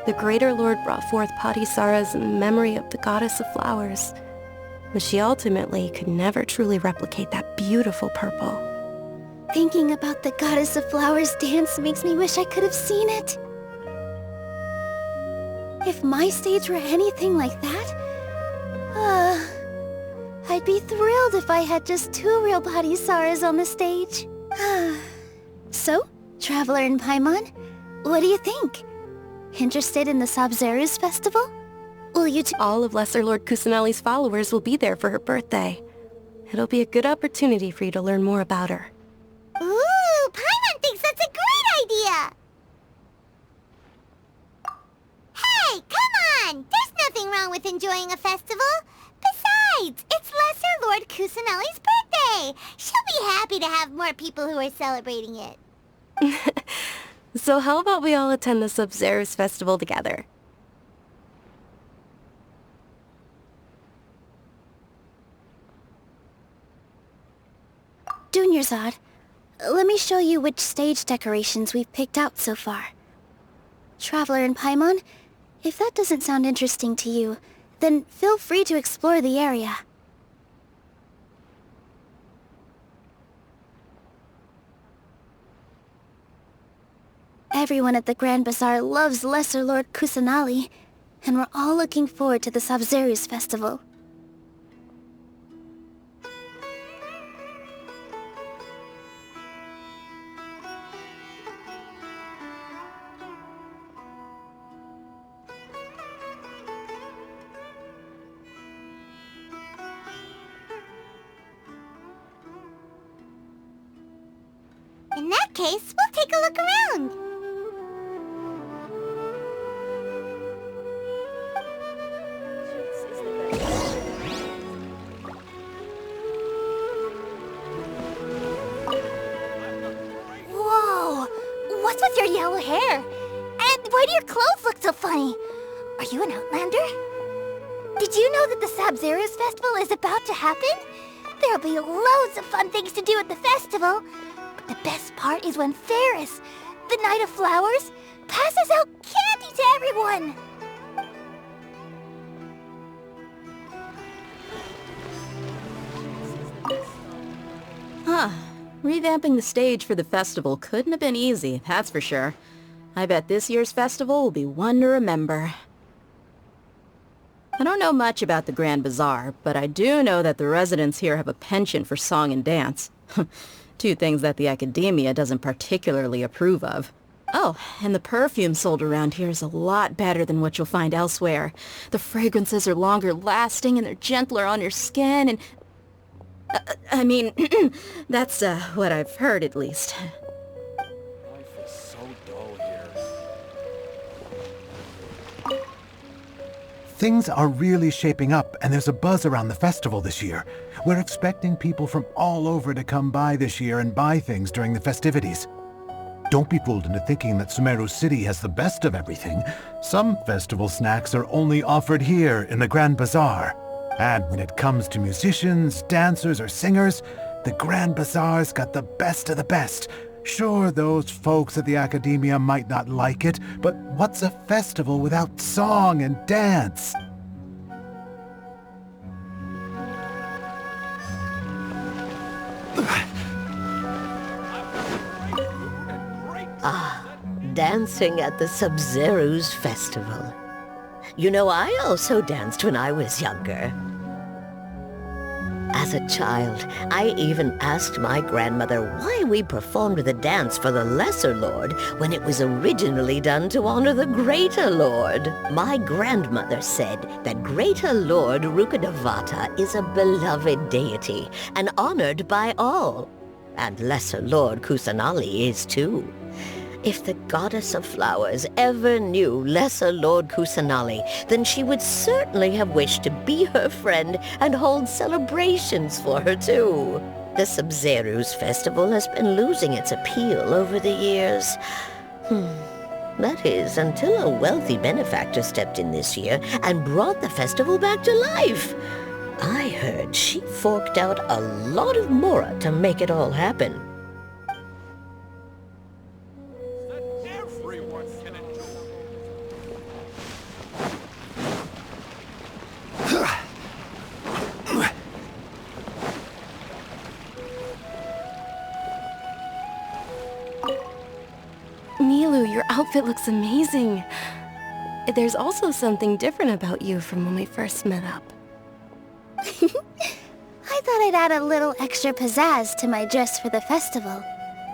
The Greater Lord brought forth parisaras in memory of the Goddess of Flowers, but she ultimately could never truly replicate that beautiful purple.
Thinking about the Goddess of Flowers dance makes me wish I could have seen it. If my stage were anything like that, I'd be thrilled if I had just 2 real parisaras on the stage. So, Traveler and Paimon, what do you think? Interested in the Sabzeruz festival? Will you
All of Lesser Lord Kusanali's followers will be there for her birthday. It'll be a good opportunity for you to learn more about her.
Ooh, Paimon thinks that's a great idea! Hey, come on! There's nothing wrong with enjoying a festival. Besides, it's Lesser Lord Kusanali's birthday! She'll be happy to have more people who are celebrating it.
So how about we all attend the Sabzeruz festival together?
Dunyarzad, let me show you which stage decorations we've picked out so far. Traveler and Paimon, if that doesn't sound interesting to you, then feel free to explore the area. Everyone at the Grand Bazaar loves Lesser Lord Kusanali, and we're all looking forward to the Sabzeruz festival.
In that case, we'll take a look around.
Whoa! What's with your yellow hair? And why do your clothes look so funny? Are you an outlander? Did you know that the Sabzeruz festival is about to happen? There'll be loads of fun things to do at the festival. But the best part is when Ferris, the Knight of Flowers, passes out candy to everyone!
Huh. Revamping the stage for the festival couldn't have been easy, that's for sure. I bet this year's festival will be one to remember. I don't know much about the Grand Bazaar, but I do know that the residents here have a penchant for song and dance. 2 things that the academia doesn't particularly approve of. Oh, and the perfume sold around here is a lot better than what you'll find elsewhere. The fragrances are longer lasting and they're gentler on your skin and... I mean, that's what I've heard at least.
Life is so dull here.
Things are really shaping up, and there's a buzz around the festival this year. We're expecting people from all over to come by this year and buy things during the festivities. Don't be fooled into thinking that Sumeru City has the best of everything. Some festival snacks are only offered here in the Grand Bazaar. And when it comes to musicians, dancers, or singers, the Grand Bazaar's got the best of the best. Sure, those folks at the Academia might not like it, but what's a festival without song and dance?
Dancing at the Sub-Zero's festival. You know, I also danced when I was younger. As a child, I even asked my grandmother why we performed the dance for the Lesser Lord when it was originally done to honor the Greater Lord. My grandmother said that Greater Lord Rukkhadevata is a beloved deity and honored by all. And Lesser Lord Kusanali is too. If the goddess of flowers ever knew Lesser Lord Kusanali, then she would certainly have wished to be her friend and hold celebrations for her too. The Sub-Zero's festival has been losing its appeal over the years. That is, until a wealthy benefactor stepped in this year and brought the festival back to life. I heard she forked out a lot of mora to make it all happen.
Milu, your outfit looks amazing. There's also something different about you from when we first met up.
I thought I'd add a little extra pizzazz to my dress for the festival.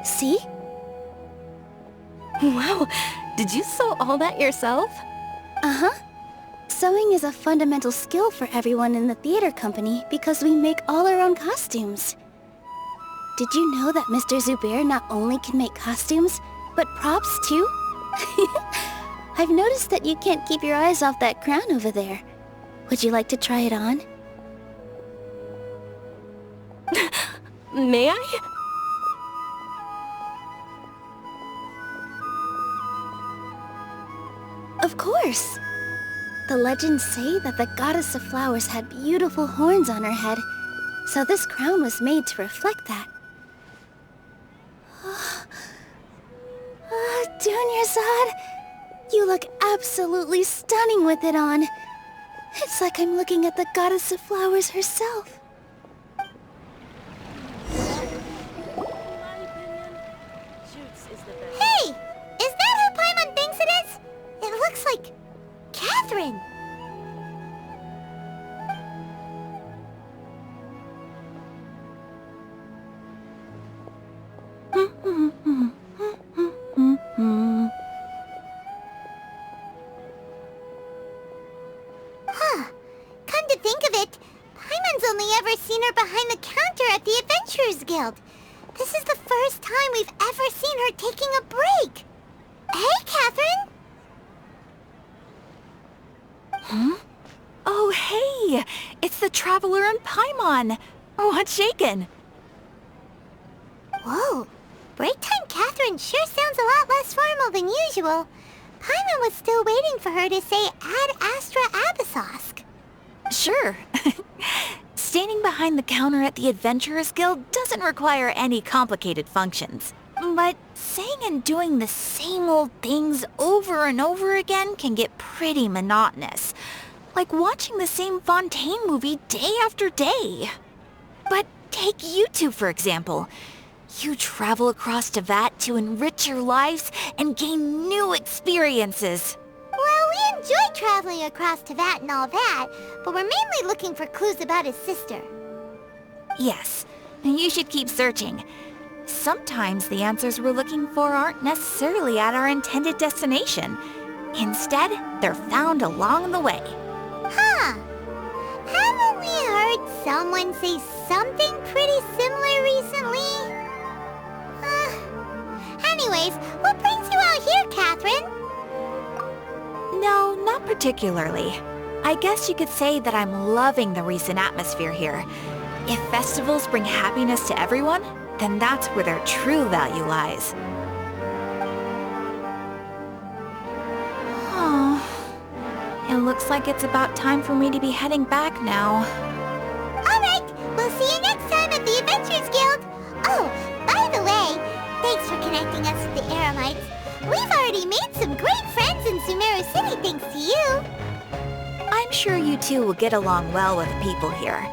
See?
Wow, did you sew all that yourself?
Uh-huh. Sewing is a fundamental skill for everyone in the theater company because we make all our own costumes. Did you know that Mr. Zubair not only can make costumes, but props too? I've noticed that you can't keep your eyes off that crown over there. Would you like to try it on?
May I?
Of course! The legends say that the goddess of flowers had beautiful horns on her head, so this crown was made to reflect that. Dunyarzad, you look absolutely stunning with it on. It's like I'm looking at the goddess of flowers herself.
Hey! Is that who Paimon thinks it is? It looks like... Catherine! Come to think of it, Paimon's only ever seen her behind the counter at the Adventurers Guild. This is the first time we've ever seen her taking a break. Hey, Catherine!
Huh? Oh, hey! It's the Traveler and Paimon! What's shaken?
Whoa! Break time Catherine sure sounds a lot less formal than usual. Paimon was still waiting for her to say Ad Astra Abyssosk.
Sure. Standing behind the counter at the Adventurers Guild doesn't require any complicated functions. But saying and doing the same old things over and over again can get pretty monotonous. Like watching the same Fontaine movie day after day. But take you two, for example. You travel across Tevat to enrich your lives and gain new experiences.
Well, we enjoy traveling across Tevat and all that, but we're mainly looking for clues about his sister.
Yes, you should keep searching. Sometimes the answers we're looking for aren't necessarily at our intended destination. Instead, they're found along the way.
Huh. Haven't we heard someone say something pretty similar recently? Anyways, what brings you out here, Catherine?
No, not particularly. I guess you could say that I'm loving the recent atmosphere here. If festivals bring happiness to everyone, then that's where their true value lies. Oh, it looks like it's about time for me to be heading back now.
Alright, we'll see you next time at the Adventurers Guild. Oh, by the way, thanks for connecting us with the Eremites. We've already made some great friends in Sumeru City thanks to you.
I'm sure you two will get along well with the people here.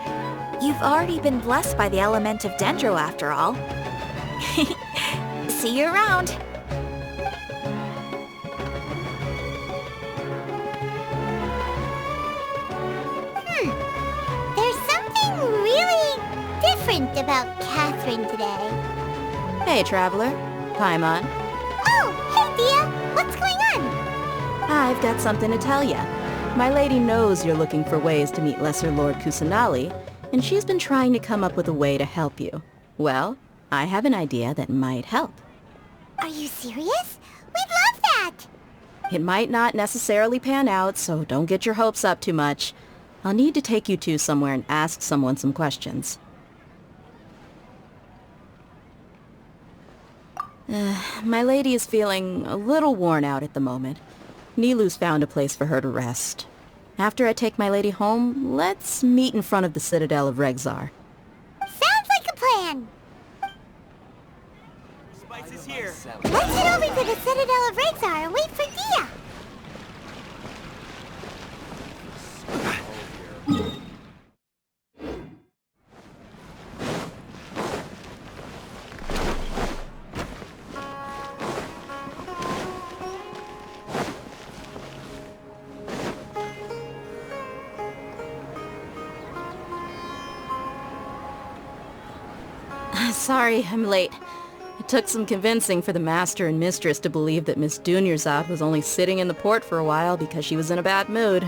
You've already been blessed by the element of Dendro after all. See you around.
There's something really different about Catherine today.
Hey, Traveler. Paimon.
Oh, hey, Dia. What's going on?
I've got something to tell ya. My lady knows you're looking for ways to meet Lesser Lord Kusanali, and she's been trying to come up with a way to help you. Well, I have an idea that might help.
Are you serious? We'd love that!
It might not necessarily pan out, so don't get your hopes up too much. I'll need to take you two somewhere and ask someone some questions. My lady is feeling a little worn out at the moment. Nilu's found a place for her to rest. After I take my lady home, let's meet in front of the Citadel of Regzar.
Sounds like a plan!
Spice is here.
Let's head over to the Citadel of Regzar and wait for Dia!
Sorry, I'm late. It took some convincing for the Master and Mistress to believe that Miss Dunyarzad was only sitting in the port for a while because she was in a bad mood.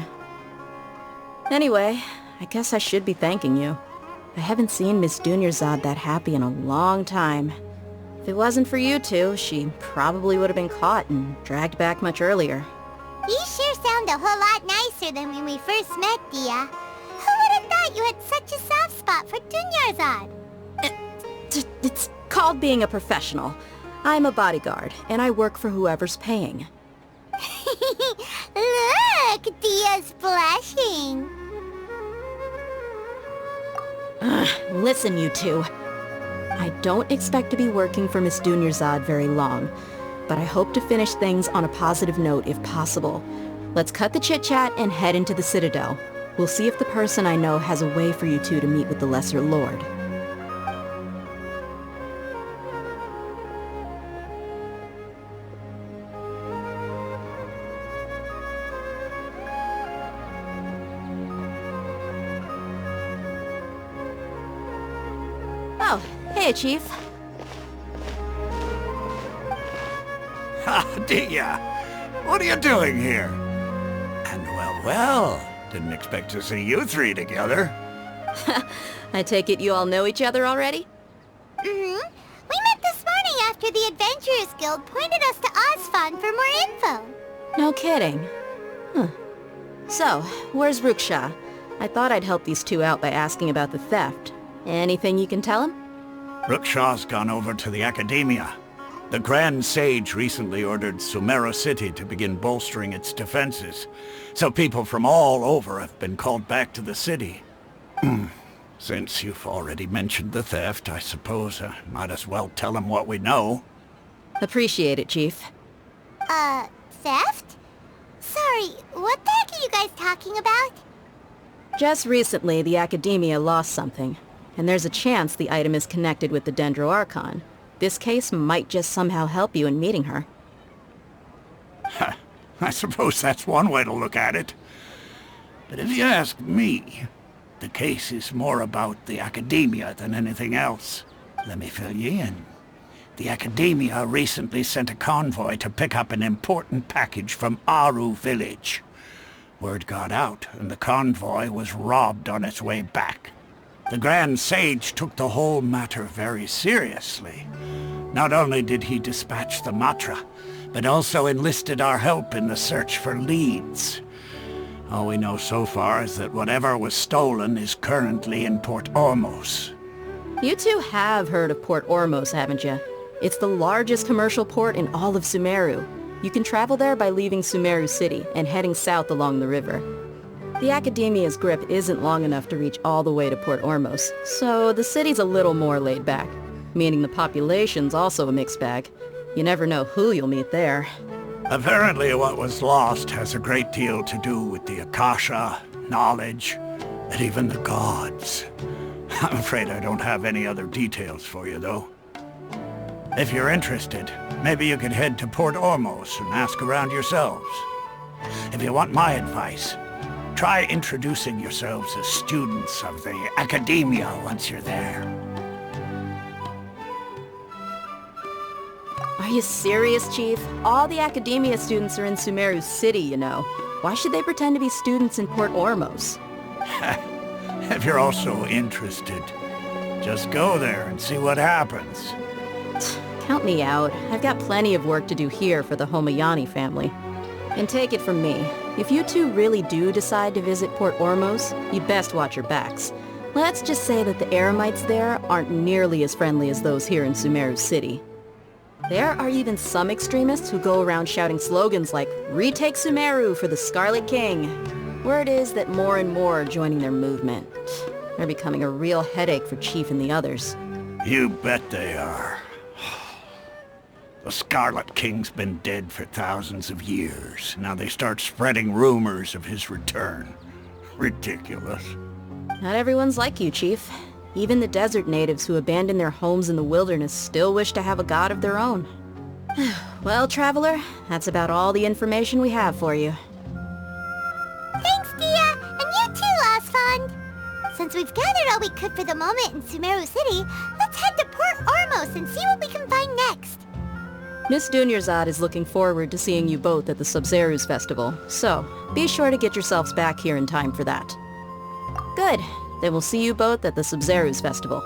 Anyway, I guess I should be thanking you. I haven't seen Miss Dunyarzad that happy in a long time. If it wasn't for you two, she probably would have been caught and dragged back much earlier.
You sure sound a whole lot nicer than when we first met, Dia. Who would have thought you had such a soft spot for Dunyarzad?
It's called being a professional. I'm a bodyguard, and I work for whoever's paying.
Look, Dia's blushing.
Listen, you two. I don't expect to be working for Miss Dunyarzad very long, but I hope to finish things on a positive note if possible. Let's cut the chit-chat and head into the Citadel. We'll see if the person I know has a way for you two to meet with the Lesser Lord. Oh, hey, Chief.
Ha, Dia! What are you doing here? And well, didn't expect to see you three together.
I take it you all know each other already?
Mm-hmm. We met this morning after the Adventurers Guild pointed us to Osfon for more info.
No kidding. Huh. So, where's Ruksha? I thought I'd help these two out by asking about the theft. Anything you can tell him?
Ruksha's gone over to the Academia. The Grand Sage recently ordered Sumeru City to begin bolstering its defenses, so people from all over have been called back to the city. Since you've already mentioned the theft, I suppose I might as well tell him what we know.
Appreciate it, Chief.
Theft? Sorry, what the heck are you guys talking about?
Just recently, the Academia lost something, and there's a chance the item is connected with the Dendro Archon. This case might just somehow help you in meeting her.
I suppose that's one way to look at it. But if you ask me, the case is more about the Academia than anything else. Let me fill you in. The Academia recently sent a convoy to pick up an important package from Aru village. Word got out, and the convoy was robbed on its way back. The Grand Sage took the whole matter very seriously. Not only did he dispatch the Matra, but also enlisted our help in the search for leads. All we know so far is that whatever was stolen is currently in Port Ormos.
You two have heard of Port Ormos, haven't you? It's the largest commercial port in all of Sumeru. You can travel there by leaving Sumeru City and heading south along the river. The Academia's grip isn't long enough to reach all the way to Port Ormos, so the city's a little more laid back, meaning the population's also a mixed bag. You never know who you'll meet there.
Apparently what was lost has a great deal to do with the Akasha, knowledge, and even the gods. I'm afraid I don't have any other details for you, though. If you're interested, maybe you could head to Port Ormos and ask around yourselves. If you want my advice, try introducing yourselves as students of the Academia once you're there.
Are you serious, Chief? All the Academia students are in Sumeru City, you know. Why should they pretend to be students in Port Ormos?
If you're also interested, just go there and see what happens.
Count me out. I've got plenty of work to do here for the Homayani family. And take it from me, if you two really do decide to visit Port Ormos, you best watch your backs. Let's just say that the Eremites there aren't nearly as friendly as those here in Sumeru City. There are even some extremists who go around shouting slogans like, "Retake Sumeru for the Scarlet King." Word is that more and more are joining their movement. They're becoming a real headache for Chief and the others.
You bet they are. The Scarlet King's been dead for thousands of years. Now they start spreading rumors of his return. Ridiculous.
Not everyone's like you, Chief. Even the desert natives who abandoned their homes in the wilderness still wish to have a god of their own. Well, Traveler, that's about all the information we have for you.
Thanks, Dia! And you too, Osfond! Since we've gathered all we could for the moment in Sumeru City, let's head to Port Ormos and see what we can find next.
Miss Dunyarzad is looking forward to seeing you both at the Sub-Zerus Festival, so be sure to get yourselves back here in time for that. Good. Then we'll see you both at the Sub-Zerus Festival.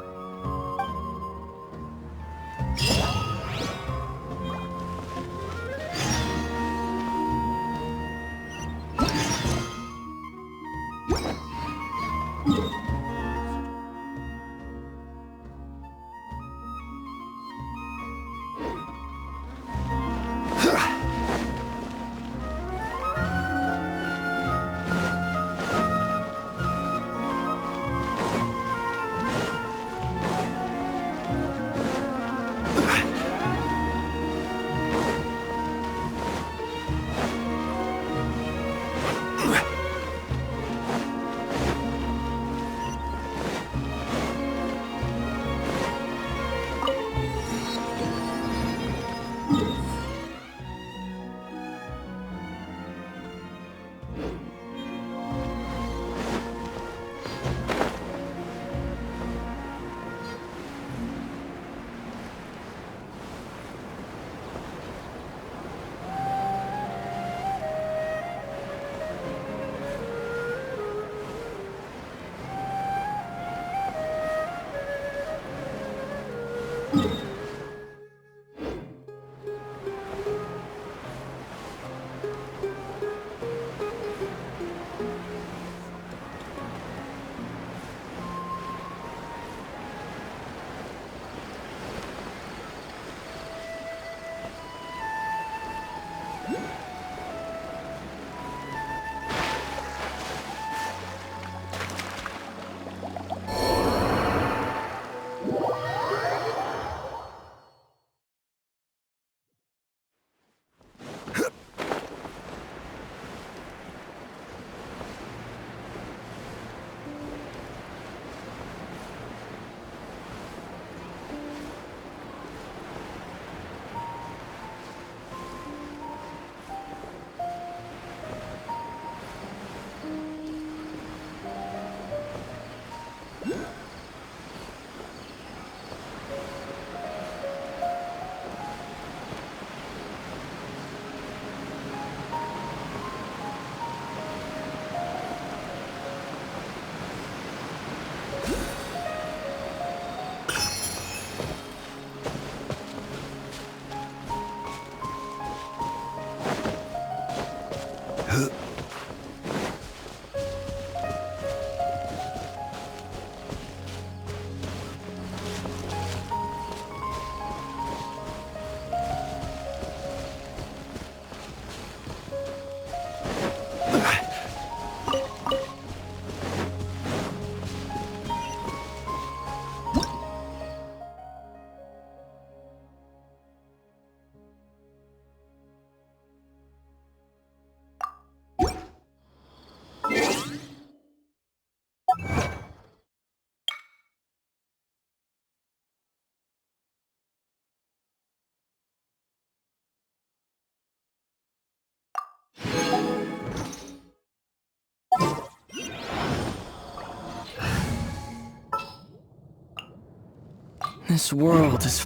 This world is...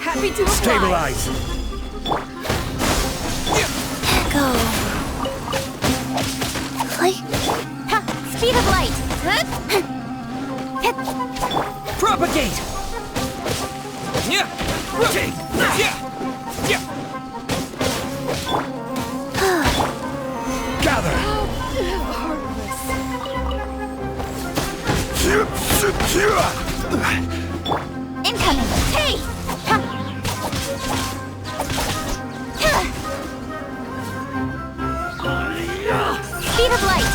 Happy to oblige.
Stabilize!
Go. Light. Ha! Speed of light.
Propagate! Gather!
Incoming. Hey! Speed of light.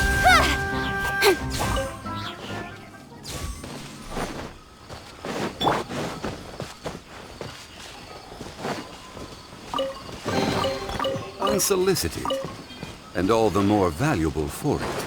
Unsolicited, and all the more valuable for it.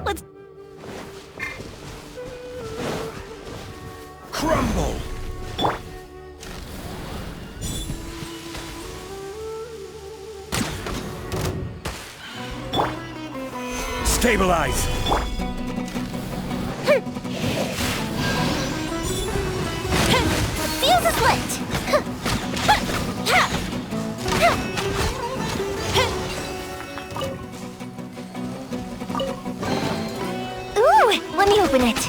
Let's...
Crumble! Stabilize!
Fuse is lit! Ooh! Let me open it!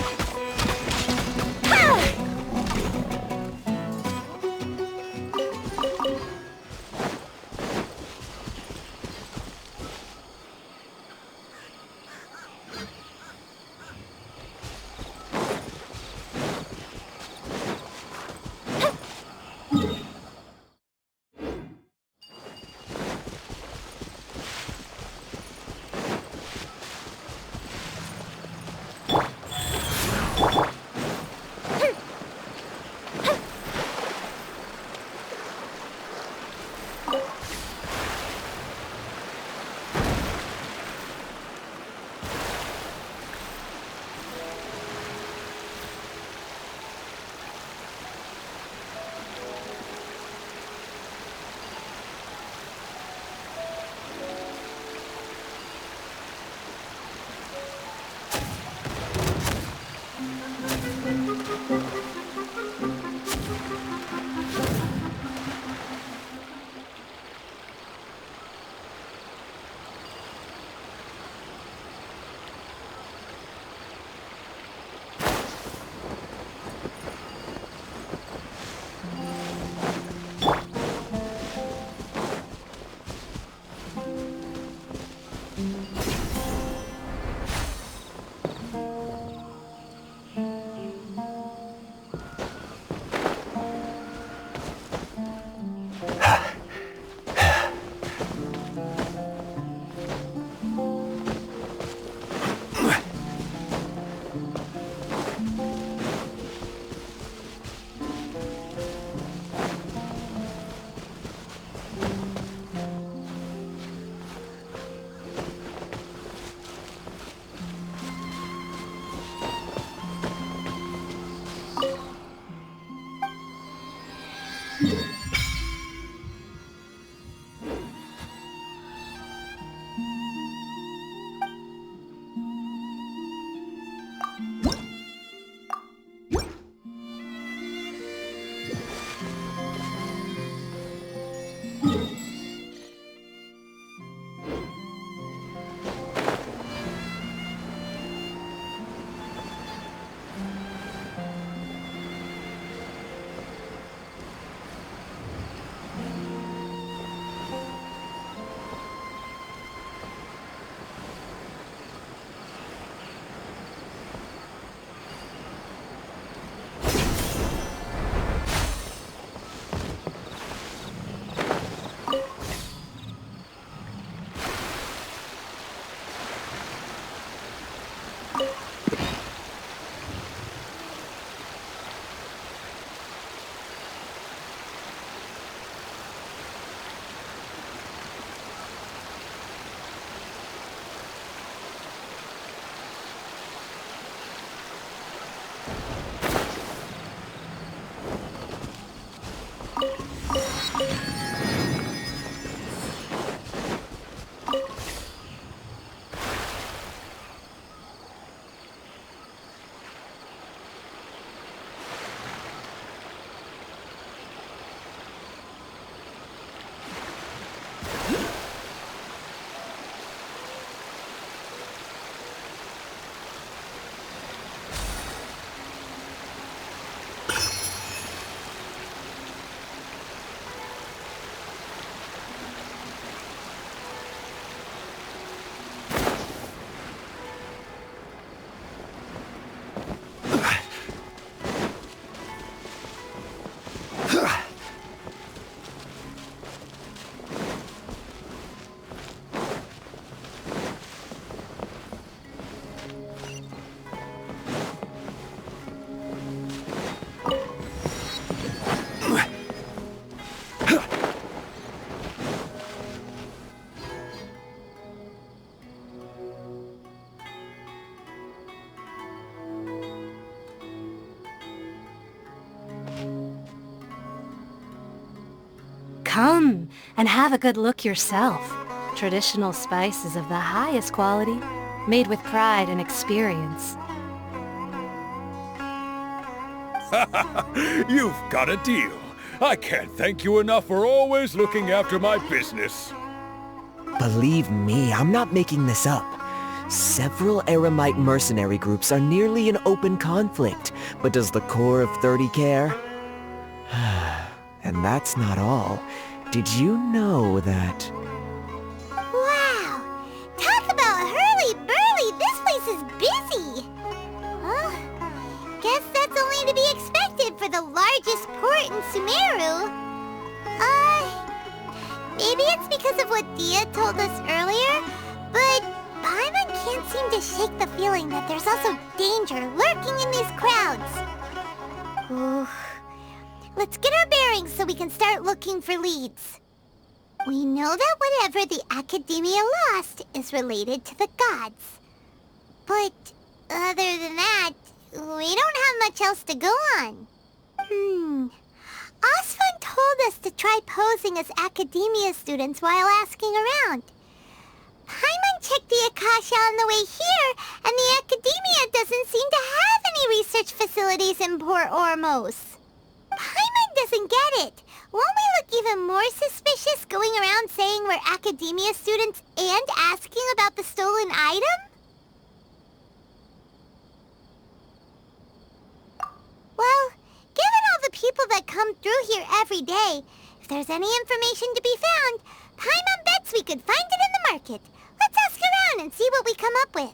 Come and have a good look yourself. Traditional spices of the highest quality, made with pride and experience.
You've got a deal. I can't thank you enough for always looking after my business.
Believe me, I'm not making this up. Several Eremite mercenary groups are nearly in open conflict, but does the core of 30 care? And that's not all. Did you know that...
Wow! Talk about hurly-burly! This place is busy! Guess that's only to be expected for the largest port in Sumeru. Maybe it's because of what Dia told us earlier, but Paimon can't seem to shake the feeling that there's also danger lurking in these crowds. Ooh. Let's get our bearings so we can start looking for leads. We know that whatever the Academia lost is related to the gods. But other than that, we don't have much else to go on. Osfun told us to try posing as Academia students while asking around. Paimon checked the Akasha on the way here, and the Academia doesn't seem to have any research facilities in Port Ormos. Paimon doesn't get it. Won't we look even more suspicious going around saying we're Academia students and asking about the stolen item? Well, given all the people that come through here every day, if there's any information to be found, Paimon bets we could find it in the market. Let's ask around and see what we come up with.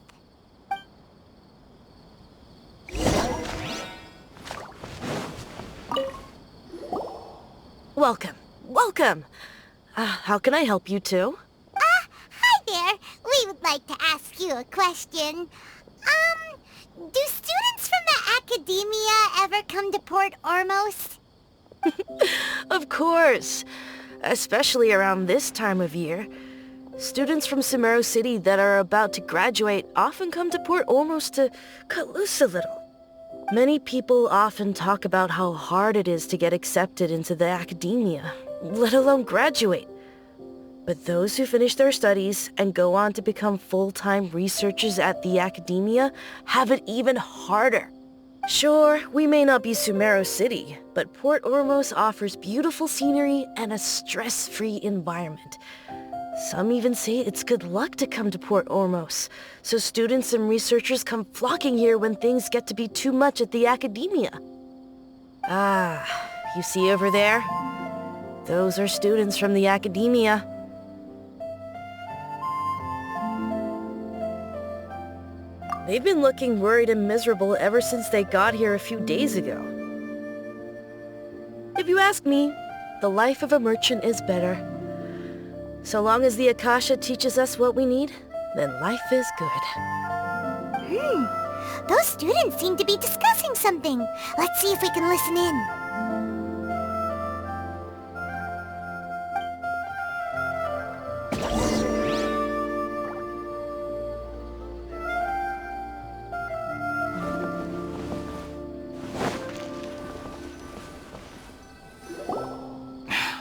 Welcome. Welcome. How can I help you two?
Hi there. We would like to ask you a question. Do students from the Academia ever come to Port Ormos?
Of course. Especially around this time of year. Students from Sumeru City that are about to graduate often come to Port Ormos to cut loose a little. Many people often talk about how hard it is to get accepted into the Academia, let alone graduate. But those who finish their studies and go on to become full-time researchers at the Academia have it even harder. Sure, we may not be Sumeru City, but Port Ormos offers beautiful scenery and a stress-free environment. Some even say it's good luck to come to Port Ormos, so students and researchers come flocking here when things get to be too much at the Academia. You see over there? Those are students from the Academia. They've been looking worried and miserable ever since they got here a few days ago. If you ask me, the life of a merchant is better. So long as the Akasha teaches us what we need, then life is good.
Those students seem to be discussing something. Let's see if we can listen in.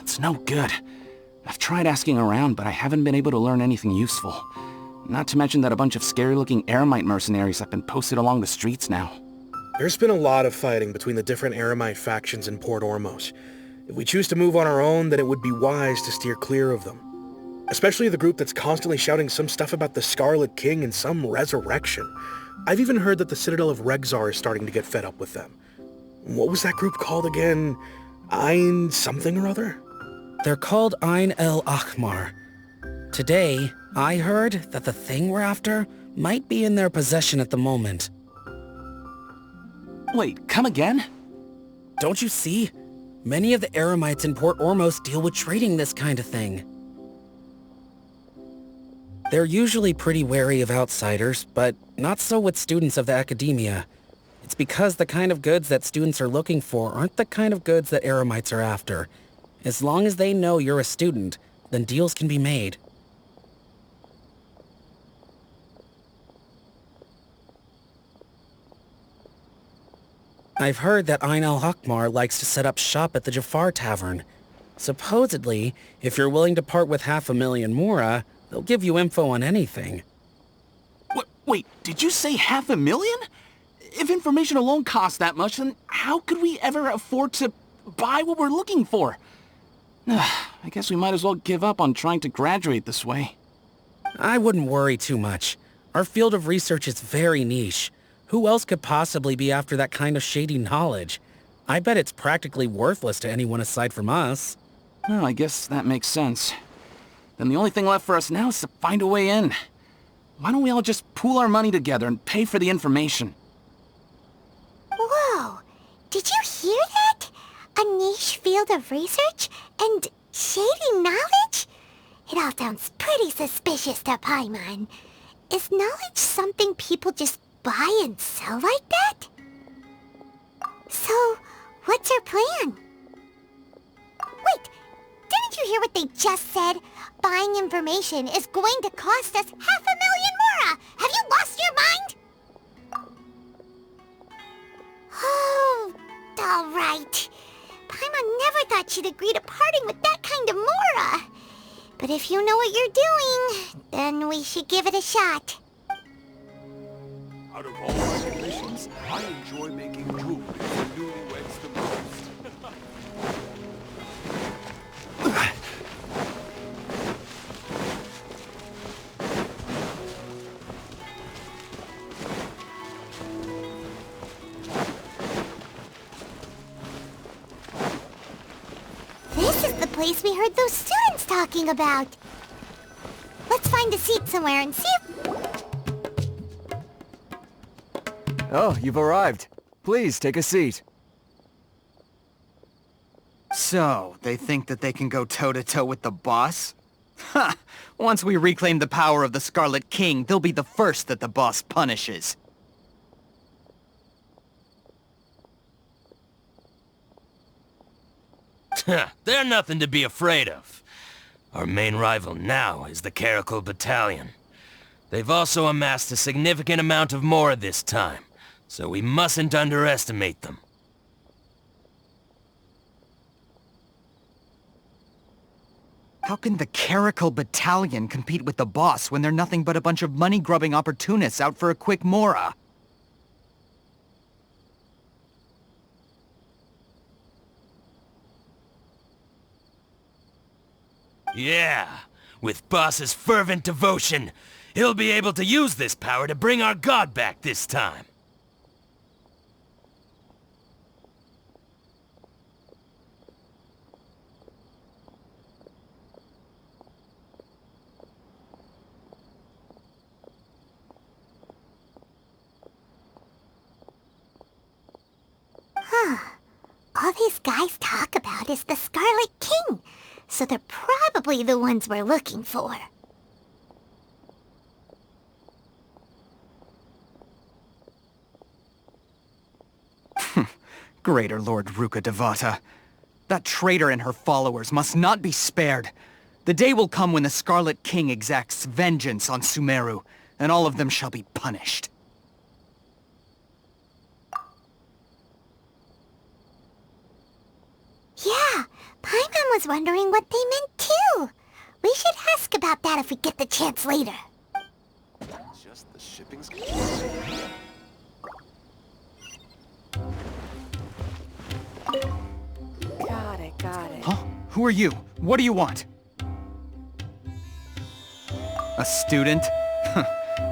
It's no good. I've tried asking around, but I haven't been able to learn anything useful. Not to mention that a bunch of scary-looking Eremite mercenaries have been posted along the streets now.
There's been a lot of fighting between the different Eremite factions in Port Ormos. If we choose to move on our own, then it would be wise to steer clear of them. Especially the group that's constantly shouting some stuff about the Scarlet King and some resurrection. I've even heard that the Citadel of Regzar is starting to get fed up with them. What was that group called again? Ein something or other?
They're called Ein El Akhmar. Today, I heard that the thing we're after might be in their possession at the moment.
Wait, come again?
Don't you see? Many of the Eremites in Port Ormos deal with trading this kind of thing. They're usually pretty wary of outsiders, but not so with students of the Academia. It's because the kind of goods that students are looking for aren't the kind of goods that Eremites are after. As long as they know you're a student, then deals can be made. I've heard that Ein al-Hakmar likes to set up shop at the Jafar Tavern. Supposedly, if you're willing to part with 500,000 mora, they'll give you info on anything.
Wait, did you say 500,000? If information alone costs that much, then how could we ever afford to buy what we're looking for? I guess we might as well give up on trying to graduate this way.
I wouldn't worry too much. Our field of research is very niche. Who else could possibly be after that kind of shady knowledge? I bet it's practically worthless to anyone aside from us.
Well, I guess that makes sense. Then the only thing left for us now is to find a way in. Why don't we all just pool our money together and pay for the information?
Whoa! Did you hear that? A niche field of research and shady knowledge? It all sounds pretty suspicious to Paimon. Is knowledge something people just buy and sell like that? So, what's your plan? Wait, didn't you hear what they just said? Buying information is going to cost us 500,000 mora! Have you lost your mind? Oh, alright. Paimon never thought she'd agree to parting with that kind of mora. But if you know what you're doing, then we should give it a shot.
Out of all my traditions, I enjoy making jewelry for newlyweds the most.
This is the place we heard those students talking about. Let's find a seat somewhere and see if...
Oh, you've arrived. Please, take a seat.
So, they think that they can go toe-to-toe with the boss? Ha! Once we reclaim the power of the Scarlet King, they'll be the first that the boss punishes.
They're nothing to be afraid of. Our main rival now is the Caracal Battalion. They've also amassed a significant amount of mora this time, so we mustn't underestimate them.
How can the Caracal Battalion compete with the boss when they're nothing but a bunch of money-grubbing opportunists out for a quick mora?
Yeah, with Boss's fervent devotion, he'll be able to use this power to bring our god back this time.
Huh. All these guys talk about is the Scarlet King, so they're probably the ones we're looking for.
Greater Lord Devata. That traitor and her followers must not be spared. The day will come when the Scarlet King exacts vengeance on Sumeru, and all of them shall be punished.
Yeah, Paimon was wondering what they meant too. We should ask about that if we get the chance later.
Just the shipping's...
Got it.
Huh? Who are you? What do you want? A student?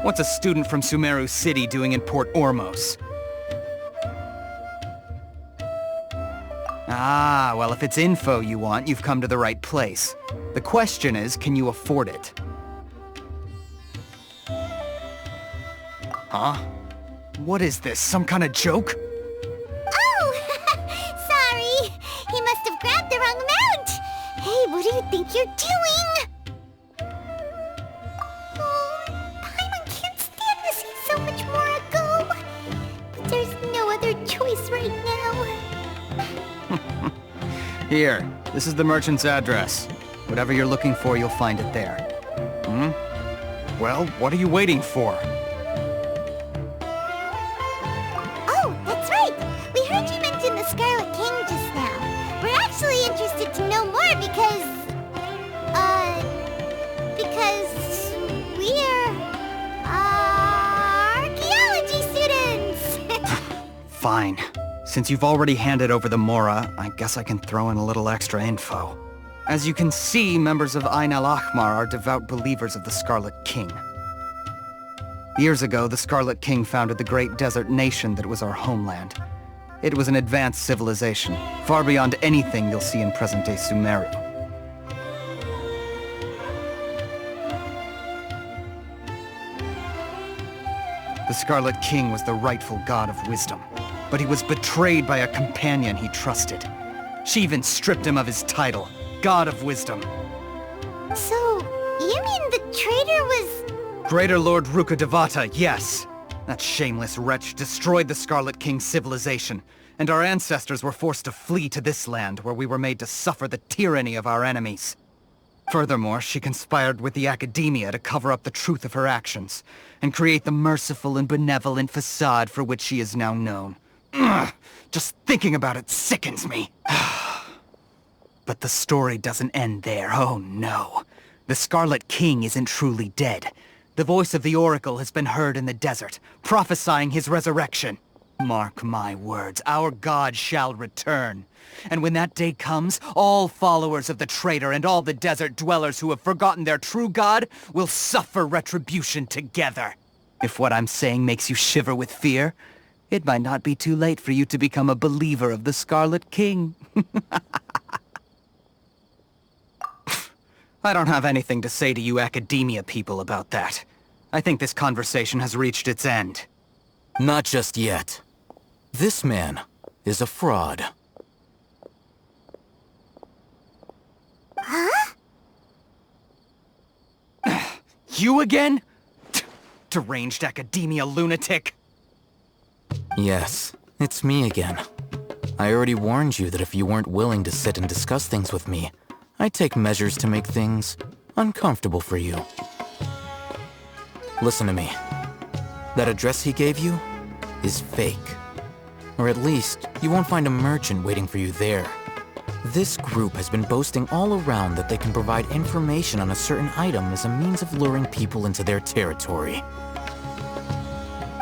What's a student from Sumeru City doing in Port Ormos? Ah, well, if it's info you want, you've come to the right place. The question is, can you afford it? Huh? What is this, some kind of joke?
Sorry! He must have grabbed the wrong amount! Hey, what do you think you're doing? Oh, Paimon can't stand to see so much more go. But there's no other choice right now.
Here, this is the merchant's address. Whatever you're looking for, you'll find it there. Hmm? Well, what are you waiting for?
Oh, heard you mention the Scarlet King just now. We're actually interested to know more of
Fine. Since you've already handed over the Mora, I guess I can throw in a little extra info. As you can see, members of Ain al-Ahmar are devout believers of the Scarlet King. Years ago, the Scarlet King founded the great desert nation that was our homeland. It was an advanced civilization, far beyond anything you'll see in present-day Sumeru. The Scarlet King was the rightful god of wisdom, but he was betrayed by a companion he trusted. She even stripped him of his title, God of Wisdom.
So, you mean the traitor was...
Greater Lord Rukkhadevata, yes. That shameless wretch destroyed the Scarlet King's civilization, and our ancestors were forced to flee to this land where we were made to suffer the tyranny of our enemies. Furthermore, she conspired with the Academia to cover up the truth of her actions, and create the merciful and benevolent facade for which she is now known. Ugh, just thinking about it sickens me. But the story doesn't end there, oh no. The Scarlet King isn't truly dead. The voice of the Oracle has been heard in the desert, prophesying his resurrection. Mark my words, our god shall return. And when that day comes, all followers of the traitor and all the desert dwellers who have forgotten their true god will suffer retribution together. If what I'm saying makes you shiver with fear, it might not be too late for you to become a believer of the Scarlet King. I don't have anything to say to you Academia people about that. I think this conversation has reached its end.
Not just yet. This man is a fraud.
Huh?
You again? Deranged Academia lunatic.
Yes, it's me again. I already warned you that if you weren't willing to sit and discuss things with me, I'd take measures to make things uncomfortable for you. Listen to me. That address he gave you is fake. Or at least, you won't find a merchant waiting for you there. This group has been boasting all around that they can provide information on a certain item as a means of luring people into their territory.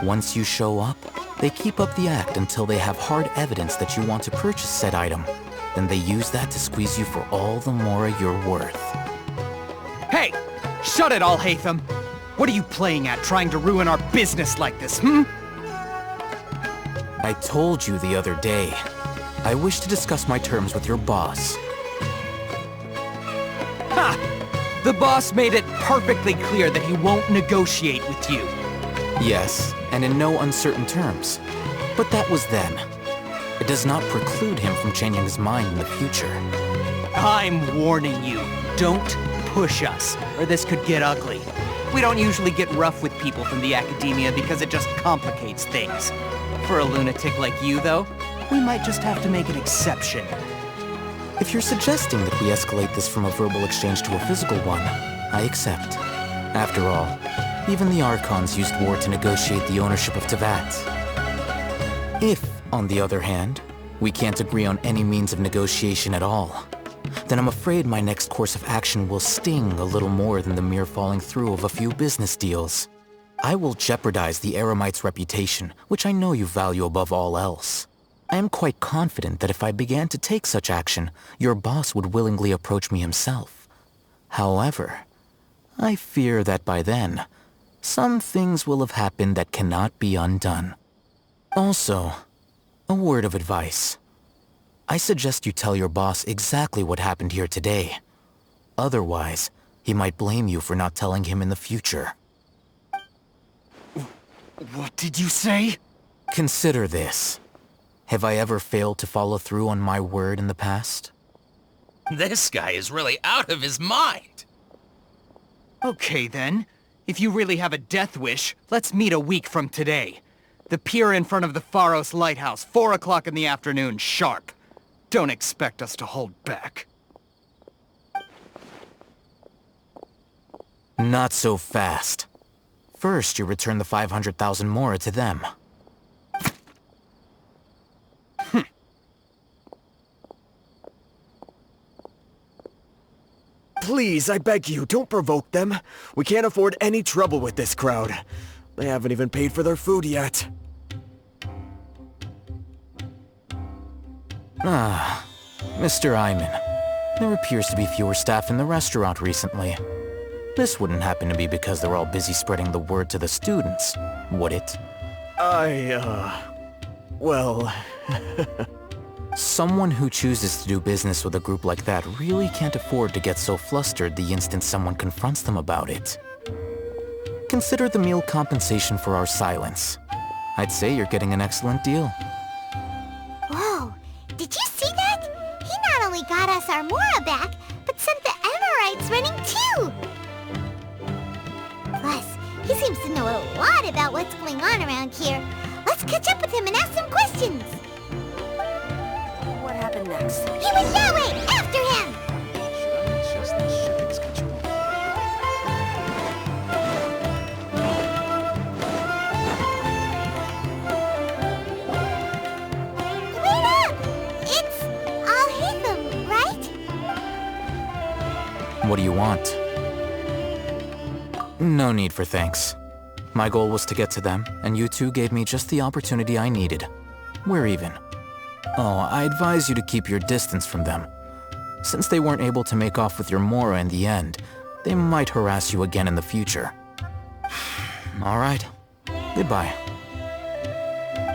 Once you show up, they keep up the act until they have hard evidence that you want to purchase said item. Then they use that to squeeze you for all the more you're worth.
Hey! Shut it, Al-Haytham! What are you playing at, trying to ruin our business like this,
I told you the other day. I wish to discuss my terms with your boss.
Ha! The boss made it perfectly clear that he won't negotiate with you.
Yes, and in no uncertain terms. But that was then. It does not preclude him from changing his mind in the future.
I'm warning you, don't push us, or this could get ugly. We don't usually get rough with people from the Academia because it just complicates things. For a lunatic like you, though, we might just have to make an exception.
If you're suggesting that we escalate this from a verbal exchange to a physical one, I accept. After all, even the Archons used war to negotiate the ownership of Teyvat. If, on the other hand, we can't agree on any means of negotiation at all, then I'm afraid my next course of action will sting a little more than the mere falling through of a few business deals. I will jeopardize the Eremite's reputation, which I know you value above all else. I am quite confident that if I began to take such action, your boss would willingly approach me himself. However, I fear that by then, some things will have happened that cannot be undone. Also, a word of advice. I suggest you tell your boss exactly what happened here today. Otherwise, he might blame you for not telling him in the future.
What did you say?
Consider this. Have I ever failed to follow through on my word in the past?
This guy is really out of his mind.
Okay then. If you really have a death wish, let's meet a week from today. The pier in front of the Pharos Lighthouse, 4 o'clock in the afternoon, sharp. Don't expect us to hold back.
Not so fast. First, you return the 500,000 Mora to them.
Please, I beg you, don't provoke them. We can't afford any trouble with this crowd. They haven't even paid for their food yet.
Ah, Mr. Iman. There appears to be fewer staff in the restaurant recently. This wouldn't happen to be because they're all busy spreading the word to the students, would it?
Well...
Someone who chooses to do business with a group like that really can't afford to get so flustered the instant someone confronts them about it. Consider the meal compensation for our silence. I'd say you're getting an excellent deal.
Whoa, did you see that? He not only got us our Mora back, but sent the Emirites running too! Plus, he seems to know a lot about what's going on around here. Let's catch up with him and ask some questions!
What happened next?
He went that way! After him! Wait up! It's Al-Hitham, right?
What do you want? No need for thanks. My goal was to get to them, and you two gave me just the opportunity I needed. We're even. Oh, I advise you to keep your distance from them. Since they weren't able to make off with your Mora in the end, they might harass you again in the future. All right. Goodbye.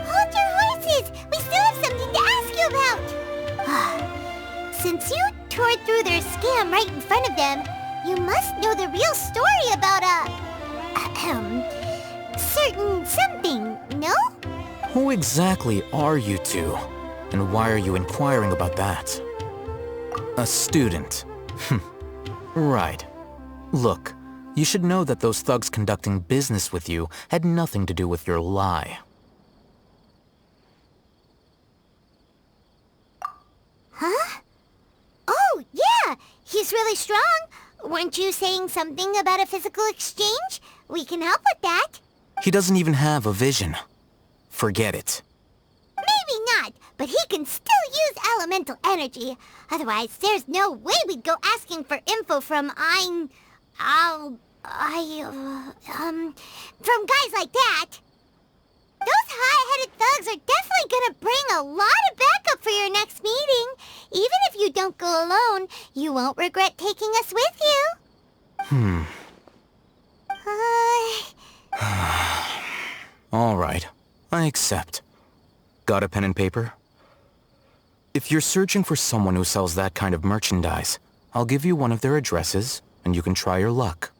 Hold your horses! We still have something to ask you about! Since you tore through their scam right in front of them, you must know the real story about certain something, no?
Who exactly are you two? And why are you inquiring about that? A student. Right. Look, you should know that those thugs conducting business with you had nothing to do with your lie.
Huh? Oh, yeah! He's really strong! Weren't you saying something about a physical exchange? We can help with that.
He doesn't even have a vision. Forget it.
Maybe not, but he can still use elemental energy. Otherwise, there's no way we'd go asking for info from from guys like that. Those hot-headed thugs are definitely gonna bring a lot of backup for your next meeting. Even if you don't go alone, you won't regret taking us with you.
All right, I accept. Got a pen and paper? If you're searching for someone who sells that kind of merchandise, I'll give you one of their addresses, and you can try your luck.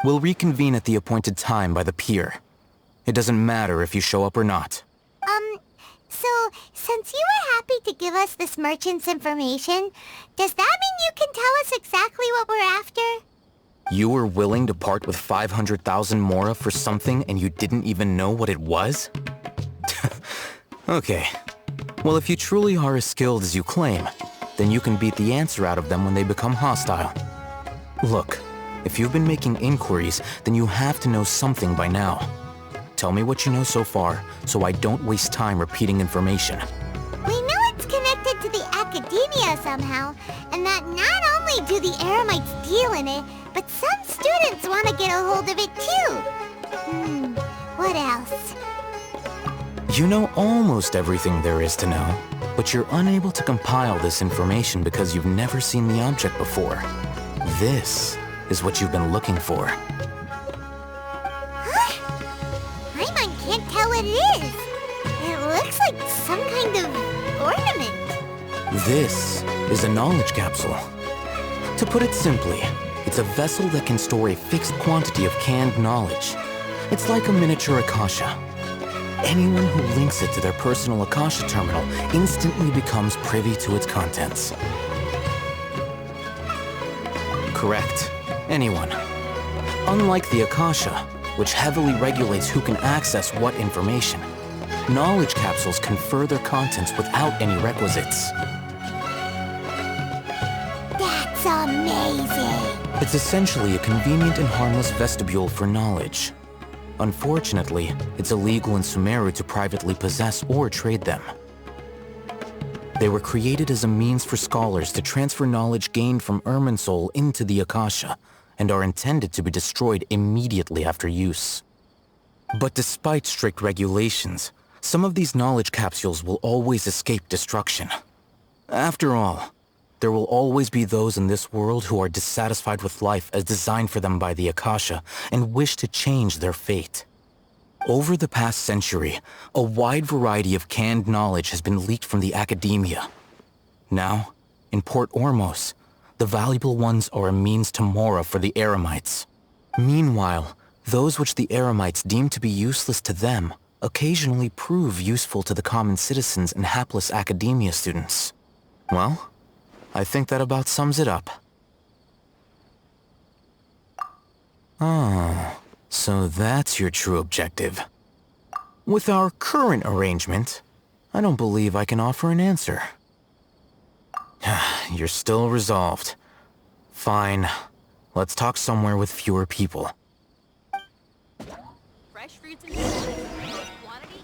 We'll reconvene at the appointed time by the pier. It doesn't matter if you show up or not.
So, since you were happy to give us this merchant's information, does that mean you can tell us exactly what we're after?
You were willing to part with 500,000 Mora for something and you didn't even know what it was? Okay. Well, if you truly are as skilled as you claim, then you can beat the answer out of them when they become hostile. Look, if you've been making inquiries, then you have to know something by now. Tell me what you know so far, so I don't waste time repeating information.
We know it's connected to the Academia somehow, and that not only do the Eremites deal in it, but some students want to get a hold of it too. What else?
You know almost everything there is to know, but you're unable to compile this information because you've never seen the object before. This is what you've been looking for.
Paimon can't tell what it is. It looks like some kind of ornament.
This is a knowledge capsule. To put it simply, it's a vessel that can store a fixed quantity of canned knowledge. It's like a miniature Akasha. Anyone who links it to their personal Akasha terminal instantly becomes privy to its contents. Correct. Anyone. Unlike the Akasha, which heavily regulates who can access what information, knowledge capsules confer their contents without any requisites.
That's amazing!
It's essentially a convenient and harmless vestibule for knowledge. Unfortunately, it's illegal in Sumeru to privately possess or trade them. They were created as a means for scholars to transfer knowledge gained from Irminsul into the Akasha, and are intended to be destroyed immediately after use. But despite strict regulations, some of these knowledge capsules will always escape destruction. After all, there will always be those in this world who are dissatisfied with life as designed for them by the Akasha and wish to change their fate. Over the past century, a wide variety of canned knowledge has been leaked from the academia. Now, in Port Ormos, the valuable ones are a means to Mora for the Eremites. Meanwhile, those which the Eremites deem to be useless to them occasionally prove useful to the common citizens and hapless academia students. Well, I think that about sums it up. Oh, so that's your true objective. With our current arrangement, I don't believe I can offer an answer. You're still resolved. Fine. Let's talk somewhere with fewer people.
Fresh fruits and vegetables, both quantity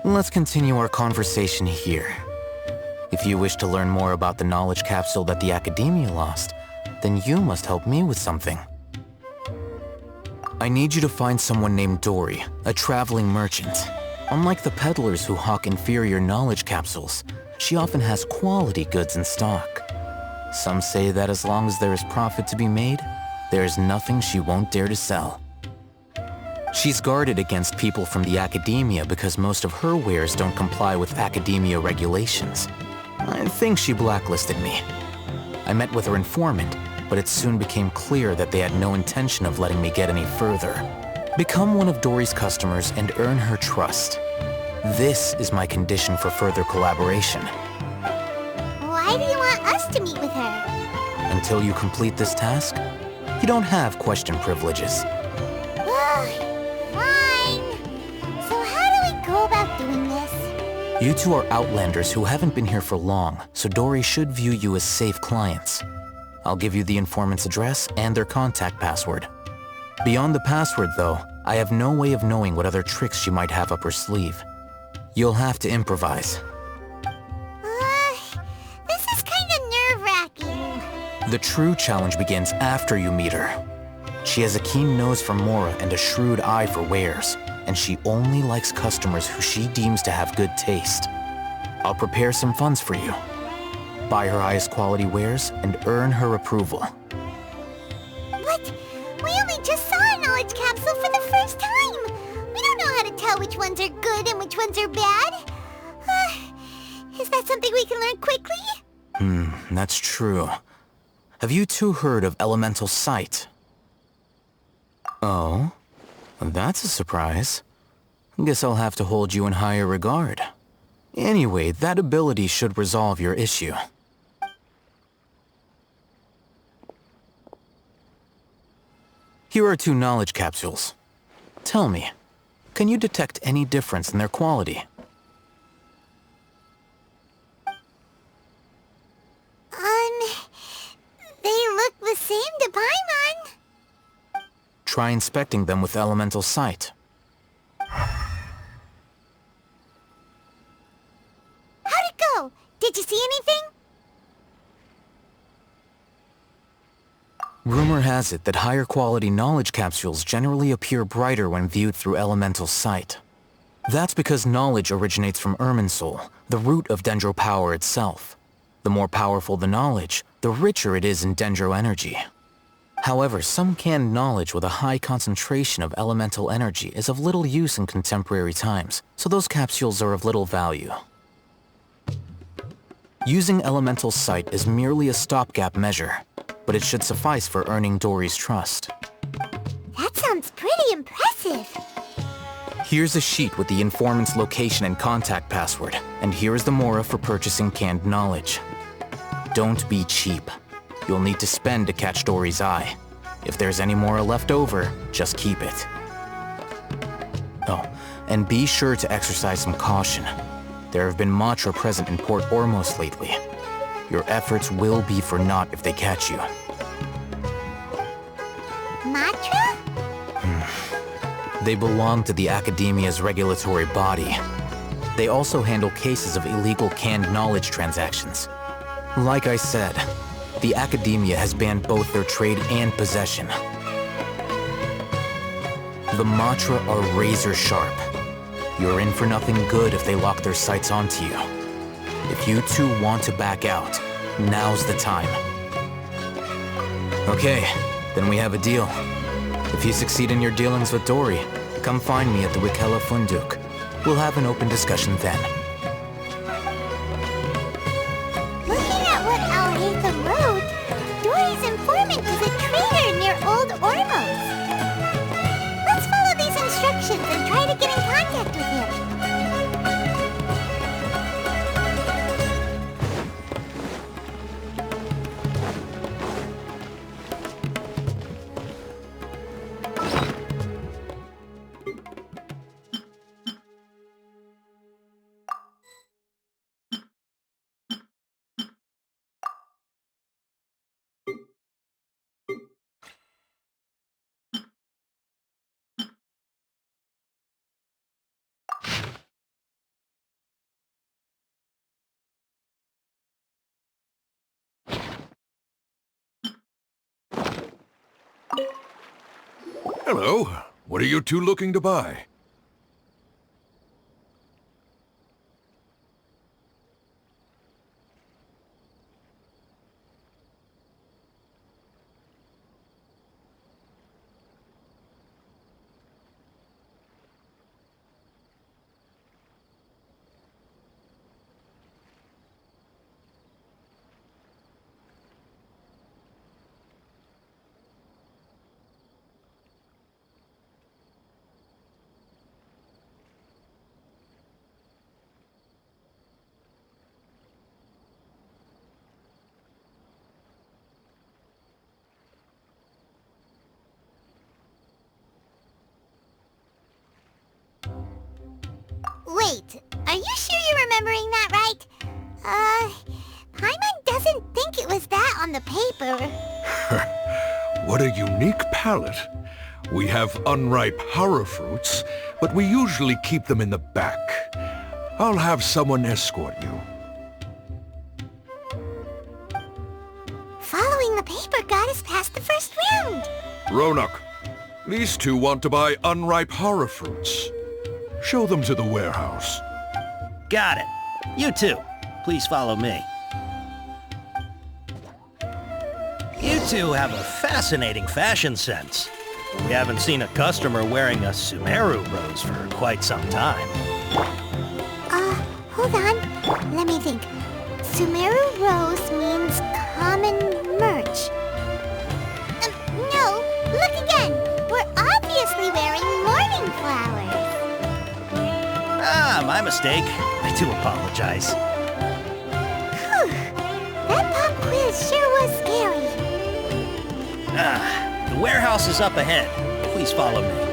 Let's continue our conversation here. If you wish to learn more about the knowledge capsule that the Academia lost, then you must help me with something. I need you to find someone named Dory, a traveling merchant. Unlike the peddlers who hawk inferior knowledge capsules, she often has quality goods in stock. Some say that as long as there is profit to be made, there is nothing she won't dare to sell. She's guarded against people from the Academia because most of her wares don't comply with Academia regulations. I think she blacklisted me. I met with her informant, but it soon became clear that they had no intention of letting me get any further. Become one of Dory's customers and earn her trust. This is my condition for further collaboration.
Why do you want us to meet with her?
Until you complete this task, you don't have question privileges.
Fine. So how do we go about doing this?
You two are outlanders who haven't been here for long, so Dory should view you as safe clients. I'll give you the informant's address and their contact password. Beyond the password, though, I have no way of knowing what other tricks she might have up her sleeve. You'll have to improvise.
This is kinda nerve-wracking.
The true challenge begins after you meet her. She has a keen nose for Mora and a shrewd eye for wares, and she only likes customers who she deems to have good taste. I'll prepare some funds for you. Buy her highest quality wares and earn her approval.
But we only just saw a knowledge capsule for the first time. We don't know how to tell which ones are good and which ones are bad. Is that something we can learn quickly?
That's true. Have you two heard of elemental sight? Oh? That's a surprise. Guess I'll have to hold you in higher regard. Anyway, that ability should resolve your issue. Here are 2 knowledge capsules. Tell me, can you detect any difference in their quality?
They look the same to Paimon.
Try inspecting them with elemental sight.
How'd it go? Did you see anything?
Rumor has it that higher quality knowledge capsules generally appear brighter when viewed through elemental sight. That's because knowledge originates from Irminsul, the root of Dendro power itself. The more powerful the knowledge, the richer it is in Dendro energy. However, some canned knowledge with a high concentration of elemental energy is of little use in contemporary times, so those capsules are of little value. Using elemental sight is merely a stopgap measure, but it should suffice for earning Dory's trust.
That sounds pretty impressive.
Here's a sheet with the informant's location and contact password, and here is the Mora for purchasing canned knowledge. Don't be cheap. You'll need to spend to catch Dory's eye. If there's any Mora left over, just keep it. Oh, and be sure to exercise some caution. There have been Matra present in Port Ormos lately. Your efforts will be for naught if they catch you.
Matra?
They belong to the Academia's regulatory body. They also handle cases of illegal canned knowledge transactions. Like I said, the Academia has banned both their trade and possession. The Matra are razor sharp. You're in for nothing good if they lock their sights onto you. If you two want to back out, now's the time. Okay, then we have a deal. If you succeed in your dealings with Dory, come find me at the Wikela Funduk. We'll have an open discussion then.
Looking at what Al-Haytham wrote, Dory's informant is a traitor near Old Ormos. Let's follow these instructions and try to get in contact with him.
Hello. What are you two looking to buy?
Wait, are you sure you're remembering that right? Paimon doesn't think it was that on the paper.
What a unique palate. We have unripe horror fruits, but we usually keep them in the back. I'll have someone escort you.
Following the paper got us past the first round.
Ronak, these two want to buy unripe horror fruits. Show them to the warehouse.
Got it. You two, please follow me. You two have a fascinating fashion sense. We haven't seen a customer wearing a Sumeru rose for quite some time.
Hold on. Let me think. Sumeru rose means common merch. No, look again. We're obviously wearing morning flowers.
Ah, my mistake. I do apologize.
Whew. That pop quiz sure was scary.
Ah, the warehouse is up ahead. Please follow me.